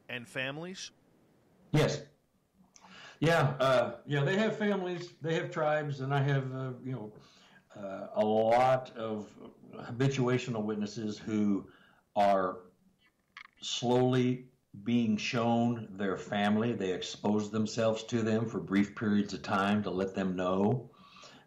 and families? Yes. Yeah, they have families, they have tribes, and I have, a lot of habituational witnesses who are slowly being shown their family. They expose themselves to them for brief periods of time to let them know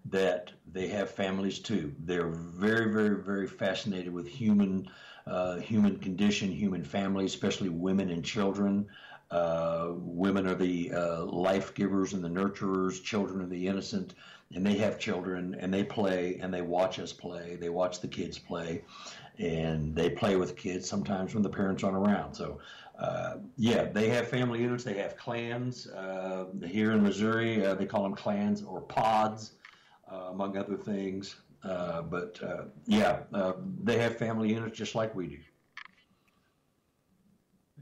that they have families too. They're very, very, very fascinated with human condition, human families, especially women and children. Women are the life givers and the nurturers. Children are the innocent, and they have children, and they play, and they watch us play. They watch the kids play, and they play with kids sometimes when the parents aren't around. So, they have family units. They have clans. Here in Missouri, they call them clans or pods. Among other things, they have family units just like we do.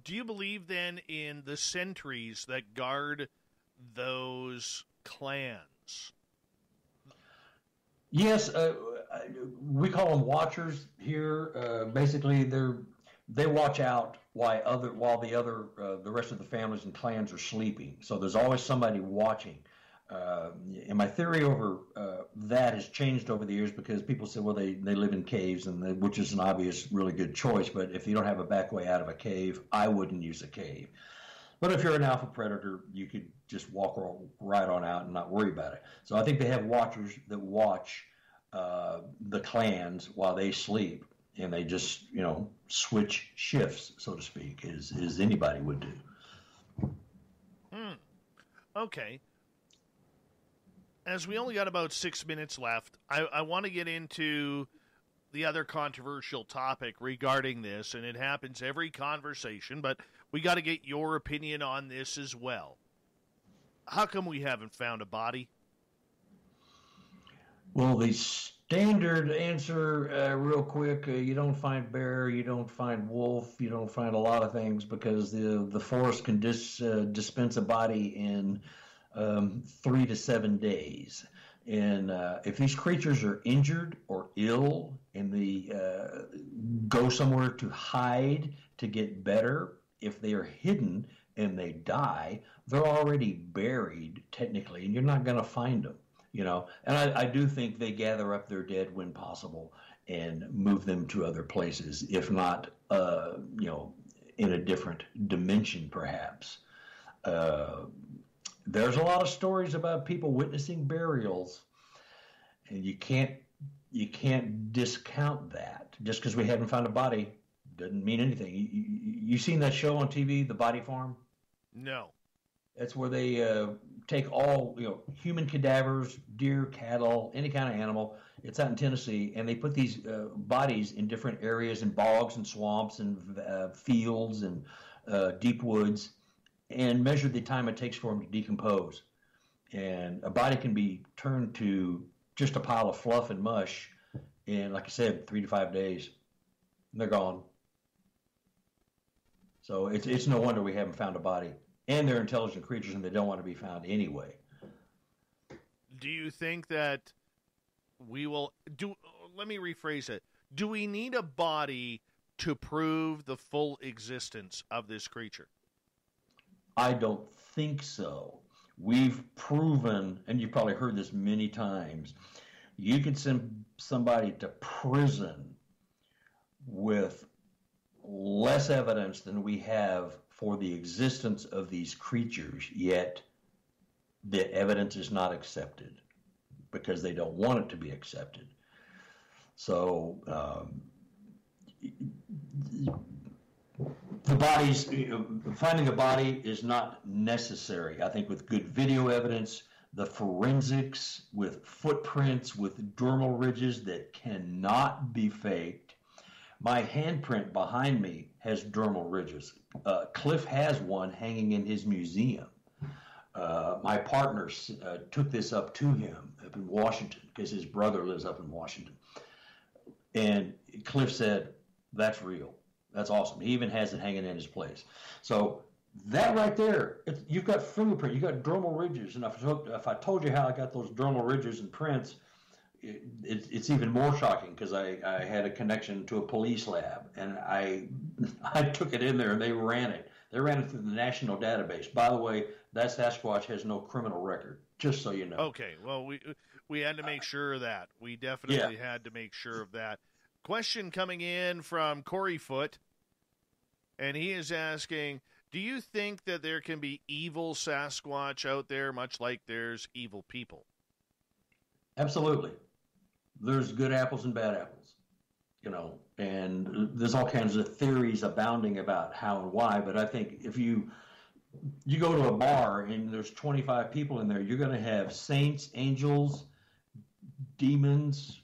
Do you believe then in the sentries that guard those clans? Yes, we call them watchers here. Basically, they watch out while the rest of the families and clans are sleeping. So there's always somebody watching. And my theory over that has changed over the years because people say, well, they live in caves, which is an obvious, really good choice. But if you don't have a back way out of a cave, I wouldn't use a cave. But if you're an alpha predator, you could just walk right on out and not worry about it. So I think they have watchers that watch the clans while they sleep, and they just, switch shifts, so to speak, as anybody would do. Okay. As we only got about 6 minutes left, I want to get into the other controversial topic regarding this, and it happens every conversation, but we got to get your opinion on this as well. How come we haven't found a body? Well, the standard answer, real quick, you don't find bear, you don't find wolf, you don't find a lot of things because the forest can dispense a body in 3 to 7 days. And if these creatures are injured or ill and they go somewhere to hide to get better, if they are hidden and they die, they're already buried technically, and you're not going to find them. And I do think they gather up their dead when possible and move them to other places, if not, in a different dimension, perhaps. There's a lot of stories about people witnessing burials, and you can't discount that. Just because we haven't found a body doesn't mean anything. You seen that show on TV, The Body Farm? No. That's where they take all, human cadavers, deer, cattle, any kind of animal. It's out in Tennessee, and they put these bodies in different areas, in bogs and swamps and fields and deep woods, and measure the time it takes for them to decompose. And a body can be turned to just a pile of fluff and mush in, like I said, 3 to 5 days. And they're gone. So it's no wonder we haven't found a body. And they're intelligent creatures, and they don't want to be found anyway. Do you think that we will let me rephrase it. Do we need a body to prove the full existence of this creature? I don't think so. We've proven, and you've probably heard this many times, you can send somebody to prison with less evidence than we have for the existence of these creatures, yet the evidence is not accepted because they don't want it to be accepted. So the bodies, finding a body is not necessary. I think with good video evidence, the forensics, with footprints, with dermal ridges that cannot be faked. My handprint behind me has dermal ridges. Cliff has one hanging in his museum. My partner took this up to him up in Washington because his brother lives up in Washington. And Cliff said, that's real. That's awesome. He even has it hanging in his place. So that right there, you've got fingerprint, you've got dermal ridges. And if I told you how I got those dermal ridges and prints, it's even more shocking because I had a connection to a police lab, and I took it in there and they ran it. They ran it through the national database. By the way, that Sasquatch has no criminal record, just so you know. Okay, well, we had to make sure of that. We definitely had to make sure of that. Question coming in from Corey Foot, and he is asking, do you think that there can be evil Sasquatch out there, much like there's evil people? Absolutely. There's good apples and bad apples, and there's all kinds of theories abounding about how and why. But I think if you go to a bar and there's 25 people in there, you're going to have saints, angels, demons,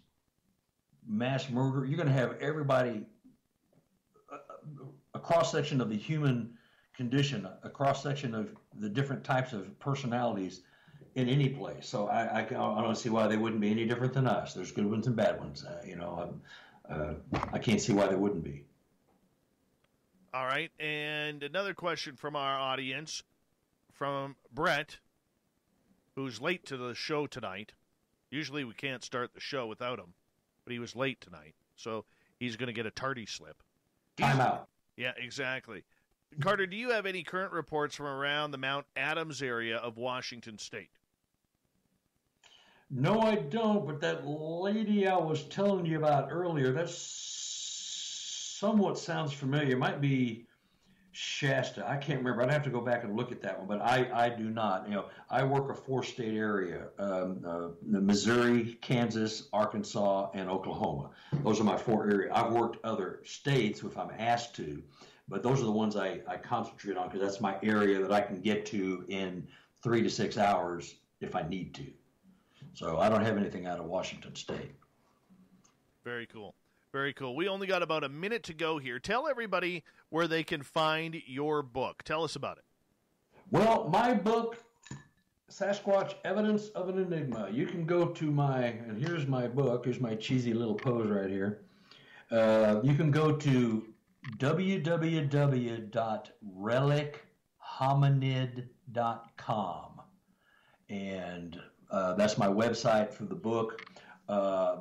mass murder. You're going to have everybody, a cross-section of the human condition, a cross-section of the different types of personalities in any place. So I don't see why they wouldn't be any different than us. There's good ones and bad ones. I can't see why they wouldn't be. All right, and another question from our audience, from Brett, who's late to the show tonight. Usually we can't start the show without him, but he was late tonight, so he's going to get a tardy slip. Time out. Yeah, exactly. Carter, do you have any current reports from around the Mount Adams area of Washington State? No, I don't, but that lady I was telling you about earlier, that somewhat sounds familiar. It might be Shasta. I can't remember. I'd have to go back and look at that one, but I do not. I work a 4-state area, Missouri, Kansas, Arkansas, and Oklahoma. Those are my 4 areas. I've worked other states if I'm asked to, but those are the ones I concentrate on because that's my area that I can get to in 3 to 6 hours if I need to. So I don't have anything out of Washington State. Very cool. Very cool. We only got about a minute to go here. Tell everybody where they can find your book. Tell us about it. Well, my book, Sasquatch, Evidence of an Enigma. You can go to and here's my book. Here's my cheesy little pose right here. You can go to www.relichominid.com. And that's my website for the book.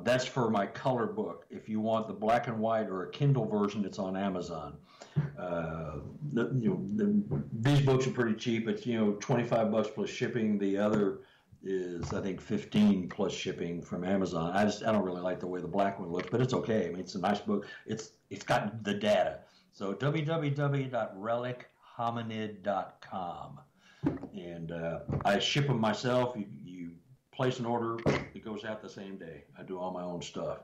That's for my color book. If you want the black and white or a Kindle version, it's on Amazon. These books are pretty cheap. It's $25 plus shipping. The other is I think $15 plus shipping from Amazon. I don't really like the way the black one looks, but it's okay. I mean, it's a nice book. It's got the data. So www.relichominid.com, and I ship them myself. You place an order, it goes out the same day. I do all my own stuff.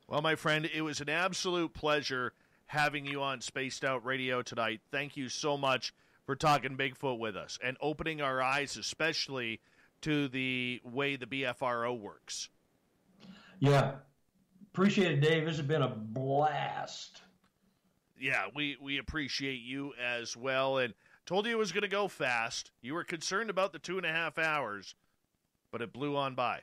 Well, my friend, it was an absolute pleasure having you on Spaced Out Radio tonight. Thank you so much for talking Bigfoot with us and opening our eyes, especially to the way the BFRO works. Yeah. Appreciate it, Dave. This has been a blast. Yeah, we appreciate you as well. And told you it was going to go fast. You were concerned about the 2.5 hours, but it blew on by.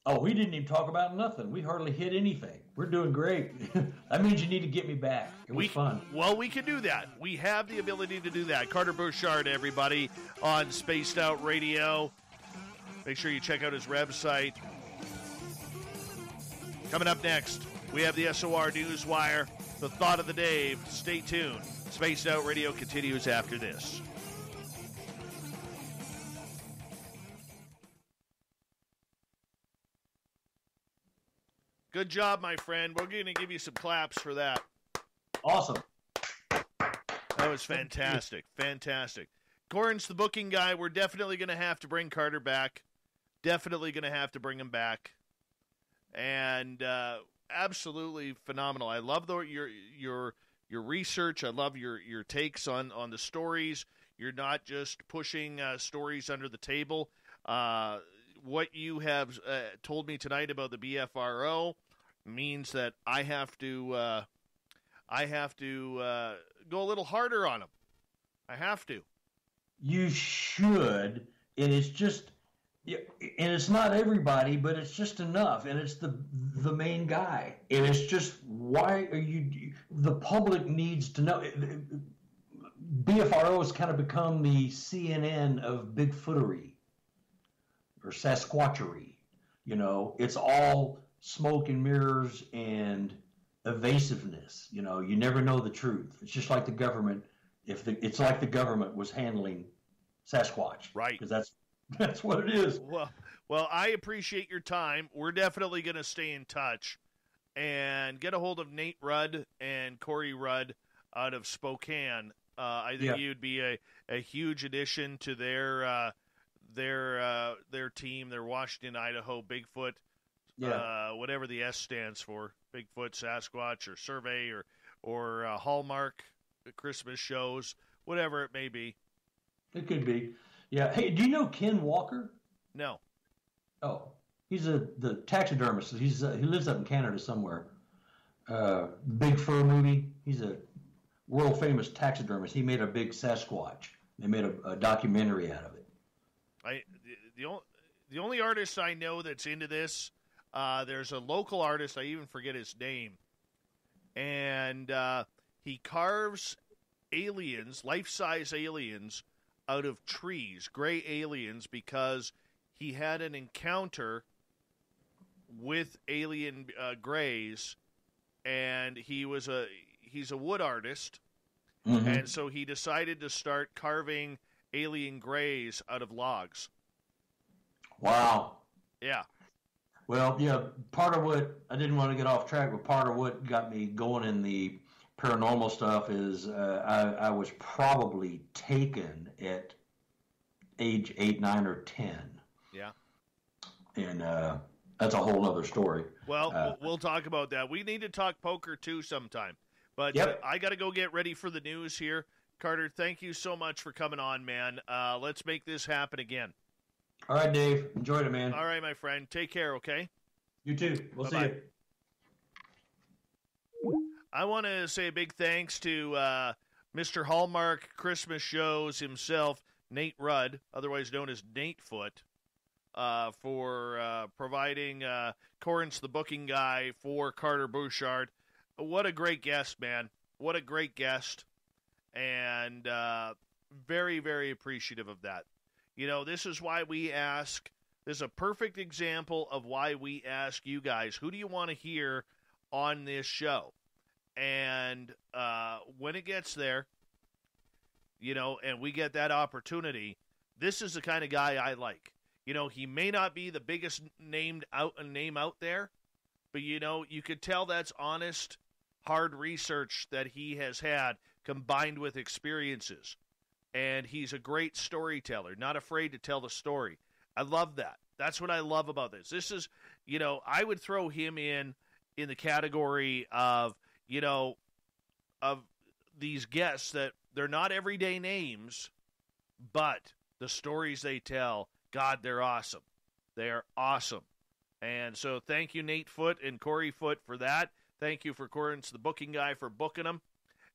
Oh, we didn't even talk about nothing. We hardly hit anything. We're doing great. That means you need to get me back. It was fun. Well, we can do that. We have the ability to do that. Carter Buschardt, everybody, on Spaced Out Radio. Make sure you check out his website. Coming up next, we have the SOR Newswire, the thought of the day. Stay tuned. Spaced Out Radio continues after this. Good job, my friend. We're going to give you some claps for that. Awesome. That was fantastic. Fantastic. Corin's the booking guy. We're definitely going to have to bring Carter back. Definitely going to have to bring him back. And absolutely phenomenal. I love your research. I love your takes on the stories. You're not just pushing stories under the table. What you have told me tonight about the BFRO means that I have to go a little harder on them. I have to. You should, and it's just, and it's not everybody, but it's just enough, and it's the main guy, and it's just why are you? The public needs to know. BFRO has kind of become the CNN of Bigfootery or Sasquatchery. You know, it's all smoke and mirrors and evasiveness. You know, you never know the truth. It's just like the government. It's like the government was handling Sasquatch, right? Because that's what it is. Well, I appreciate your time. We're definitely going to stay in touch and get a hold of Nate Rudd and Corey Rudd out of Spokane. I think you'd be a huge addition to their team, their Washington, Idaho Bigfoot, whatever the S stands for, Bigfoot, Sasquatch, or Survey, or Hallmark Christmas shows, whatever it may be. It could be. Yeah. Hey, do you know Ken Walker? No. Oh, he's the taxidermist. He lives up in Canada somewhere. Big Fur movie. He's a world famous taxidermist. He made a big Sasquatch. They made a documentary out of it. The only artist I know that's into this, there's a local artist, I even forget his name, and he carves aliens, life-size aliens, out of trees, gray aliens, because he had an encounter with alien grays, and he's a wood artist, and so he decided to start carving alien grays out of logs. Wow. Yeah. Well, yeah, part of what, I didn't want to get off track, but part of what got me going in the paranormal stuff is I was probably taken at age 8, 9, or 10. Yeah. And that's a whole other story. Well, we'll talk about that. We need to talk poker, too, sometime. But I got to go get ready for the news here. Carter, thank you so much for coming on, man. Let's make this happen again. All right, Dave. Enjoyed it, man. All right, my friend. Take care, okay? You too. We'll see you. I want to say a big thanks to Mr. Hallmark Christmas Shows himself, Nate Rudd, otherwise known as Nate Foot, for providing Corin's the booking guy for Carter Buschardt. What a great guest, man. What a great guest. And very, very appreciative of that. You know, this is why we ask, this is a perfect example of why we ask you guys, who do you want to hear on this show? And when it gets there, you know, and we get that opportunity, this is the kind of guy I like. You know, he may not be the biggest name out there, but, you know, you could tell that's honest, hard research that he has had combined with experiences. And he's a great storyteller, not afraid to tell the story. I love that. That's what I love about this. This is, you know, I would throw him in the category of, you know, of these guests that they're not everyday names, But the stories they tell, God, they're awesome. They are awesome. And so thank you, Nate Foote and Corey Foote, for that. Thank you for Corrence, the booking guy, for booking them.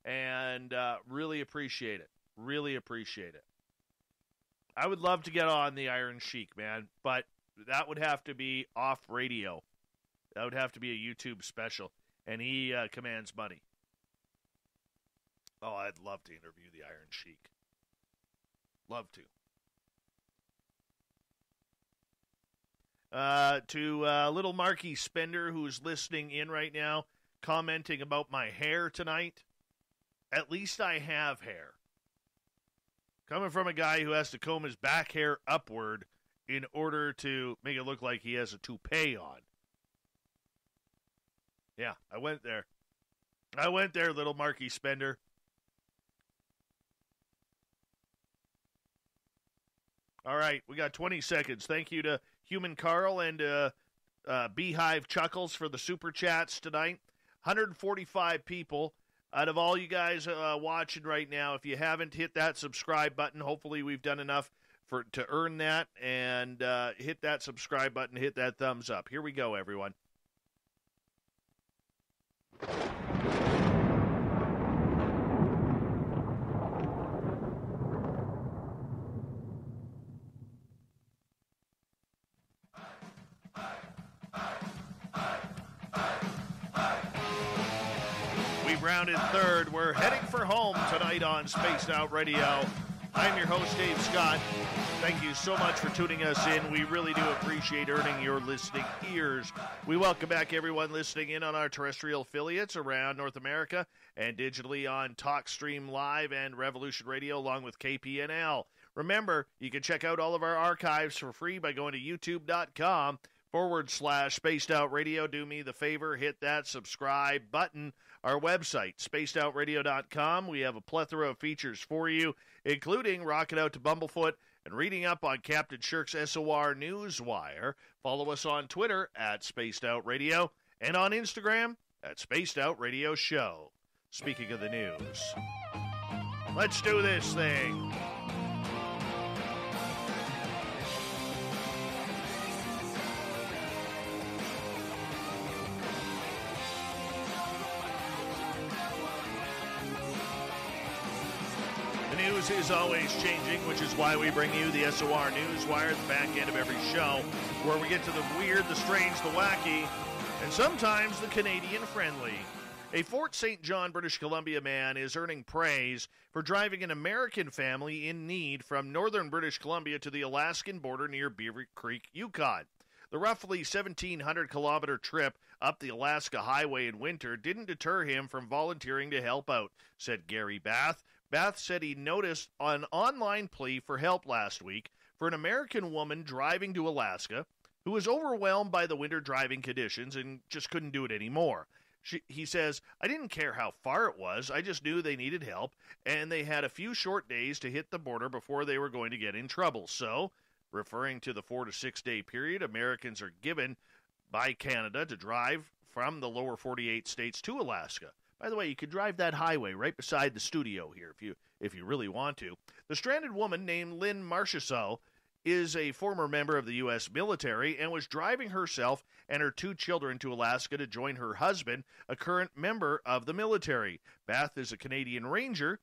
And really appreciate it. Really appreciate it. I would love to get on the Iron Sheik, man, but that would have to be off radio. That would have to be a YouTube special, and he commands money. Oh, I'd love to interview the Iron Sheik. Love to. To little Marky Spender, who's listening in right now, commenting about my hair tonight. At least I have hair. Coming from a guy who has to comb his back hair upward in order to make it look like he has a toupee on. Yeah, I went there. Little Marky Spender. All right, we got 20 seconds. Thank you to Human Carl and Beehive Chuckles for the super chats tonight. 145 people. Out of all you guys watching right now, if you haven't hit that subscribe button, hopefully we've done enough to earn that. And hit that subscribe button, hit that thumbs up. Here we go, everyone. Rounded third. We're heading for home tonight on Spaced Out Radio. I'm your host, Dave Scott. Thank you so much for tuning us in. We really do appreciate earning your listening ears. We welcome back everyone listening in on our terrestrial affiliates around North America and digitally on TalkStream Live and Revolution Radio along with KPNL. Remember, you can check out all of our archives for free by going to youtube.com/Spaced Out Radio. Do me the favor, hit that subscribe button. Our website, spacedoutradio.com. We have a plethora of features for you, including rocking out to Bumblefoot and reading up on Captain Shirk's SOR Newswire. Follow us on Twitter at Spaced Out Radio and on Instagram at Spaced Out Radio Show. Speaking of the news, let's do this thing. News is always changing, which is why we bring you the SOR Newswire at the back end of every show, where we get to the weird, the strange, the wacky, and sometimes the Canadian-friendly. A Fort St. John, British Columbia man is earning praise for driving an American family in need from northern British Columbia to the Alaskan border near Beaver Creek, Yukon. The roughly 1,700-kilometer trip up the Alaska Highway in winter didn't deter him from volunteering to help out, said Gary Bath. Bath said he noticed an online plea for help last week for an American woman driving to Alaska who was overwhelmed by the winter driving conditions and just couldn't do it anymore. He says, I didn't care how far it was. I just knew they needed help, and they had a few short days to hit the border before they were going to get in trouble. So, referring to the 4 to 6 day period Americans are given by Canada to drive from the lower 48 states to Alaska. By the way, you could drive that highway right beside the studio here if you really want to. The stranded woman named Lynn Marchessault is a former member of the U.S. military and was driving herself and her 2 children to Alaska to join her husband, a current member of the military. Bath is a Canadian Ranger,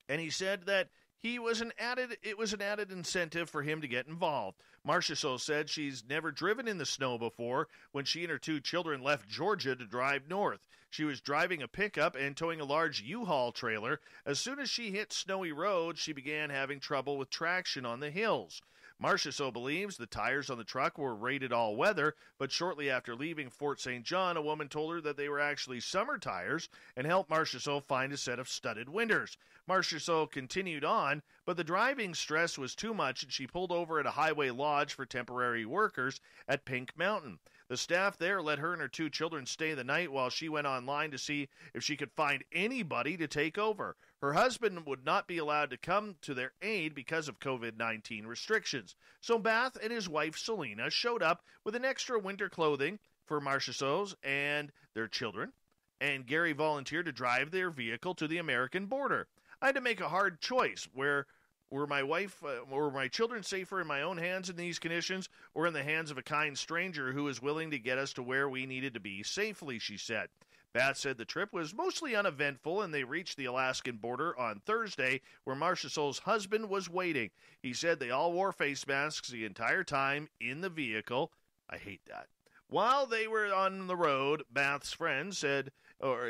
and he said that it was an added incentive for him to get involved. Marchessault said she's never driven in the snow before when she and her 2 children left Georgia to drive north. She was driving a pickup and towing a large U-Haul trailer. As soon as she hit snowy roads, she began having trouble with traction on the hills. Marchessault believes the tires on the truck were rated all-weather, but shortly after leaving Fort St. John, a woman told her that they were actually summer tires and helped Marchessault find a set of studded winters. Marchessault continued on, but the driving stress was too much, and she pulled over at a highway lodge for temporary workers at Pink Mountain. The staff there let her and her 2 children stay the night while she went online to see if she could find anybody to take over. Her husband would not be allowed to come to their aid because of COVID-19 restrictions. So Bath and his wife Selena showed up with an extra winter clothing for Marchessault and their children, and Gary volunteered to drive their vehicle to the American border. I had to make a hard choice where Were my children safer in my own hands in these conditions or in the hands of a kind stranger who was willing to get us to where we needed to be safely, she said. Bath said the trip was mostly uneventful and they reached the Alaskan border on Thursday where Marcia Soul's husband was waiting. He said they all wore face masks the entire time in the vehicle. I hate that. While they were on the road, Bath's friend said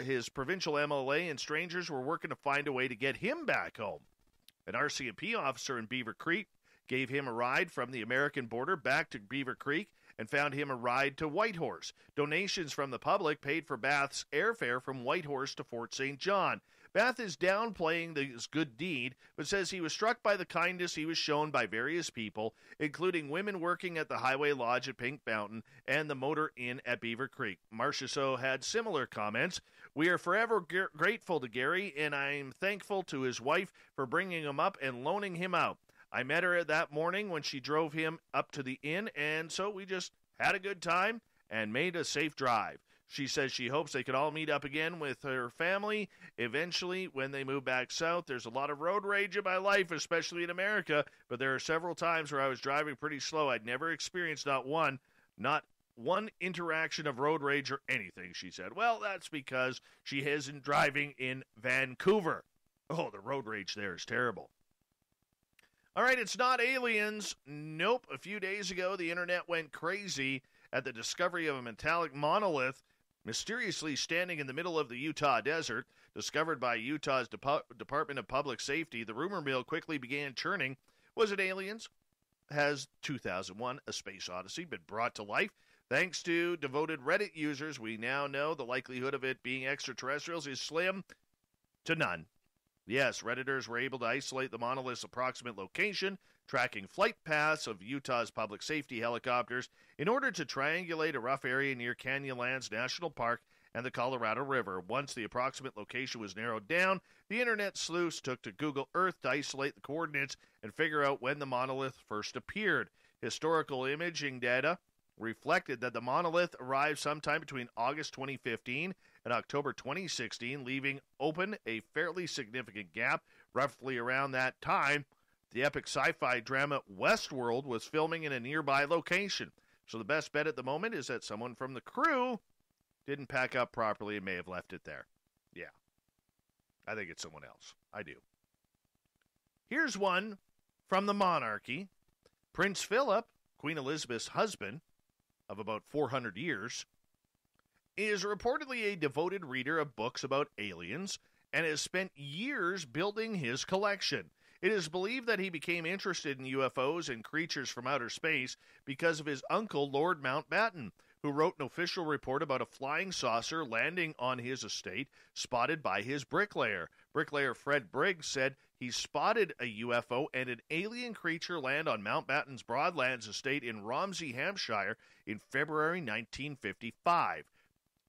his provincial MLA and strangers were working to find a way to get him back home. An RCMP officer in Beaver Creek gave him a ride from the American border back to Beaver Creek and found him a ride to Whitehorse. Donations from the public paid for Bath's airfare from Whitehorse to Fort St. John. Bath is downplaying this good deed, but says he was struck by the kindness he was shown by various people, including women working at the Highway Lodge at Pink Mountain and the Motor Inn at Beaver Creek. Marcia So had similar comments. We are forever grateful to Gary, and I'm thankful to his wife for bringing him up and loaning him out. I met her that morning when she drove him up to the inn, and so we just had a good time and made a safe drive. She says she hopes they can all meet up again with her family eventually when they move back south. There's a lot of road rage in my life, especially in America, but there are several times where I was driving pretty slow. I'd never experienced not one interaction of road rage or anything, she said. Well, that's because she isn't driving in Vancouver. Oh, the road rage there is terrible. All right, it's not aliens. Nope. A few days ago, the internet went crazy at the discovery of a metallic monolith mysteriously standing in the middle of the Utah desert. Discovered by Utah's Department of Public Safety, the rumor mill quickly began churning. Was it aliens? Has 2001: A Space Odyssey been brought to life? Thanks to devoted Reddit users, we now know the likelihood of it being extraterrestrials is slim to none. Yes, Redditors were able to isolate the monolith's approximate location, tracking flight paths of Utah's public safety helicopters in order to triangulate a rough area near Canyonlands National Park and the Colorado River. Once the approximate location was narrowed down, the internet sleuths took to Google Earth to isolate the coordinates and figure out when the monolith first appeared. Historical imaging data reflected that the monolith arrived sometime between August 2015 and October 2016, leaving open a fairly significant gap. Roughly around that time, the epic sci-fi drama Westworld was filming in a nearby location. So the best bet at the moment is that someone from the crew didn't pack up properly and may have left it there. Yeah, I think it's someone else. I do. Here's one from the monarchy. Prince Philip, Queen Elizabeth's husband of about 400 years, is reportedly a devoted reader of books about aliens and has spent years building his collection. It is believed that he became interested in UFOs and creatures from outer space because of his uncle, Lord Mountbatten, who wrote an official report about a flying saucer landing on his estate, spotted by his bricklayer. Bricklayer Fred Briggs said he spotted a UFO and an alien creature land on Mountbatten's Broadlands estate in Romsey, Hampshire in February 1955.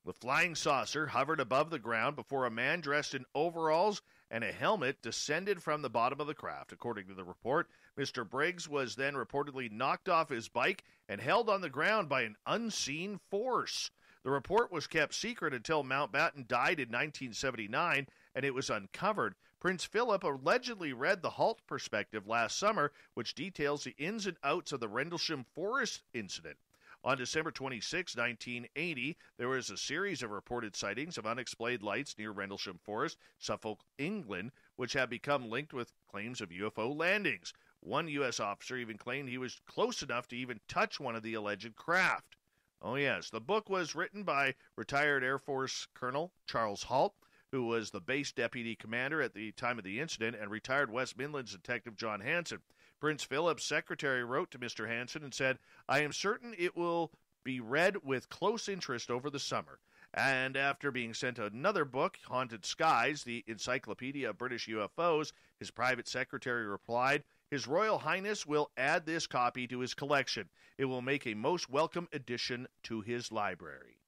The flying saucer hovered above the ground before a man dressed in overalls and a helmet descended from the bottom of the craft. According to the report, Mr. Briggs was then reportedly knocked off his bike and held on the ground by an unseen force. The report was kept secret until Mountbatten died in 1979, and it was uncovered. Prince Philip allegedly read the Halt Perspective last summer, which details the ins and outs of the Rendlesham Forest incident. On December 26, 1980, there was a series of reported sightings of unexplained lights near Rendlesham Forest, Suffolk, England, which have become linked with claims of UFO landings. One U.S. officer even claimed he was close enough to even touch one of the alleged craft. Oh yes, the book was written by retired Air Force Colonel Charles Halt, who was the base deputy commander at the time of the incident, and retired West Midlands detective John Hansen. Prince Philip's secretary wrote to Mr. Hansen and said, I am certain it will be read with close interest over the summer. And after being sent another book, Haunted Skies, the Encyclopedia of British UFOs, his private secretary replied, His Royal Highness will add this copy to his collection. It will make a most welcome addition to his library.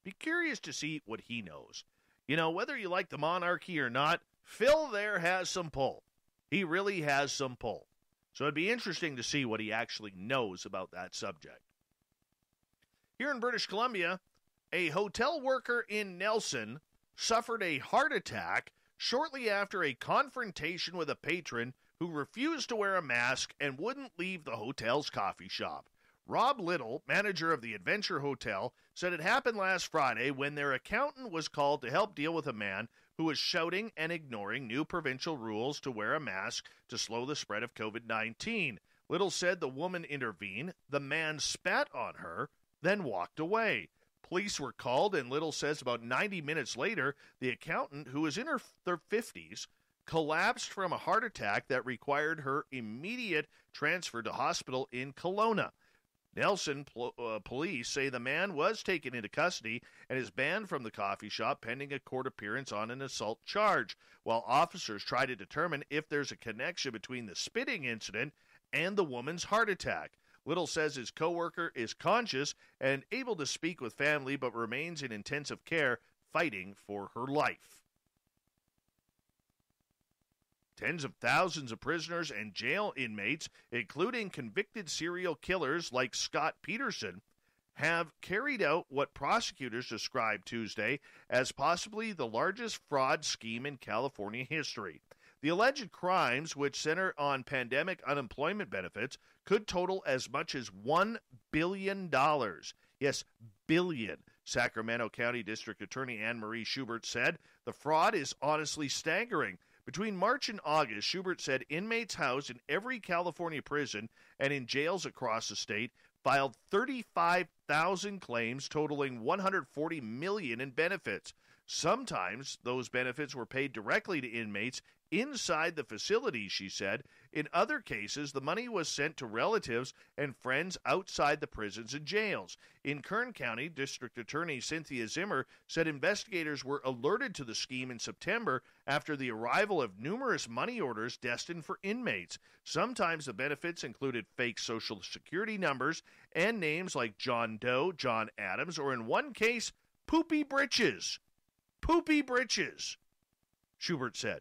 Be curious to see what he knows. You know, whether you like the monarchy or not, Phil there has some pull. He really has some pull. So it'd be interesting to see what he actually knows about that subject. Here in British Columbia, a hotel worker in Nelson suffered a heart attack shortly after a confrontation with a patron who refused to wear a mask and wouldn't leave the hotel's coffee shop. Rob Little, manager of the Adventure Hotel, said it happened last Friday when their accountant was called to help deal with a man who was shouting and ignoring new provincial rules to wear a mask to slow the spread of COVID-19. Little said the woman intervened, the man spat on her, then walked away. Police were called, and Little says about 90 minutes later, the accountant, who was in her 50s, collapsed from a heart attack that required her immediate transfer to hospital in Kelowna. Nelson police say the man was taken into custody and is banned from the coffee shop pending a court appearance on an assault charge, while officers try to determine if there's a connection between the spitting incident and the woman's heart attack. Little says his coworker is conscious and able to speak with family but remains in intensive care fighting for her life. Tens of thousands of prisoners and jail inmates, including convicted serial killers like Scott Peterson, have carried out what prosecutors described Tuesday as possibly the largest fraud scheme in California history. The alleged crimes, which center on pandemic unemployment benefits, could total as much as $1 billion. Yes, billion. Sacramento County District Attorney Anne Marie Schubert said, "The fraud is honestly staggering." Between March and August, Schubert said inmates housed in every California prison and in jails across the state filed 35,000 claims totaling $140 million in benefits. Sometimes those benefits were paid directly to inmates inside the facility, she said. In other cases, the money was sent to relatives and friends outside the prisons and jails. In Kern County, District Attorney Cynthia Zimmer said investigators were alerted to the scheme in September after the arrival of numerous money orders destined for inmates. Sometimes the benefits included fake Social Security numbers and names like John Doe, John Adams, or in one case, Poopy Britches. Poopy Britches, Schubert said.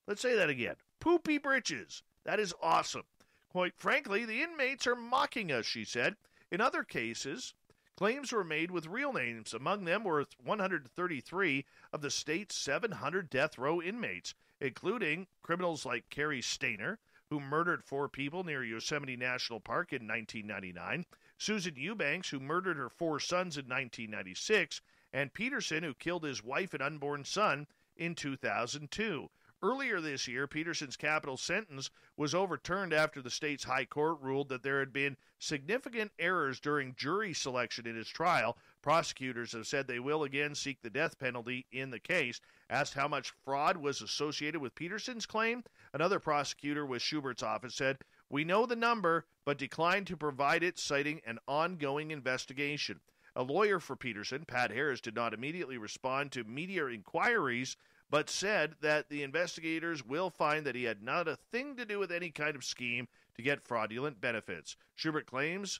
Let's say that again. Poopy Britches. That is awesome. Quite frankly, the inmates are mocking us, she said. In other cases, claims were made with real names. Among them were 133 of the state's 700 death row inmates, including criminals like Carrie Stainer, who murdered 4 people near Yosemite National Park in 1999, Susan Eubanks, who murdered her 4 sons in 1996, and Peterson, who killed his wife and unborn son in 2002. Earlier this year, Peterson's capital sentence was overturned after the state's high court ruled that there had been significant errors during jury selection in his trial. Prosecutors have said they will again seek the death penalty in the case. Asked how much fraud was associated with Peterson's claim, another prosecutor with Schubert's office said, "We know the number, but declined to provide it, citing an ongoing investigation." A lawyer for Peterson, Pat Harris, did not immediately respond to media inquiries, but said that the investigators will find that he had not a thing to do with any kind of scheme to get fraudulent benefits. Schubert claims,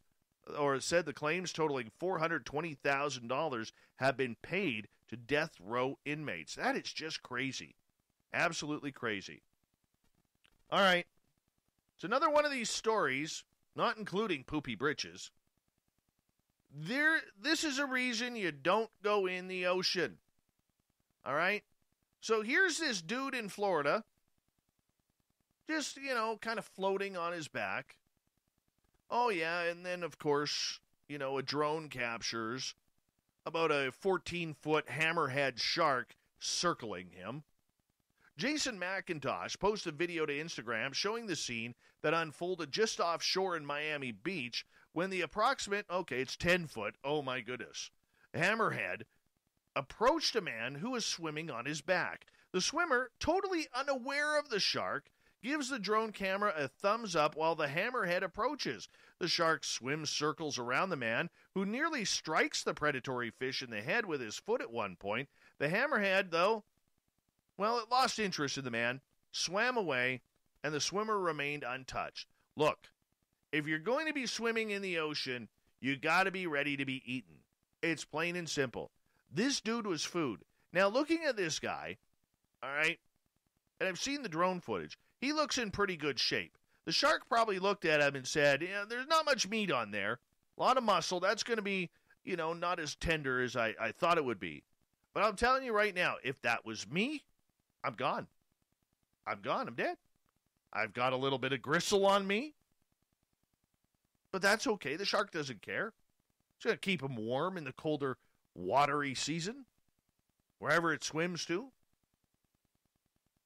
or said the claims totaling $420,000 have been paid to death row inmates. That is just crazy. Absolutely crazy. All right. It's another one of these stories, not including Poopy Britches. This is a reason you don't go in the ocean. All right? So here's this dude in Florida, just, kind of floating on his back. Oh, yeah, and then, of course, a drone captures about a 14-foot hammerhead shark circling him. Jason McIntosh posted a video to Instagram showing the scene that unfolded just offshore in Miami Beach when the approximate, it's 10-foot, oh my goodness, hammerhead approached a man who was swimming on his back. The swimmer, totally unaware of the shark, gives the drone camera a thumbs up while the hammerhead approaches. The shark swims circles around the man, who nearly strikes the predatory fish in the head with his foot at one point. The hammerhead, though, it lost interest in the man, swam away, and the swimmer remained untouched. Look, if you're going to be swimming in the ocean, you got to be ready to be eaten. It's plain and simple. This dude was food. Now, looking at this guy, all right, and I've seen the drone footage, he looks in pretty good shape. The shark probably looked at him and said, there's not much meat on there. A lot of muscle. That's going to be, not as tender as I thought it would be. But I'm telling you right now, if that was me, I'm gone. I'm gone. I'm dead. I've got a little bit of gristle on me. But that's okay. The shark doesn't care. It's going to keep him warm in the colder, watery season, wherever it swims to.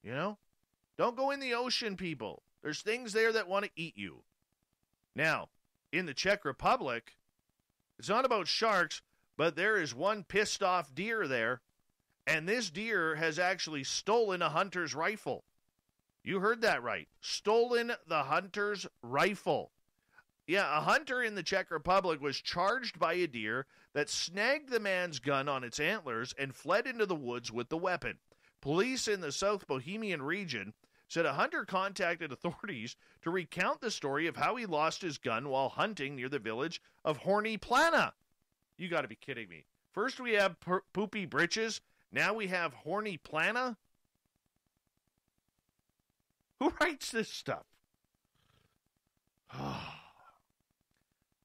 You know? Don't go in the ocean, people. There's things there that want to eat you. Now, in the Czech Republic, it's not about sharks, but there is one pissed off deer there, and this deer has actually stolen a hunter's rifle. You heard that right. Stolen the hunter's rifle. Yeah, a hunter in the Czech Republic was charged by a deer that snagged the man's gun on its antlers and fled into the woods with the weapon. Police in the South Bohemian region said a hunter contacted authorities to recount the story of how he lost his gun while hunting near the village of Horny Plana. You got to be kidding me. First we have Poopy Britches, now we have Horny Plana? Who writes this stuff?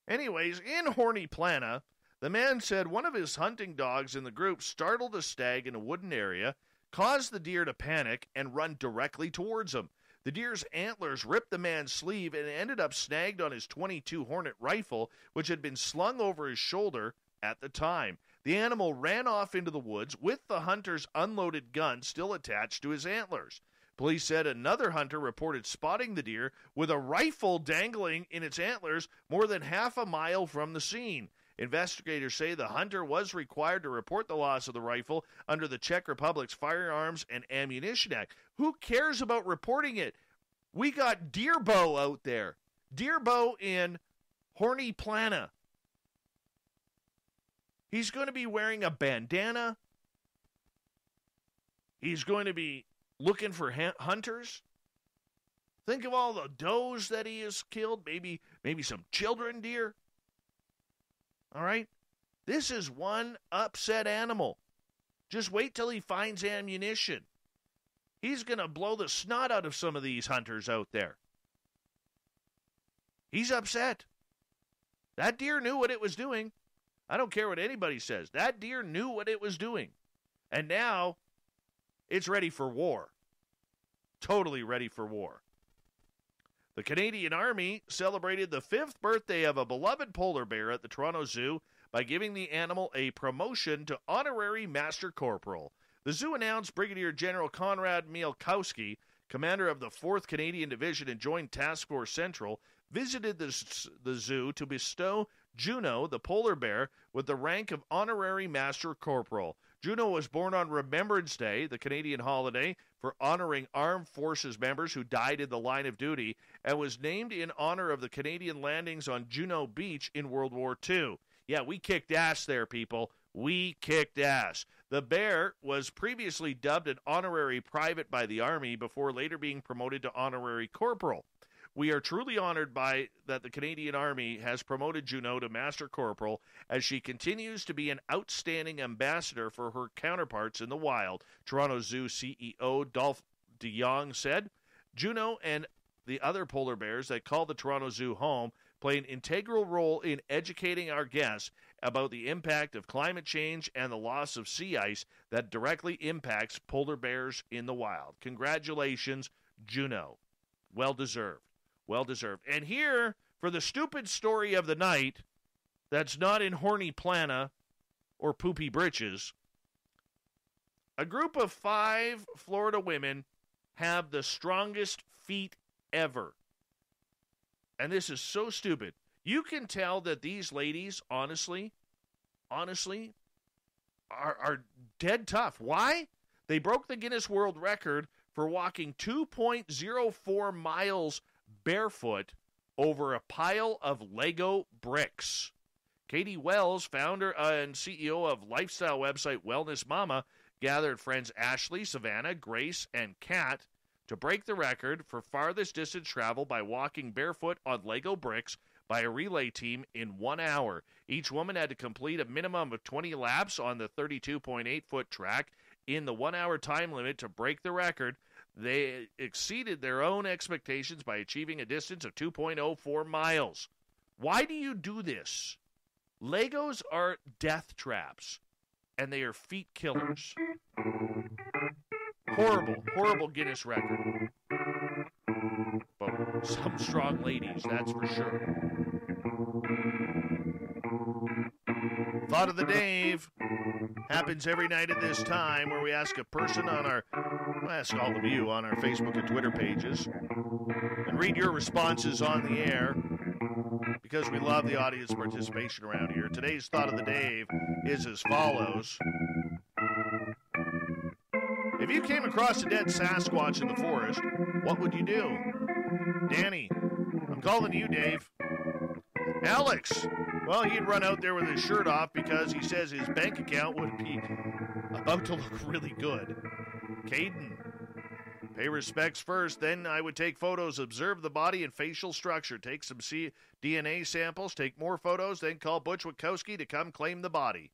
Anyways, in Horny Plana, the man said one of his hunting dogs in the group startled a stag in a wooden area, caused the deer to panic, and run directly towards him. The deer's antlers ripped the man's sleeve and ended up snagged on his .22 Hornet rifle, which had been slung over his shoulder at the time. The animal ran off into the woods with the hunter's unloaded gun still attached to his antlers. Police said another hunter reported spotting the deer with a rifle dangling in its antlers more than half a mile from the scene. Investigators say the hunter was required to report the loss of the rifle under the Czech Republic's Firearms and Ammunition Act. Who cares about reporting it? We got Deerbo out there. Deerbo in Horny Plana. He's going to be wearing a bandana. He's going to be looking for hunters. Think of all the does that he has killed. Maybe some children deer. All right? This is one upset animal. Just wait till he finds ammunition. He's going to blow the snot out of some of these hunters out there. He's upset. That deer knew what it was doing. I don't care what anybody says. That deer knew what it was doing. And now it's ready for war. Totally ready for war. The Canadian Army celebrated the 5th birthday of a beloved polar bear at the Toronto Zoo by giving the animal a promotion to honorary Master Corporal. The zoo announced Brigadier General Konrad Mielkowski, commander of the 4th Canadian Division and Joint Task Force Central, visited the zoo to bestow Juno, the polar bear, with the rank of honorary Master Corporal. Juno was born on Remembrance Day, the Canadian holiday for honoring armed forces members who died in the line of duty, and was named in honor of the Canadian landings on Juno Beach in World War II. Yeah, we kicked ass there, people. We kicked ass. The bear was previously dubbed an honorary private by the Army before later being promoted to honorary corporal. We are truly honored by that the Canadian Army has promoted Juno to Master Corporal as she continues to be an outstanding ambassador for her counterparts in the wild, Toronto Zoo CEO Dolph DeYoung said. Juno and the other polar bears that call the Toronto Zoo home play an integral role in educating our guests about the impact of climate change and the loss of sea ice that directly impacts polar bears in the wild. Congratulations, Juno. Well deserved. Well deserved. And here, for the stupid story of the night that's not in Horny Plana or Poopy Britches, a group of 5 Florida women have the strongest feet ever. And this is so stupid. You can tell that these ladies, honestly, are dead tough. Why? They broke the Guinness World Record for walking 2.04 miles barefoot over a pile of Lego bricks. Katie Wells, founder and CEO of lifestyle website Wellness Mama, gathered friends Ashley, Savannah, Grace, and Kat to break the record for farthest distance travel by walking barefoot on Lego bricks by a relay team in 1 hour. Each woman had to complete a minimum of 20 laps on the 32.8-foot track in the 1-hour time limit to break the record. They exceeded their own expectations by achieving a distance of 2.04 miles. Why do you do this? Legos are death traps, and they are feet killers. Horrible, horrible Guinness record. But some strong ladies, that's for sure. Thought of the Dave happens every night at this time, where we ask a person on our, we'll ask all of you on our Facebook and Twitter pages, and read your responses on the air, because we love the audience participation around here. Today's Thought of the Dave is as follows. If you came across a dead Sasquatch in the forest, what would you do? Danny, I'm calling you, Dave. Alex, well, he'd run out there with his shirt off because he says his bank account would be about to look really good. Caden, pay respects first, then I would take photos, observe the body and facial structure, take some DNA samples, take more photos, then call Butch Witkowski to come claim the body.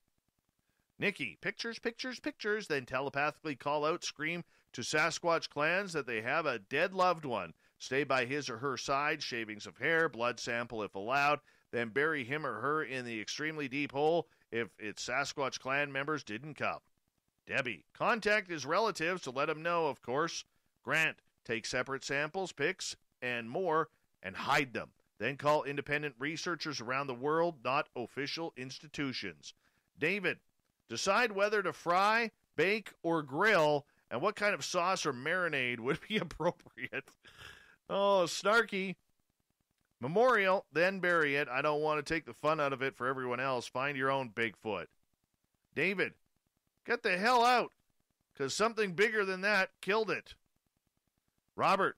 Nikki, pictures, pictures, pictures, then telepathically call out, scream to Sasquatch clans that they have a dead loved one. Stay by his or her side, shavings of hair, blood sample if allowed, then bury him or her in the extremely deep hole if its Sasquatch clan members didn't come. Debbie, contact his relatives to let them know, of course. Grant, take separate samples, pics, and more, and hide them. Then call independent researchers around the world, not official institutions. David, decide whether to fry, bake, or grill, and what kind of sauce or marinade would be appropriate. Oh, Snarky. Memorial, then bury it. I don't want to take the fun out of it for everyone else. Find your own Bigfoot. David, get the hell out, because something bigger than that killed it. Robert,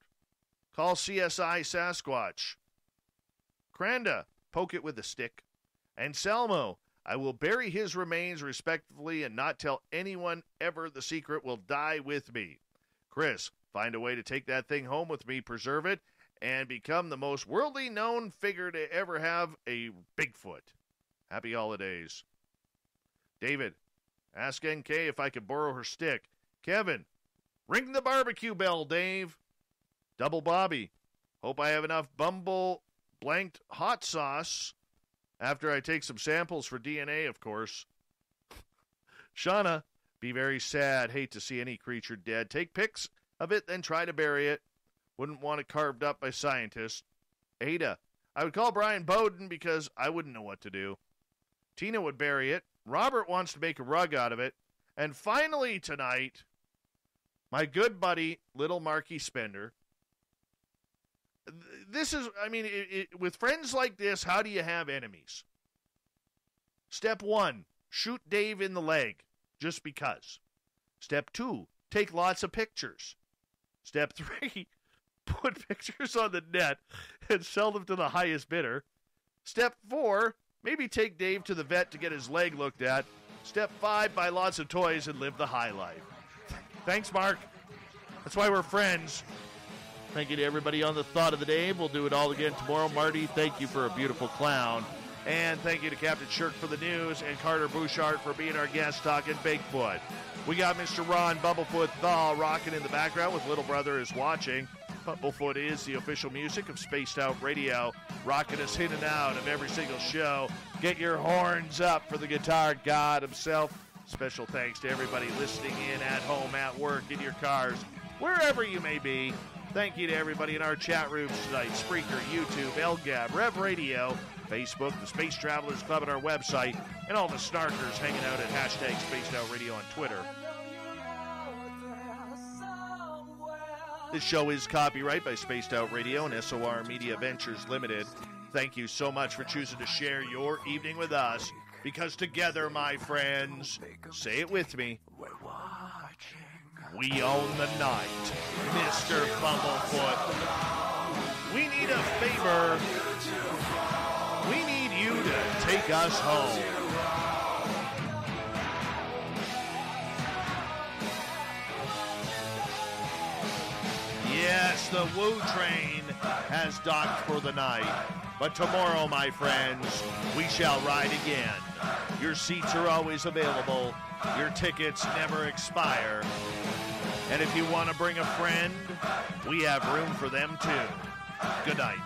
call CSI Sasquatch. Cranda, poke it with a stick. And Selmo, I will bury his remains respectfully and not tell anyone ever. The secret will die with me. Chris, find a way to take that thing home with me, preserve it, and become the most worldly known figure to ever have a Bigfoot. Happy holidays. David, ask NK if I could borrow her stick. Kevin, ring the barbecue bell, Dave. Double Bobby, hope I have enough Bumble blanked hot sauce after I take some samples for DNA, of course. Shauna, be very sad. Hate to see any creature dead. Take pics of it, then try to bury it. Wouldn't want it carved up by scientists. Ada, I would call Brian Bowden because I wouldn't know what to do. Tina would bury it. Robert wants to make a rug out of it. And finally tonight, my good buddy, Little Marky Spender. This is, I mean, with friends like this, how do you have enemies? Step 1, shoot Dave in the leg, just because. Step 2, take lots of pictures. Step 3, put pictures on the net and sell them to the highest bidder. Step 4, maybe take Dave to the vet to get his leg looked at. Step 5, buy lots of toys and live the high life. Thanks, Mark. That's why we're friends. Thank you to everybody on the Thought of the Day. We'll do it all again tomorrow. Marty, thank you for a beautiful clown. And thank you to Captain Shirk for the news and Carter Buschardt for being our guest talking Bigfoot. We got Mr. Ron Bumblefoot Thal rocking in the background with Little Brother is watching. Bumblefoot is the official music of Spaced Out Radio, rocking us in and out of every single show. Get your horns up for the guitar god himself. Special thanks to everybody listening in at home, at work, in your cars, wherever you may be. Thank you to everybody in our chat rooms tonight. Spreaker, YouTube, LGAB, Rev Radio, Facebook, the Space Travelers Club at our website, and all the snarkers hanging out at hashtag Spaced Out Radio on Twitter. This show is copyright by Spaced Out Radio and SOR Media Ventures Limited. Thank you so much for choosing to share your evening with us, because together, my friends, say it with me, we own the night, Mr. Bumblefoot. We need a favor. We need you to take us home. Yes, the Woo train has docked for the night. But tomorrow, my friends, we shall ride again. Your seats are always available. Your tickets never expire. And if you want to bring a friend, we have room for them too. Good night.